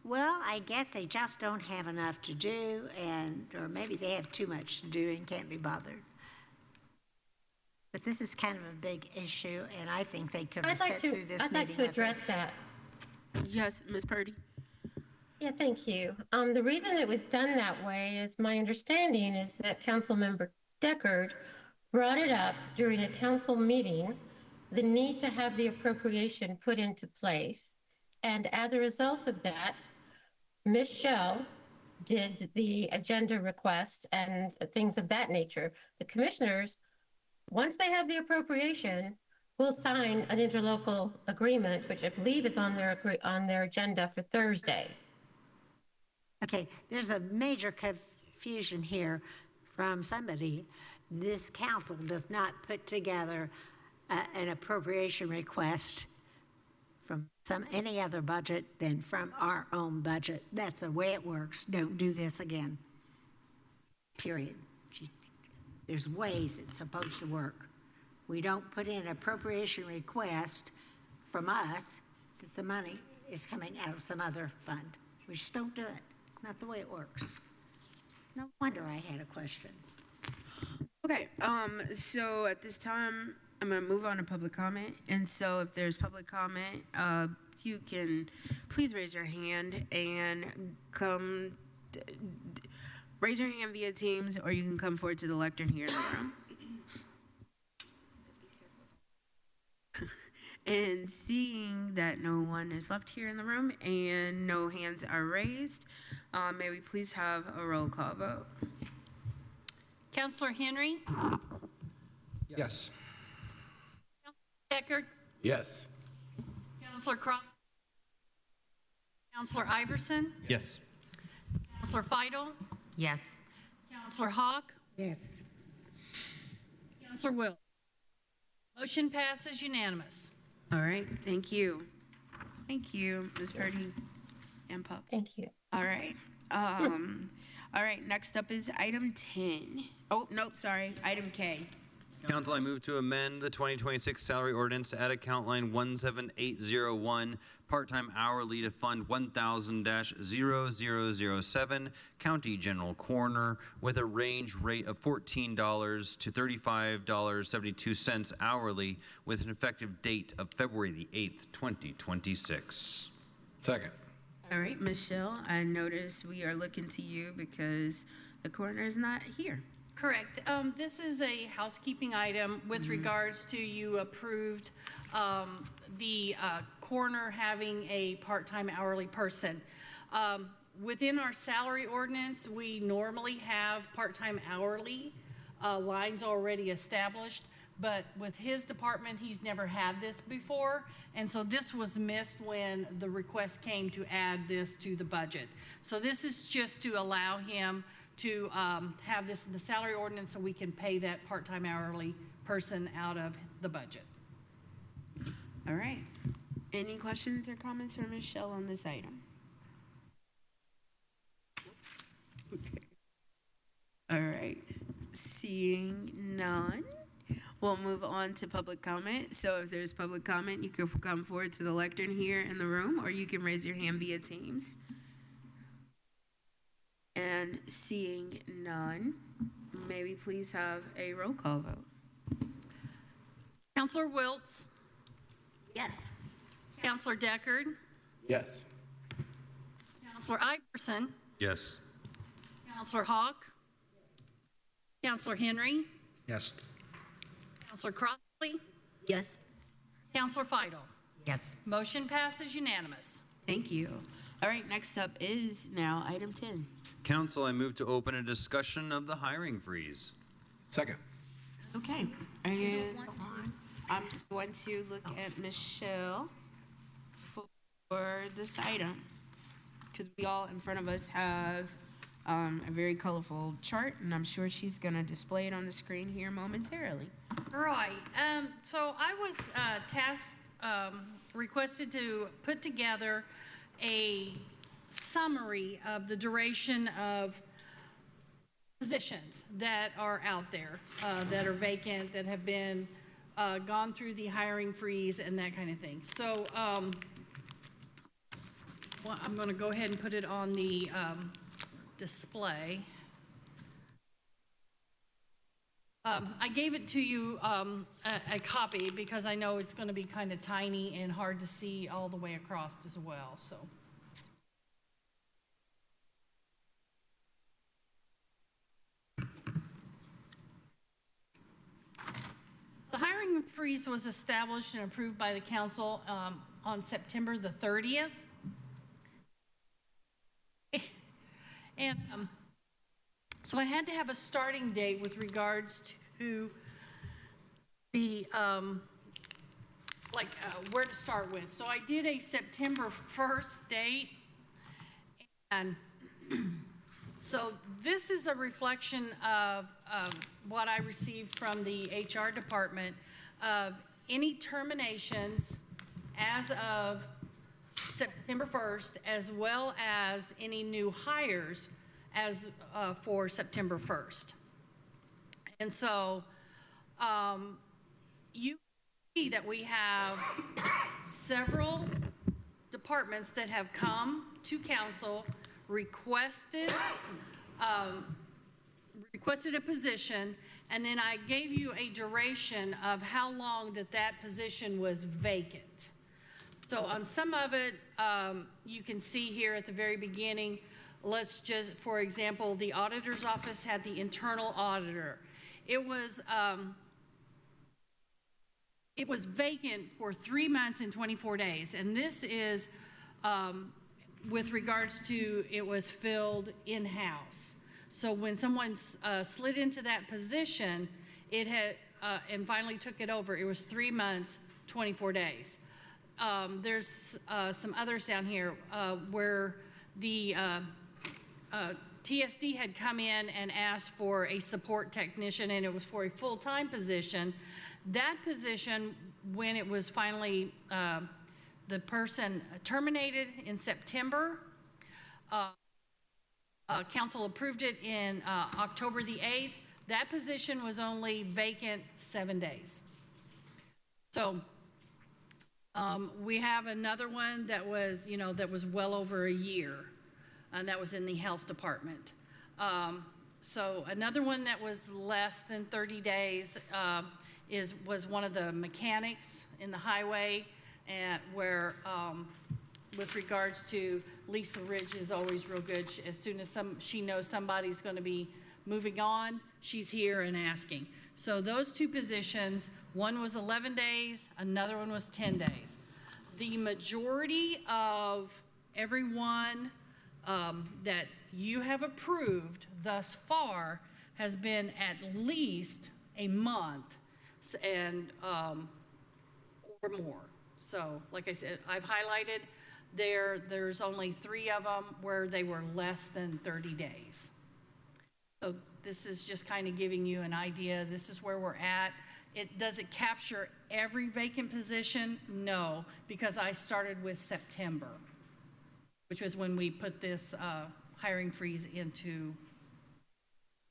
Well, I guess they just don't have enough to do, or maybe they have too much to do and can't be bothered. But this is kind of a big issue, and I think they could have sat through this meeting with us. I'd like to address that. Yes, Ms. Purdy. Yeah, thank you. The reason it was done that way is my understanding is that Councilmember Deckard brought it up during a council meeting, the need to have the appropriation put into place. And as a result of that, Ms. Shell did the agenda request and things of that nature. The commissioners, once they have the appropriation, will sign an interlocal agreement, which I believe is on their agenda for Thursday. Okay, there's a major confusion here from somebody. This council does not put together an appropriation request from any other budget than from our own budget. That's the way it works. Don't do this again. Period. There's ways it's supposed to work. We don't put in an appropriation request from us that the money is coming out of some other fund. We just don't do it. It's not the way it works. No wonder I had a question. Okay, so at this time, I'm gonna move on to public comment. And so if there's public comment, you can please raise your hand and raise your hand via Teams, or you can come forward to the lectern here in the room. And seeing that no one is left here in the room and no hands are raised, may we please have a roll call vote? Counselor Henry? Yes. Deckard? Yes. Counselor Cross? Counselor Iverson? Yes. Counselor Feidel? Yes. Counselor Hawk? Yes. Counselor Will? Motion passes unanimous. All right, thank you. Thank you, Ms. Purdy and Pup. Thank you. All right. All right, next up is item 10. Oh, nope, sorry, item K. Council, I move to amend the 2026 salary ordinance to add account line 17801, part-time hourly to fund 1000-0007, county general coroner, with a range rate of $14 to $35.72 hourly, with an effective date of February the 8th, 2026. Second. All right, Michelle, I notice we are looking to you because the coroner is not here. Correct. This is a housekeeping item with regards to you approved the coroner having a part-time hourly person. Within our salary ordinance, we normally have part-time hourly lines already established, but with his department, he's never had this before, and so this was missed when the request came to add this to the budget. So this is just to allow him to have this in the salary ordinance so we can pay that part-time hourly person out of the budget. All right. Any questions or comments from Michelle on this item? Okay. All right. Seeing none, we'll move on to public comment. So if there's public comment, you can come forward to the lectern here in the room, or you can raise your hand via Teams. And seeing none, may we please have a roll call vote? Counselor Wiltz? Yes. Counselor Deckard? Yes. Counselor Iverson? Yes. Counselor Hawk? Counselor Henry? Yes. Counselor Crossley? Yes. Counselor Feidel? Yes. Motion passes unanimous. Thank you. All right, next up is now item 10. Council, I move to open a discussion of the hiring freeze. Second. Okay. And I'm just going to look at Michelle for this item, because we all in front of us have a very colorful chart, and I'm sure she's going to display it on the screen here momentarily. Right. So I was tasked, requested to put together a summary of the duration of positions that are out there, that are vacant, that have been gone through the hiring freeze and that kind of thing. So well, I'm going to go ahead and put it on the display. I gave it to you a copy because I know it's going to be kind of tiny and hard to see all the way across as well. So. The hiring freeze was established and approved by the council on September the 30th. And so I had to have a starting date with regards to the, where to start with. So I did a September 1st date. And so this is a reflection of what I received from the HR department of any terminations as of September 1st, as well as any new hires as for September 1st. And so you see that we have several departments that have come to council, requested a position, and then I gave you a duration of how long that position was vacant. So on some of it, you can see here at the very beginning, let's just, for example, the auditor's office had the internal auditor. It was it was vacant for 3 months and 24 days. And this is with regards to it was filled in-house. So when someone slid into that position, it had, and finally took it over, it was 3 months, 24 days. There's some others down here where the TSD had come in and asked for a support technician, and it was for a full-time position. That position, when it was finally, the person terminated in September, council approved it in October the 8th. That position was only vacant 7 days. So we have another one that was, that was well over a year, and that was in the health department. So another one that was less than 30 days was one of the mechanics in the highway, and where with regards to Lisa Ridge is always real good. As soon as she knows somebody's going to be moving on, she's here and asking. So those two positions, one was 11 days, another one was 10 days. The majority of everyone that you have approved thus far has been at least a month and or more. So like I said, I've highlighted there's only 3 of them where they were less than 30 days. So this is just kind of giving you an idea. This is where we're at. Does it capture every vacant position? No, because I started with September, which was when we put this hiring freeze into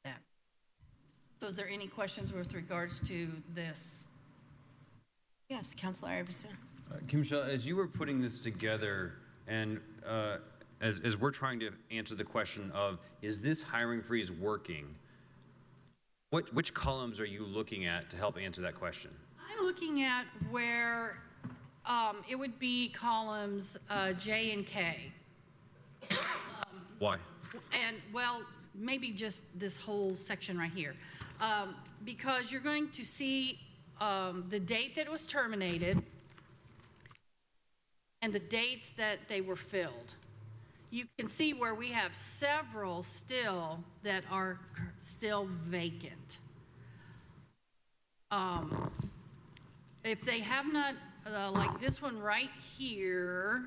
that. So is there any questions with regards to this? Yes, Councilor Iverson. Kim Michelle, as you were putting this together, and as we're trying to answer the question of, is this hiring freeze working? Which columns are you looking at to help answer that question? I'm looking at where it would be columns J and K. Why? And well, maybe just this whole section right here. Because you're going to see the date that it was terminated and the dates that they were filled. You can see where we have several still that are still vacant. If they have not, like this one right here,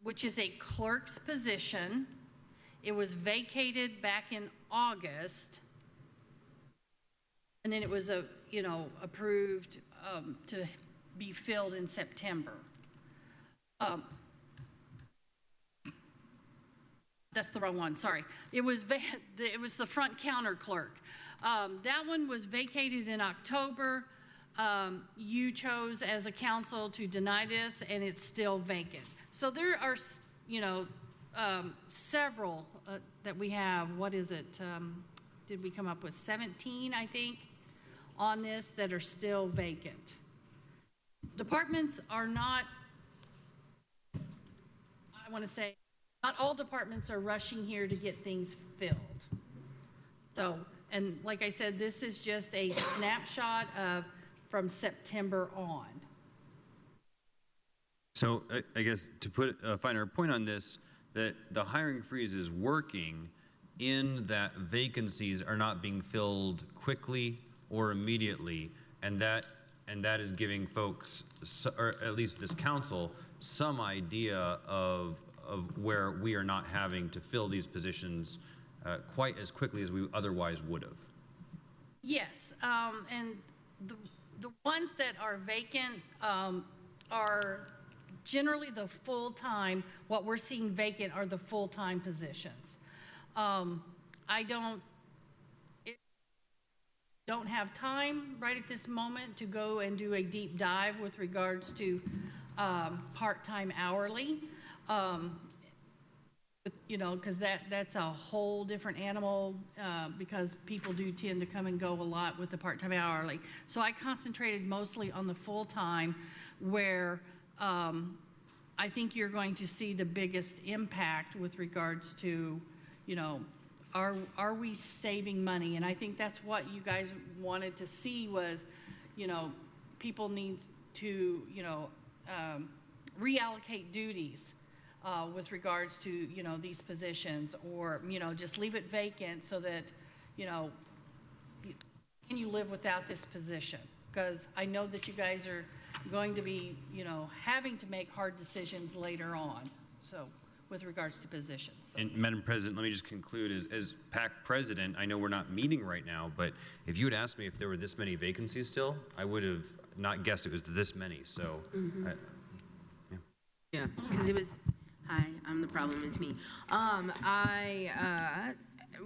which is a clerk's position, it was vacated back in August, and then it was approved to be filled in September. That's the wrong one, sorry. It was the front counter clerk. That one was vacated in October. You chose as a council to deny this, and it's still vacant. So there are, several that we have. What is it? Did we come up with 17, I think, on this that are still vacant? Departments are not, I want to say, not all departments are rushing here to get things filled. So, and like I said, this is just a snapshot of from September on. So I guess to put a finer point on this, that the hiring freeze is working in that vacancies are not being filled quickly or immediately, and that is giving folks, or at least this council, some idea of where we are not having to fill these positions quite as quickly as we otherwise would have. Yes, and the ones that are vacant are generally the full-time. What we're seeing vacant are the full-time positions. I don't have time right at this moment to go and do a deep dive with regards to part-time hourly, because that's a whole different animal, because people do tend to come and go a lot with the part-time hourly. So I concentrated mostly on the full-time, where I think you're going to see the biggest impact with regards to, are we saving money? And I think that's what you guys wanted to see was, people need to, reallocate duties with regards to, these positions, or, just leave it vacant so that, can you live without this position? Because I know that you guys are going to be, having to make hard decisions later on. So with regards to positions. So. And Madam President, let me just conclude. As PAC president, I know we're not meeting right now, but if you had asked me if there were this many vacancies still, I would have not guessed it was this many. So, Yeah, because it was, hi, I'm the problem, it's me. I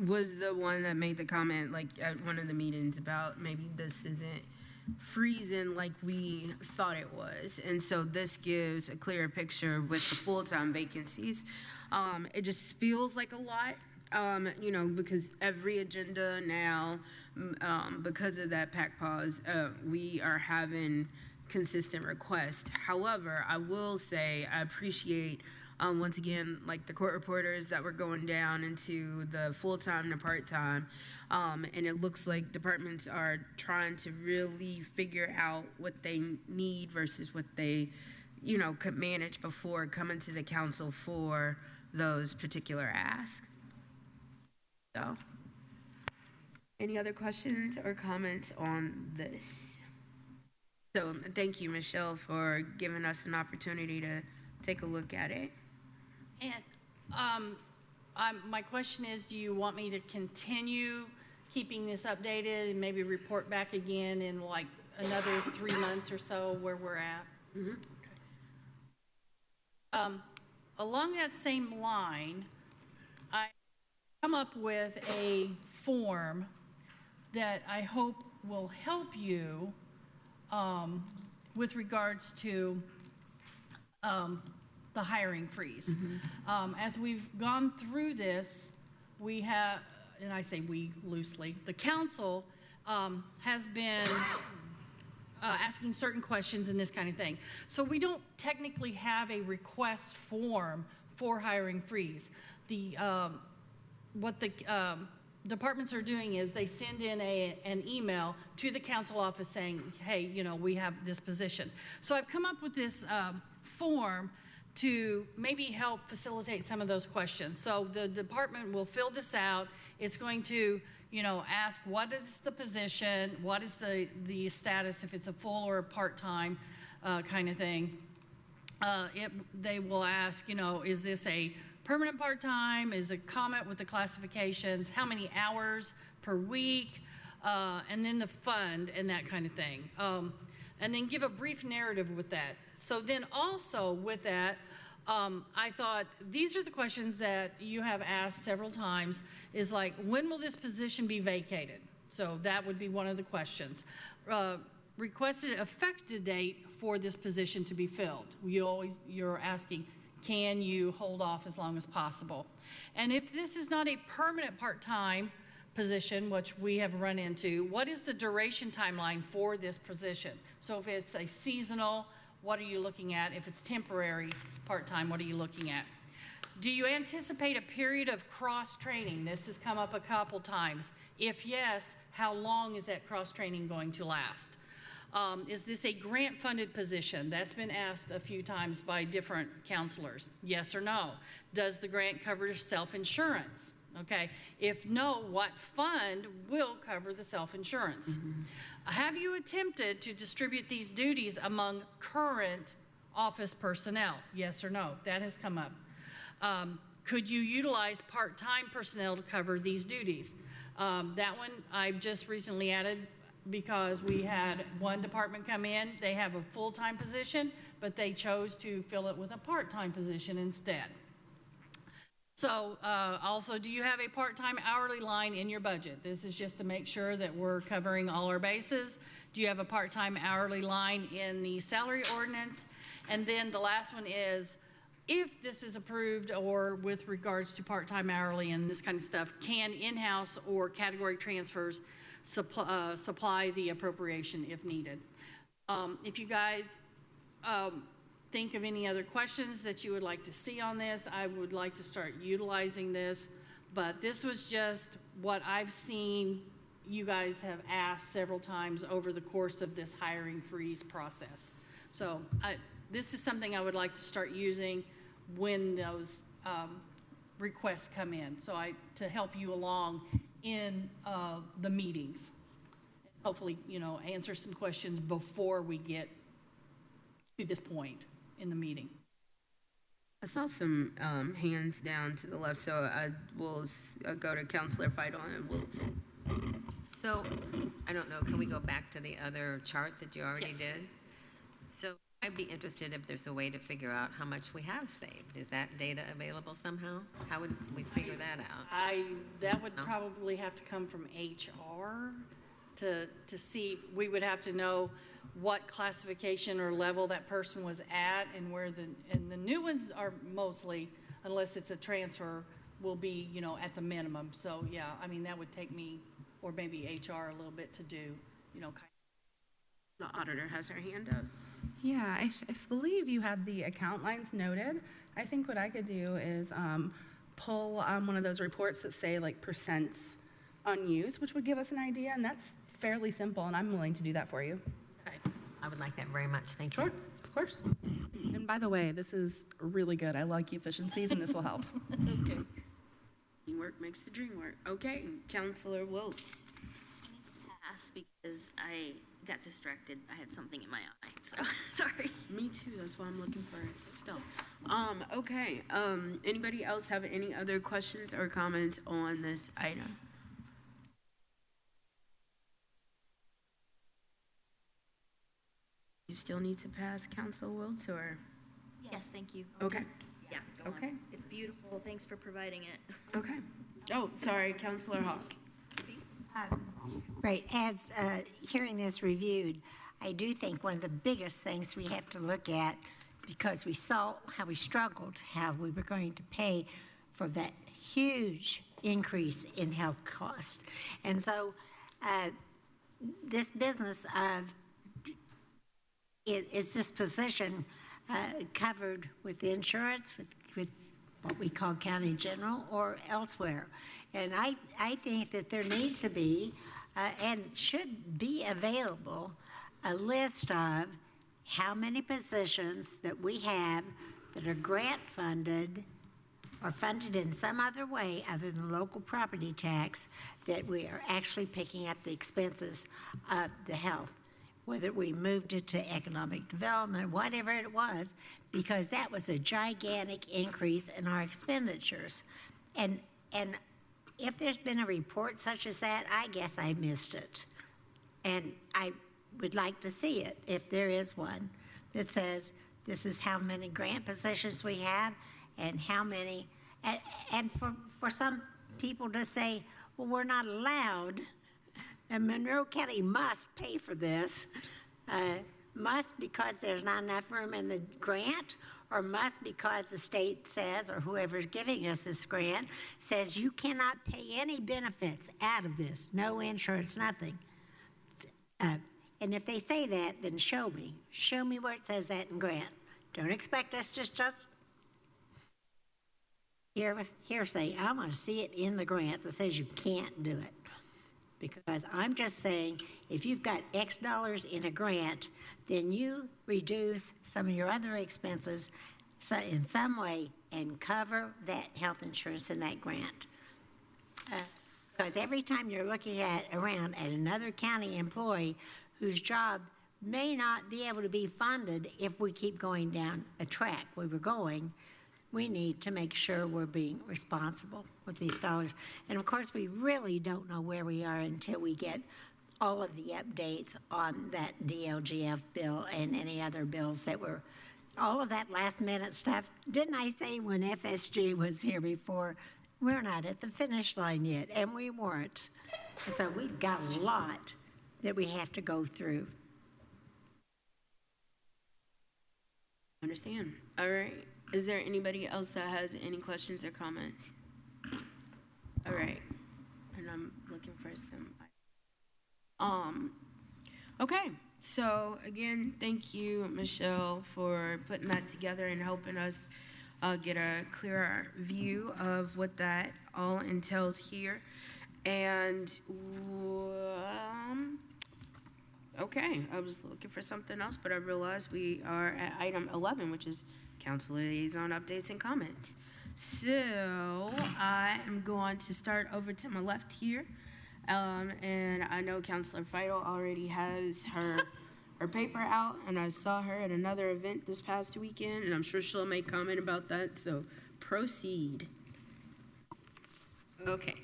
was the one that made the comment, like, at one of the meetings about maybe this isn't freezing like we thought it was. And so this gives a clearer picture with the full-time vacancies. It just feels like a lot, because every agenda now, because of that PAC pause, we are having consistent requests. However, I will say I appreciate once again, like the court reporters that were going down into the full-time and part-time. And it looks like departments are trying to really figure out what they need versus what they, could manage before coming to the council for those particular asks. So, any other questions or comments on this? So, thank you, Michelle, for giving us an opportunity to take a look at it. And my question is, do you want me to continue keeping this updated and maybe report back again in like another 3 months or so where we're at? Mm-hmm. Okay. Along that same line, I come up with a form that I hope will help you with regards to the hiring freeze. Mm-hmm. As we've gone through this, we have, and I say we loosely, the council has been asking certain questions and this kind of thing. So we don't technically have a request form for hiring freeze. What the departments are doing is they send in an email to the council office saying, hey, we have this position. So I've come up with this form to maybe help facilitate some of those questions. So the department will fill this out. It's going to, ask what is the position, what is the status, if it's a full or a part-time kind of thing. They will ask, is this a permanent part-time? Is a comment with the classifications? How many hours per week? And then the fund and that kind of thing. And then give a brief narrative with that. So then also with that, I thought these are the questions that you have asked several times, is like, when will this position be vacated? So that would be one of the questions. Requested effective date for this position to be filled. You're asking, can you hold off as long as possible? And if this is not a permanent part-time position, which we have run into, what is the duration timeline for this position? So if it's a seasonal, what are you looking at? If it's temporary, part-time, what are you looking at? Do you anticipate a period of cross-training? This has come up a couple times. If yes, how long is that cross-training going to last? Is this a grant-funded position? That's been asked a few times by different counselors. Yes or no? Does the grant cover self-insurance? Okay, if no, what fund will cover the self-insurance? Mm-hmm. Have you attempted to distribute these duties among current office personnel? Yes or no? That has come up. Could you utilize part-time personnel to cover these duties? That one I've just recently added because we had one department come in. They have a full-time position, but they chose to fill it with a part-time position instead. So also, do you have a part-time hourly line in your budget? This is just to make sure that we're covering all our bases. Do you have a part-time hourly line in the salary ordinance? And then the last one is, if this is approved or with regards to part-time hourly and this kind of stuff, can in-house or category transfers supply the appropriation if needed? If you guys think of any other questions that you would like to see on this, I would like to start utilizing this But this was just what I've seen you guys have asked several times over the course of this hiring freeze process. So this is something I would like to start using when those requests come in. So to help you along in the meetings. Hopefully, answer some questions before we get to this point in the meeting. I saw some hands down to the left, so I will go to Counselor Fidel and Wiltz. So, I don't know, can we go back to the other chart that you already Yes. did? So I'd be interested if there's a way to figure out how much we have saved. Is that data available somehow? How would we figure that out? That would probably have to come from HR to see. We would have to know what classification or level that person was at, and the new ones are mostly, unless it's a transfer, will be, at the minimum. So yeah, I mean, that would take me, or maybe HR a little bit to do, The auditor has her hand up. Yeah, I believe you had the account lines noted. I think what I could do is pull one of those reports that say like percents unused, which would give us an idea, and that's fairly simple, and I'm willing to do that for you. I would like that very much, thank you. Sure, of course. And by the way, this is really good. I like efficiencies, and this will help. Okay. Teamwork makes the dream work. Okay, Counselor Wiltz. Pass because I got distracted. I had something in my eye, so sorry. Me too, that's why I'm looking for some stuff. Okay, anybody else have any other questions or comments on this item? You still need to pass, Council Wiltz, or? Yes, thank you. Okay. Yeah, go on. Okay. It's beautiful. Thanks for providing it. Okay. Oh, sorry, Counselor Hawk. Right, as hearing this reviewed, I do think one of the biggest things we have to look at, because we saw how we struggled, how we were going to pay for that huge increase in health costs. And so this business of, is this position covered with insurance, with what we call county general, or elsewhere? And I think that there needs to be, and should be available, a list of how many positions that we have that are grant funded or funded in some other way other than local property tax, that we are actually picking up the expenses of the health, whether we moved it to economic development, whatever it was, because that was a gigantic increase in our expenditures. And if there's been a report such as that, I guess I missed it. And I would like to see it, if there is one, that says this is how many grant positions we have and how many, and for some people to say, well, we're not allowed, and Monroe County must pay for this, must because there's not enough room in the grant, or must because the state says, or whoever's giving us this grant, says you cannot pay any benefits out of this, no insurance, nothing. And if they say that, then show me. Show me where it says that in grant. Don't expect us to just hearsay. I want to see it in the grant that says you can't do it. Because I'm just saying, if you've got X dollars in a grant, then you reduce some of your other expenses in some way and cover that health insurance in that grant. Because every time you're looking around at another county employee whose job may not be able to be funded if we keep going down a track we were going, we need to make sure we're being responsible with these dollars. And of course, we really don't know where we are until we get all of the updates on that DLGF bill and any other bills that were, all of that last minute stuff. Didn't I say when FSG was here before, we're not at the finish line yet, and we weren't. And so we've got a lot that we have to go through. Understand. All right. Is there anybody else that has any questions or comments? All right. And I'm looking for some. Okay. So again, thank you, Michelle, for putting that together and helping us get a clearer view of what that all entails here. And, okay, I was looking for something else, but I realized we are at item 11, which is council liaison updates and comments. So I am going to start over to my left here. And I know Councilor Vital already has her paper out, and I saw her at another event this past weekend, and I'm sure she'll make comment about that, so proceed. Okay,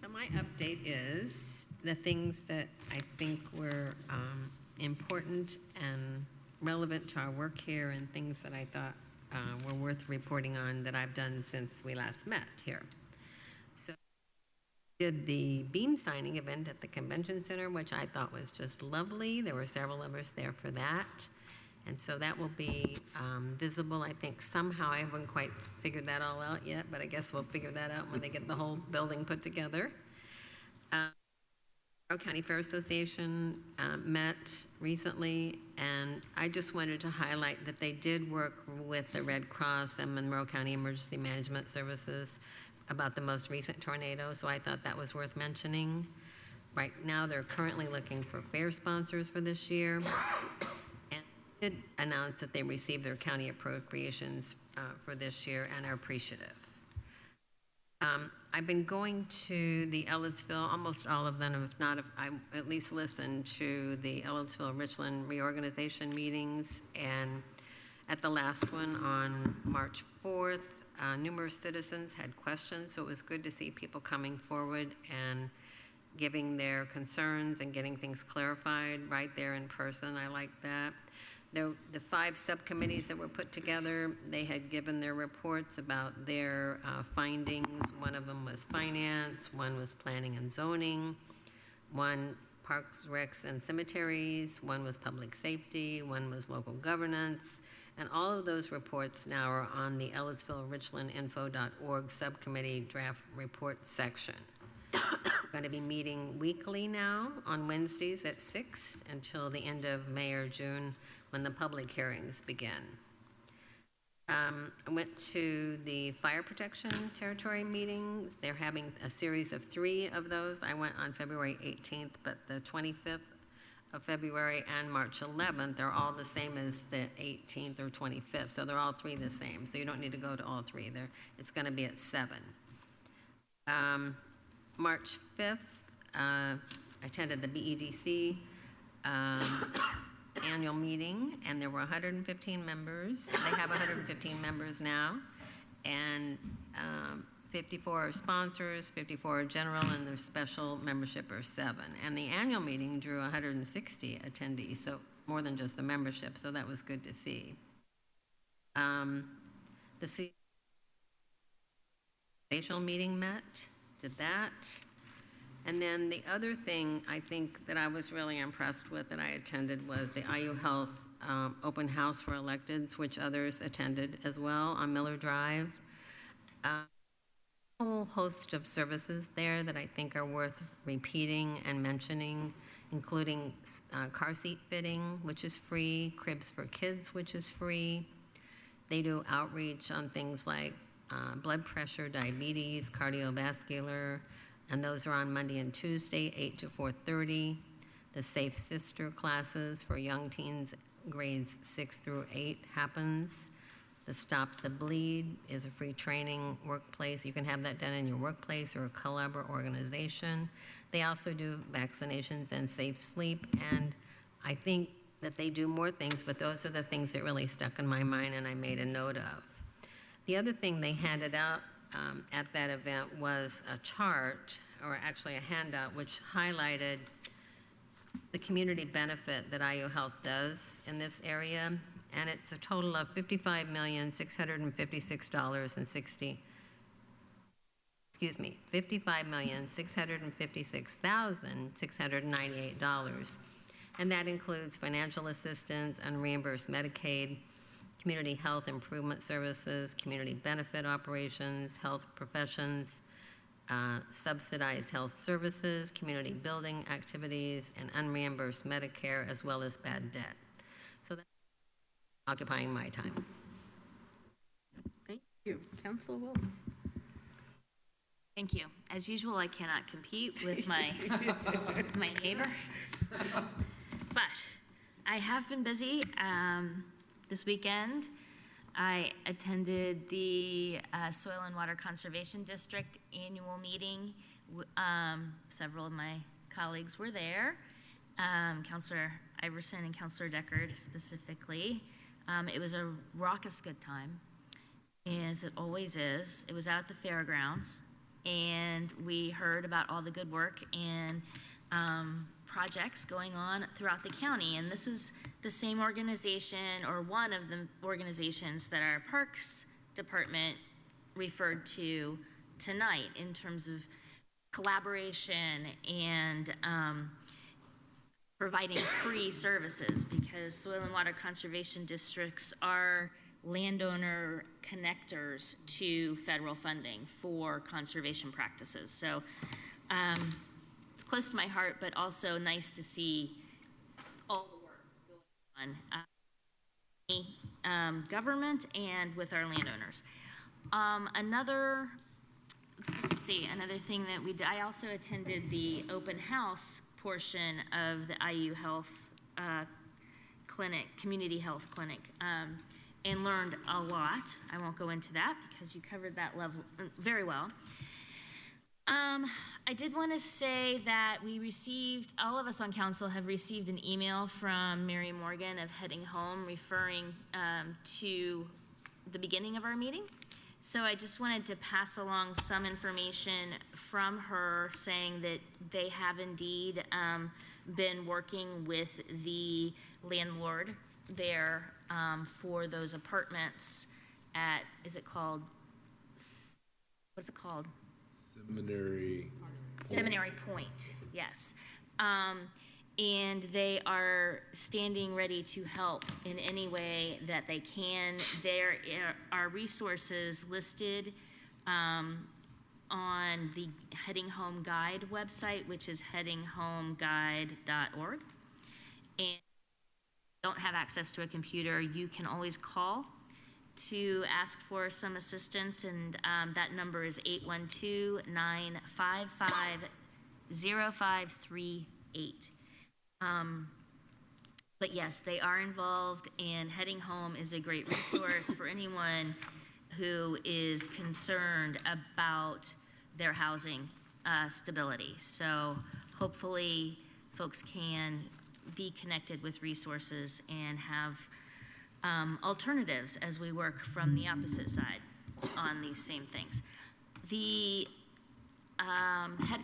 so my update is the things that I think were important and relevant to our work here, and things that I thought were worth reporting on that I've done since we last met here. So did the beam signing event at the convention center, which I thought was just lovely. There were several of us there for that. And so that will be visible, I think, somehow. I haven't quite figured that all out yet, but I guess we'll figure that out when they get the whole building put together. Monroe County Fair Association met recently, and I just wanted to highlight that they did work with the Red Cross and Monroe County Emergency Management Services about the most recent tornado, so I thought that was worth mentioning. Right now, they're currently looking for fair sponsors for this year, and did announce that they received their county appropriations for this year and are appreciative. I've been going to the Ellettsville, almost all of them, if not, if I at least listened to the Ellettsville-Richland reorganization meetings, and at the last one on March 4th, numerous citizens had questions, so it was good to see people coming forward and giving their concerns and getting things clarified right there in person. I like that. The 5 subcommittees that were put together, they had given their reports about their findings. One of them was finance, one was planning and zoning, one parks, recs, and cemeteries, one was public safety, one was local governance. And all of those reports now are on the EllettsvilleRichlandInfo.org subcommittee draft report section. We're going to be meeting weekly now on Wednesdays at 6 until the end of May or June when the public hearings begin. I went to the fire protection territory meetings. They're having a series of 3 of those. I went on February 18th, but the 25th of February and March 11th, they're all the same as the 18th or 25th, so they're all 3 the same, so you don't need to go to all 3. It's going to be at 7. March 5th, I attended the BEDC annual meeting, and there were 115 members. They have 115 members now, and 54 are sponsors, 54 are general, and their special membership are 7. And the annual meeting drew 160 attendees, so more than just the membership, so that was good to see. The spatial meeting met, did that. And then the other thing I think that I was really impressed with that I attended was the IU Health open house for electeds, which others attended as well on Miller Drive. Whole host of services there that I think are worth repeating and mentioning, including car seat fitting, which is free, cribs for kids, which is free. They do outreach on things like blood pressure, diabetes, cardiovascular, and those are on Monday and Tuesday, 8 to 4:30. The Safe Sister classes for young teens, grades 6 through 8 happens. The Stop the Bleed is a free training workplace. You can have that done in your workplace or a club or organization. They also do vaccinations and safe sleep, and I think that they do more things, but those are the things that really stuck in my mind and I made a note of. The other thing they handed out at that event was a chart, or actually a handout, which highlighted the community benefit that IU Health does in this area. And it's a total of $55,656,698. And that includes financial assistance, unreimbursed Medicaid, community health improvement services, community benefit operations, health professions, subsidized health services, community building activities, and unreimbursed Medicare, as well as bad debt. So that's occupying my time. Thank you. Counselor Wiltz. Thank you. As usual, I cannot compete with my my neighbor, but I have been busy. This weekend, I attended the Soil and Water Conservation District annual meeting. Several of my colleagues were there, Councilor Iverson and Councilor Deckard specifically. It was a raucous good time, as it always is. It was out at the fairgrounds, and we heard about all the good work and projects going on throughout the county. And this is the same organization, or one of the organizations, that our Parks Department referred to tonight in terms of collaboration and providing free services, because soil and water conservation districts are landowner connectors to federal funding for conservation practices. So it's close to my heart, but also nice to see all the work going on, government and with our landowners. Another thing that we did, I also attended the open house portion of the IU Health Clinic, Community Health Clinic, and learned a lot. I won't go into that because you covered that level very well. I did want to say that we received, all of us on council have received an email from Mary Morgan of Heading Home referring to the beginning of our meeting. So I just wanted to pass along some information from her saying that they have indeed been working with the landlord there for those apartments at, what's it called? Seminary Point, yes. And they are standing ready to help in any way that they can. There are resources listed on the Heading Home Guide website, which is headinghomeguide.org. And if you don't have access to a computer, you can always call to ask for some assistance, and that number is 812-955-0538. But yes, they are involved, and Heading Home is a great resource for anyone who is concerned about their housing stability. So hopefully folks can be connected with resources and have alternatives as we work from the opposite side on these same things.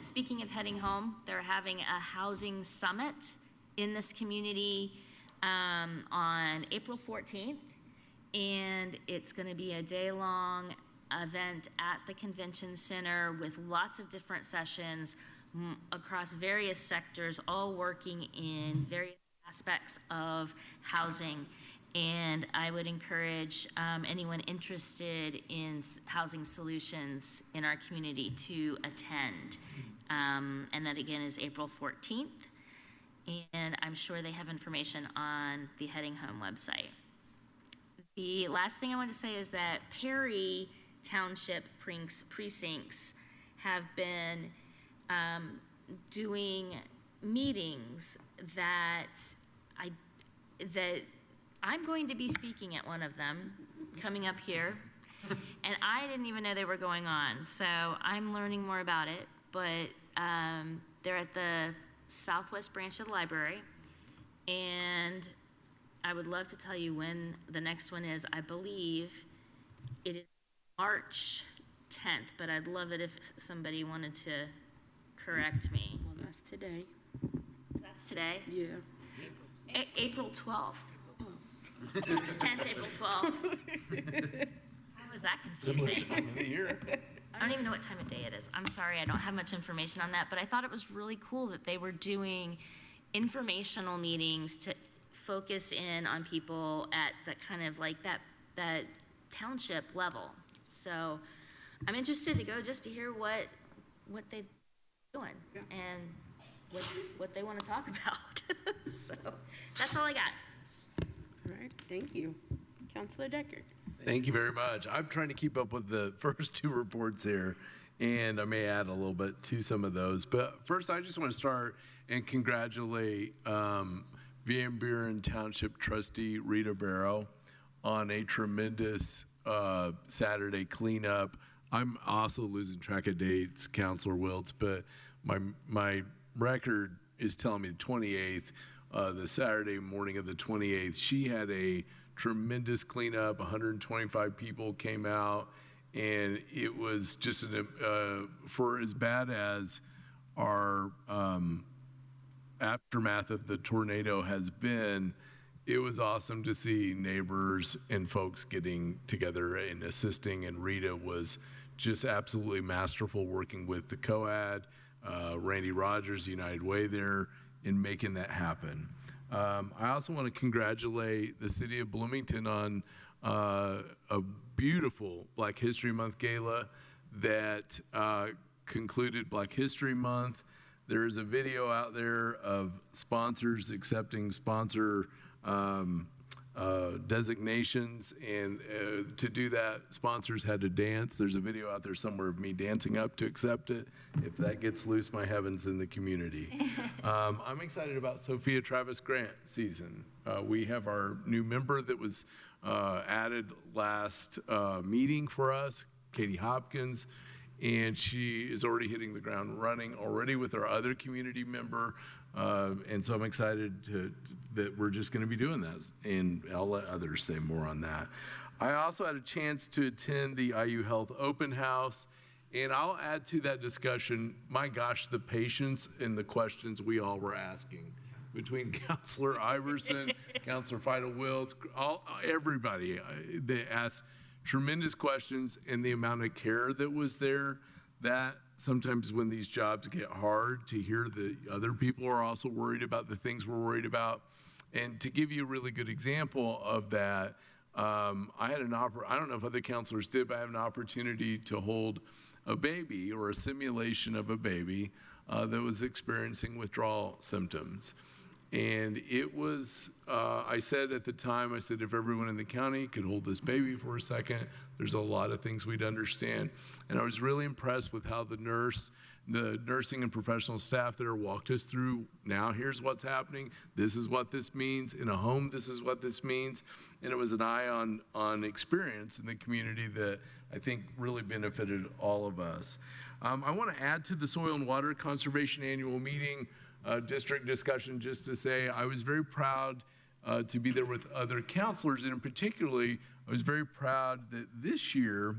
Speaking of Heading Home, they're having a housing summit in this community on April 14th, and it's going to be a day-long event at the convention center with lots of different sessions across various sectors, all working in various aspects of housing. And I would encourage anyone interested in housing solutions in our community to attend. And that again is April 14th. And I'm sure they have information on the Heading Home website. The last thing I want to say is that Perry Township precincts have been doing meetings that I'm going to be speaking at one of them coming up here, and I didn't even know they were going on, so I'm learning more about it, but they're at the Southwest branch of the library, and I would love to tell you when the next one is. I believe it is March 10th, but I'd love it if somebody wanted to correct me. Well, that's today. That's today? Yeah. April 12th. March 10th, April 12th. How was that confusing? Similar time of the year. I don't even know what time of day it is. I'm sorry, I don't have much information on that, but I thought it was really cool that they were doing informational meetings to focus in on people at that kind of like that township level. So I'm interested to go just to hear what they're doing and what they want to talk about. So that's all I got. All right, thank you. Councilor Deckard. Thank you very much. I'm trying to keep up with the first two reports here, and I may add a little bit to some of those. But first, I just want to start and congratulate Van Buren Township Trustee Rita Barrow on a tremendous Saturday cleanup. I'm also losing track of dates, Councilor Wiltz, but my record is telling me the 28th, the Saturday morning of the 28th. She had a tremendous cleanup. 125 people came out, and it was just for as bad as our aftermath of the tornado has been. It was awesome to see neighbors and folks getting together and assisting, and Rita was just absolutely masterful working with the COAD, Randy Rogers, United Way there, in making that happen. I also want to congratulate the city of Bloomington on a beautiful Black History Month gala that concluded Black History Month. There is a video out there of sponsors accepting sponsor designations, and to do that, sponsors had to dance. There's a video out there somewhere of me dancing up to accept it. If that gets loose, my heavens in the community. I'm excited about Sophia Travis Grant season. We have our new member that was added last meeting for us, Katie Hopkins, and she is already hitting the ground running already with our other community member. And so I'm excited that we're just going to be doing that, and I'll let others say more on that. I also had a chance to attend the IU Health Open House, and I'll add to that discussion, my gosh, the patience and the questions we all were asking between Counselor Iverson, Counselor Fidel Wiltz, everybody. They asked tremendous questions, and the amount of care that was there, that sometimes when these jobs get hard, to hear that other people are also worried about the things we're worried about. And to give you a really good example of that, I had I don't know if other counselors did, but I had an opportunity to hold a baby, or a simulation of a baby that was experiencing withdrawal symptoms. And it was, I said at the time, I said, if everyone in the county could hold this baby for a second, there's a lot of things we'd understand. And I was really impressed with how the nursing and professional staff there walked us through, now here's what's happening, this is what this means, in a home this is what this means. And it was an eye on experience in the community that I think really benefited all of us. I want to add to the Soil and Water Conservation Annual Meeting district discussion just to say I was very proud to be there with other counselors, and particularly I was very proud that this year,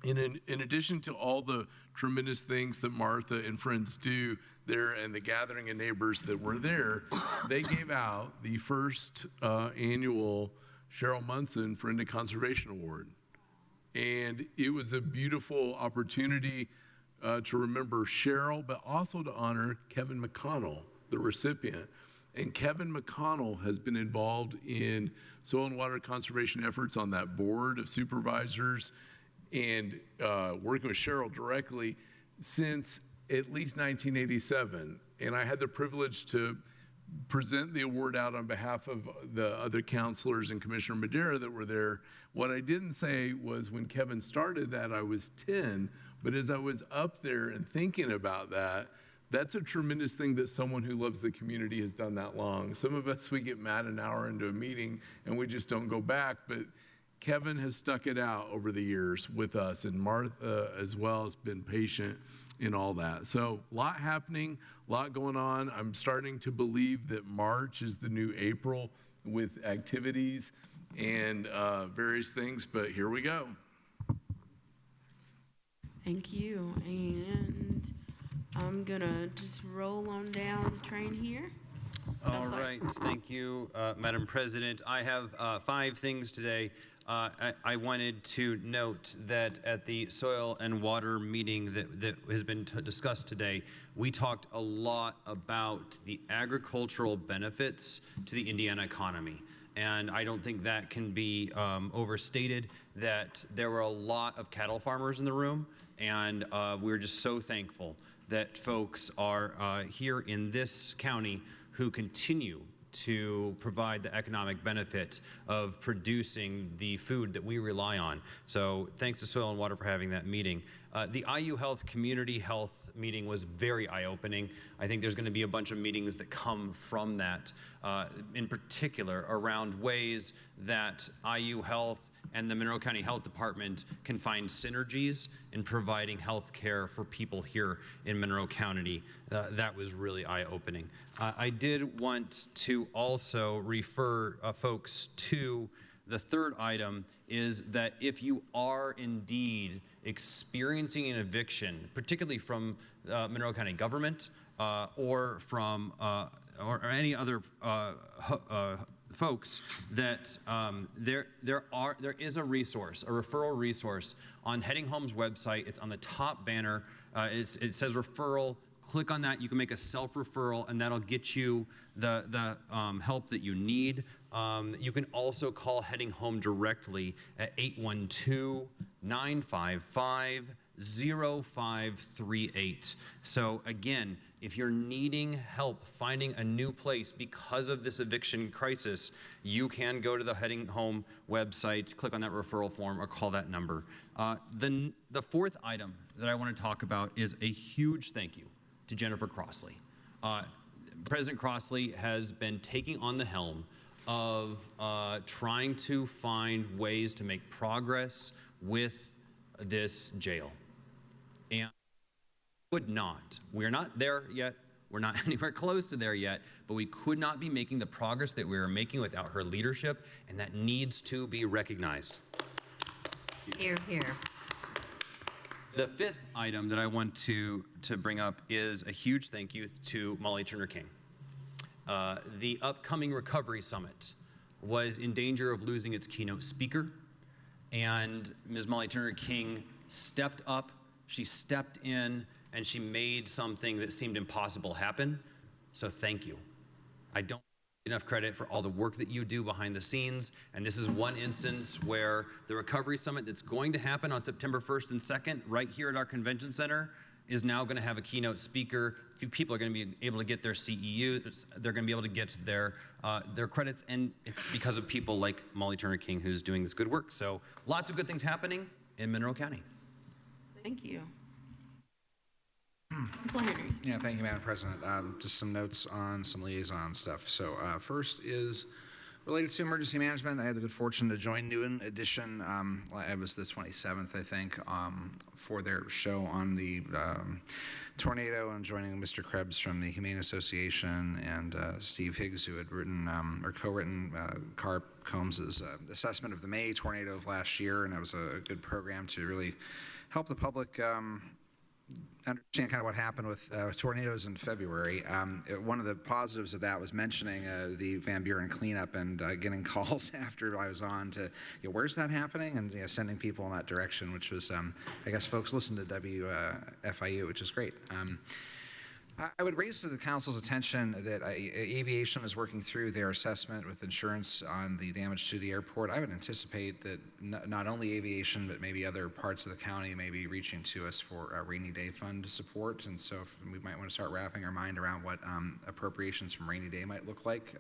in addition to all the tremendous things that Martha and friends do there and the gathering of neighbors that were there, they gave out the first annual Cheryl Munson Friend of Conservation Award. And it was a beautiful opportunity to remember Cheryl, but also to honor Kevin McConnell, the recipient. And Kevin McConnell has been involved in soil and water conservation efforts on that board of supervisors and working with Cheryl directly since at least 1987. And I had the privilege to present the award out on behalf of the other counselors and Commissioner Madera that were there. What I didn't say was when Kevin started that, I was 10, but as I was up there and thinking about that, that's a tremendous thing that someone who loves the community has done that long. Some of us, we get mad an hour into a meeting and we just don't go back, but Kevin has stuck it out over the years with us, and Martha as well has been patient in all that. So a lot happening, a lot going on. I'm starting to believe that March is the new April with activities and various things, but here we go. Thank you. And I'm gonna just roll on down the train here. All right, thank you, Madam President. I have 5 things today. I wanted to note that at the soil and water meeting that has been discussed today, we talked a lot about the agricultural benefits to the Indiana economy. And I don't think that can be overstated, that there were a lot of cattle farmers in the room, and we're just so thankful that folks are here in this county who continue to provide the economic benefit of producing the food that we rely on. So thanks to Soil and Water for having that meeting. The IU Health Community Health meeting was very eye-opening. I think there's going to be a bunch of meetings that come from that, in particular around ways that IU Health and the Monroe County Health Department can find synergies in providing health care for people here in Monroe County. That was really eye-opening. I did want to also refer folks to the third item, is that if you are indeed experiencing an eviction, particularly from Monroe County government or from or any other folks, that there is a resource, a referral resource on Heading Home's website. It's on the top banner. It says referral. Click on that. You can make a self-referral, and that'll get you the help that you need. You can also call Heading Home directly at 812-955-0538. So again, if you're needing help finding a new place because of this eviction crisis, you can go to the Heading Home website, click on that referral form, or call that number. The fourth item that I want to talk about is a huge thank you to Jennifer Crossley. President Crossley has been taking on the helm of trying to find ways to make progress with this jail. And we're not there yet, we're not anywhere close to there yet, but we could not be making the progress that we are making without her leadership, and that needs to be recognized. Here, here. The fifth item that I want to bring up is a huge thank you to Molly Turner King. The upcoming Recovery Summit was in danger of losing its keynote speaker, and Ms. Molly Turner King stepped up, she stepped in, and she made something that seemed impossible happen. So thank you. I don't get enough credit for all the work that you do behind the scenes, and this is one instance where the Recovery Summit that's going to happen on September 1st and 2nd right here at our convention center is now going to have a keynote speaker. People are going to be able to get their CEUs, they're going to be able to get their credits, and it's because of people like Molly Turner King who's doing this good work. So lots of good things happening in Monroe County. Thank you. Councilor Henry. Yeah, thank you, Madam President. Just some notes on some liaison stuff. So first is related to emergency management. I had the good fortune to join New Edition. It was the 27th, I think, for their show on the tornado, and joining Mr. Krebs from the Humane Association and Steve Higgs, who had written or co-written Carp Combs's assessment of the May tornado of last year, and that was a good program to really help the public understand kind of what happened with tornadoes in February. One of the positives of that was mentioning the Van Buren cleanup and getting calls after I was on to, where's that happening? And sending people in that direction, which was, I guess folks listen to WFIU, which is great. I would raise to the council's attention that aviation is working through their assessment with insurance on the damage to the airport. I would anticipate that not only aviation, but maybe other parts of the county may be reaching to us for a rainy day fund support. And so we might want to start wrapping our mind around what appropriations from rainy day might look like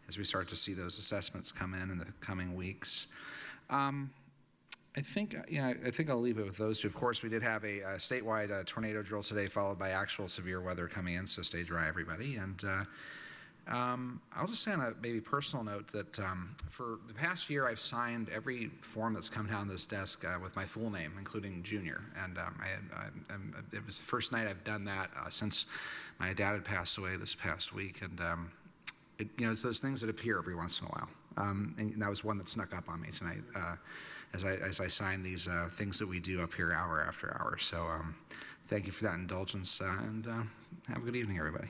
as we start to see those assessments come in the coming weeks. I think I'll leave it with those two. Of course, we did have a statewide tornado drill today, followed by actual severe weather coming in, so stay dry, everybody. And I'll just say on a maybe personal note that for the past year, I've signed every form that's come down this desk with my full name, including Junior. And it was the first night I've done that since my dad had passed away this past week. And it's those things that appear every once in a while. And that was one that snuck up on me tonight. As I sign these things that we do up here hour after hour. So thank you for that indulgence, and have a good evening, everybody.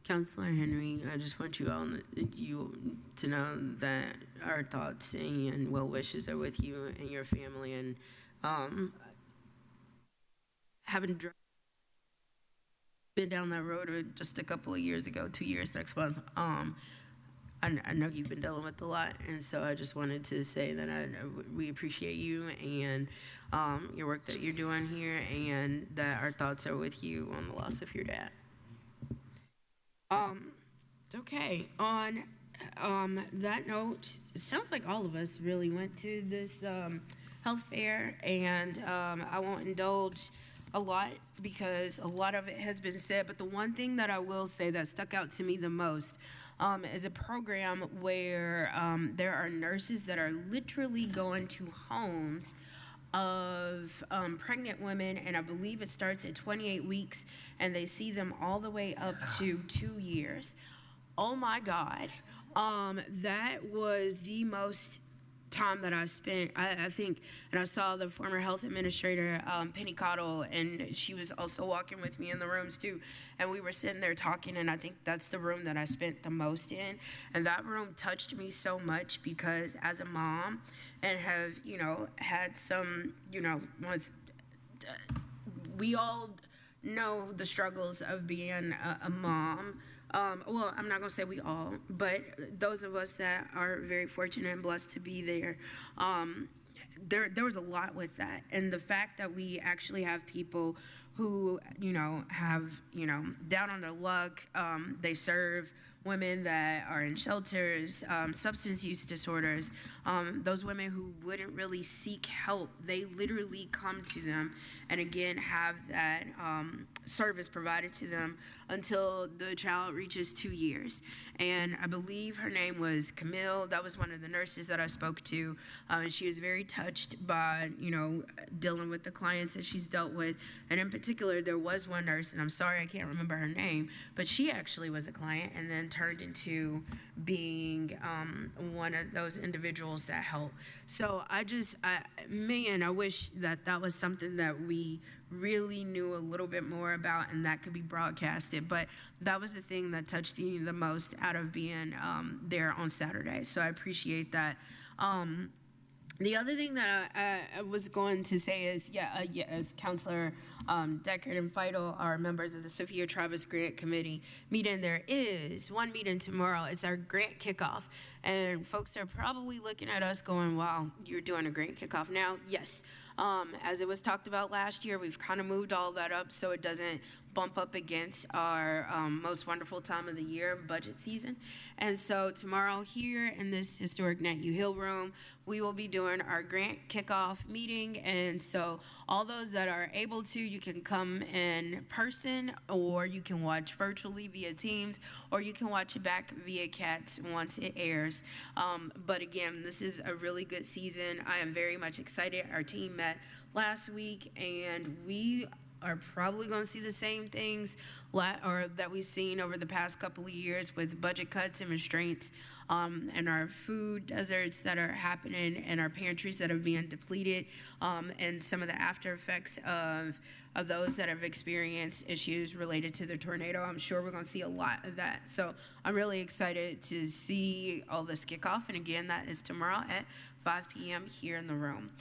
Councilor Henry, I just want you all to know that our thoughts and well wishes are with you and your family. And having been down that road just a couple of years ago, 2 years next month, I know you've been dealing with a lot, and so I just wanted to say that we appreciate you and your work that you're doing here, and that our thoughts are with you on the loss of your dad. Okay, on that note, it sounds like all of us really went to this health fair, and I won't indulge a lot because a lot of it has been said, but the one thing that I will say that stuck out to me the most is a program where there are nurses that are literally going to homes of pregnant women, and I believe it starts at 28 weeks, and they see them all the way up to 2 years. Oh my God. That was the most time that I've spent, I think, and I saw the former health administrator, Penny Cottle, and she was also walking with me in the rooms too. And we were sitting there talking, and I think that's the room that I spent the most in. And that room touched me so much because as a mom, and have, had some, we all know the struggles of being a mom. Well, I'm not going to say we all, but those of us that are very fortunate and blessed to be there, there was a lot with that. And the fact that we actually have people who, have, down on their luck, they serve women that are in shelters, substance use disorders, those women who wouldn't really seek help, they literally come to them and again have that service provided to them until the child reaches 2 years. And I believe her name was Camille. That was one of the nurses that I spoke to. And she was very touched by, dealing with the clients that she's dealt with. And in particular, there was one nurse, and I'm sorry I can't remember her name, but she actually was a client and then turned into being one of those individuals that help. So I wish that was something that we really knew a little bit more about and that could be broadcasted. But that was the thing that touched me the most out of being there on Saturday. So I appreciate that. The other thing that I was going to say is, as Counselor Deckard and Feidel are members of the Sophia Travis Grant Committee meeting, there is one meeting tomorrow. It's our grant kickoff. And folks are probably looking at us going, wow, you're doing a grant kickoff now? Yes. As it was talked about last year, we've kind of moved all that up so it doesn't bump up against our most wonderful time of the year, budget season. And so tomorrow here in this historic Nat U Hill room, we will be doing our grant kickoff meeting. And so all those that are able to, you can come in person, or you can watch virtually via Teams, or you can watch it back via CATS once it airs. But again, this is a really good season. I am very much excited. Our team met last week, and we are probably going to see the same things that we've seen over the past couple of years with budget cuts and restraints, and our food deserts that are happening, and our pantries that are being depleted, and some of the after effects of those that have experienced issues related to the tornado. I'm sure we're going to see a lot of that. So I'm really excited to see all this kickoff. And again, that is tomorrow at 5 p.m. here in the room.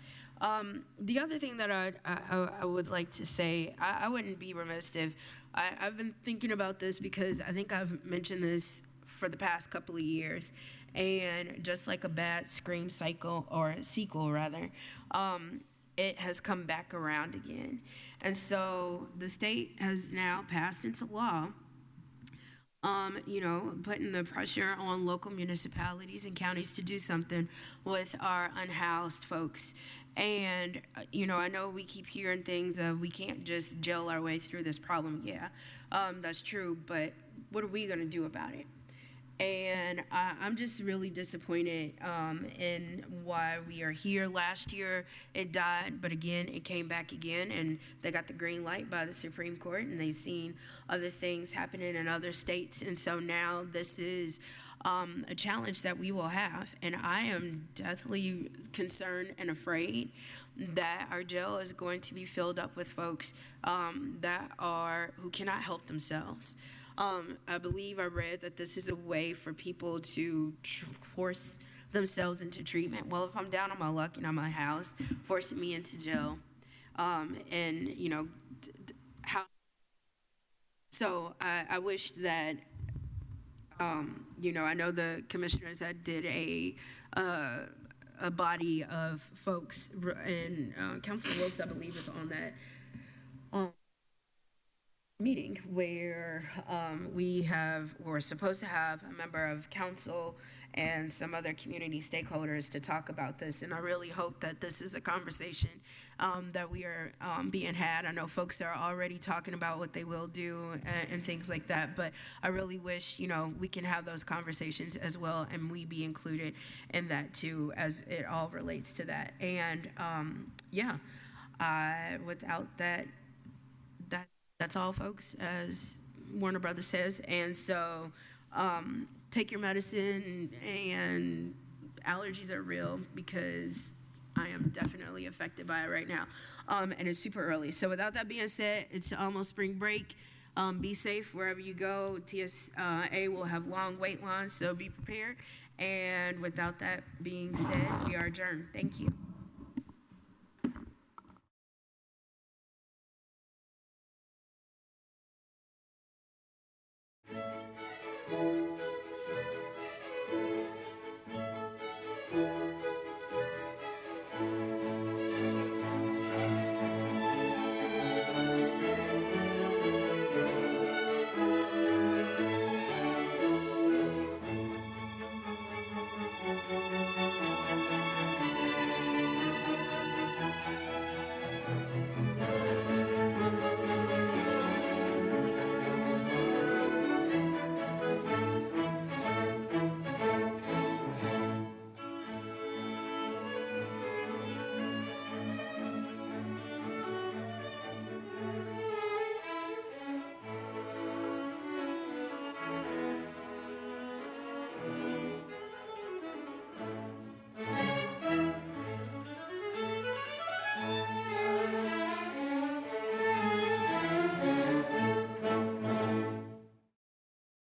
The other thing that I would like to say, I wouldn't be remiss if, I've been thinking about this because I think I've mentioned this for the past couple of years, and just like a bad Scream cycle, or a sequel rather, it has come back around again. And so the state has now passed into law, putting the pressure on local municipalities and counties to do something with our unhoused folks. And, I know we keep hearing things of we can't just gel our way through this problem. Yeah, that's true, but what are we going to do about it? And I'm just really disappointed in why we are here. Last year it died, but again, it came back again, and they got the green light by the Supreme Court, and they've seen other things happening in other states. And so now this is a challenge that we will have. And I am deathly concerned and afraid that our jail is going to be filled up with folks who cannot help themselves. I believe I read that this is a way for people to force themselves into treatment. Well, if I'm down on my luck and I'm unhoused, forcing me into jail, how? So I wish that, I know the commissioners that did a body of folks, and Councilor Wilkes, I believe, is on that. meeting where we're supposed to have a member of council and some other community stakeholders to talk about this. And I really hope that this is a conversation that we are being had. I know folks are already talking about what they will do and things like that, but I really wish, we can have those conversations as well, and we be included in that too, as it all relates to that. And without that, that's all, folks, as Warner Brothers says. And so take your medicine, and allergies are real because I am definitely affected by it right now. And it's super early. So without that being said, it's almost spring break. Be safe wherever you go. TSA will have long wait lines, so be prepared. And without that being said, we are adjourned. Thank you.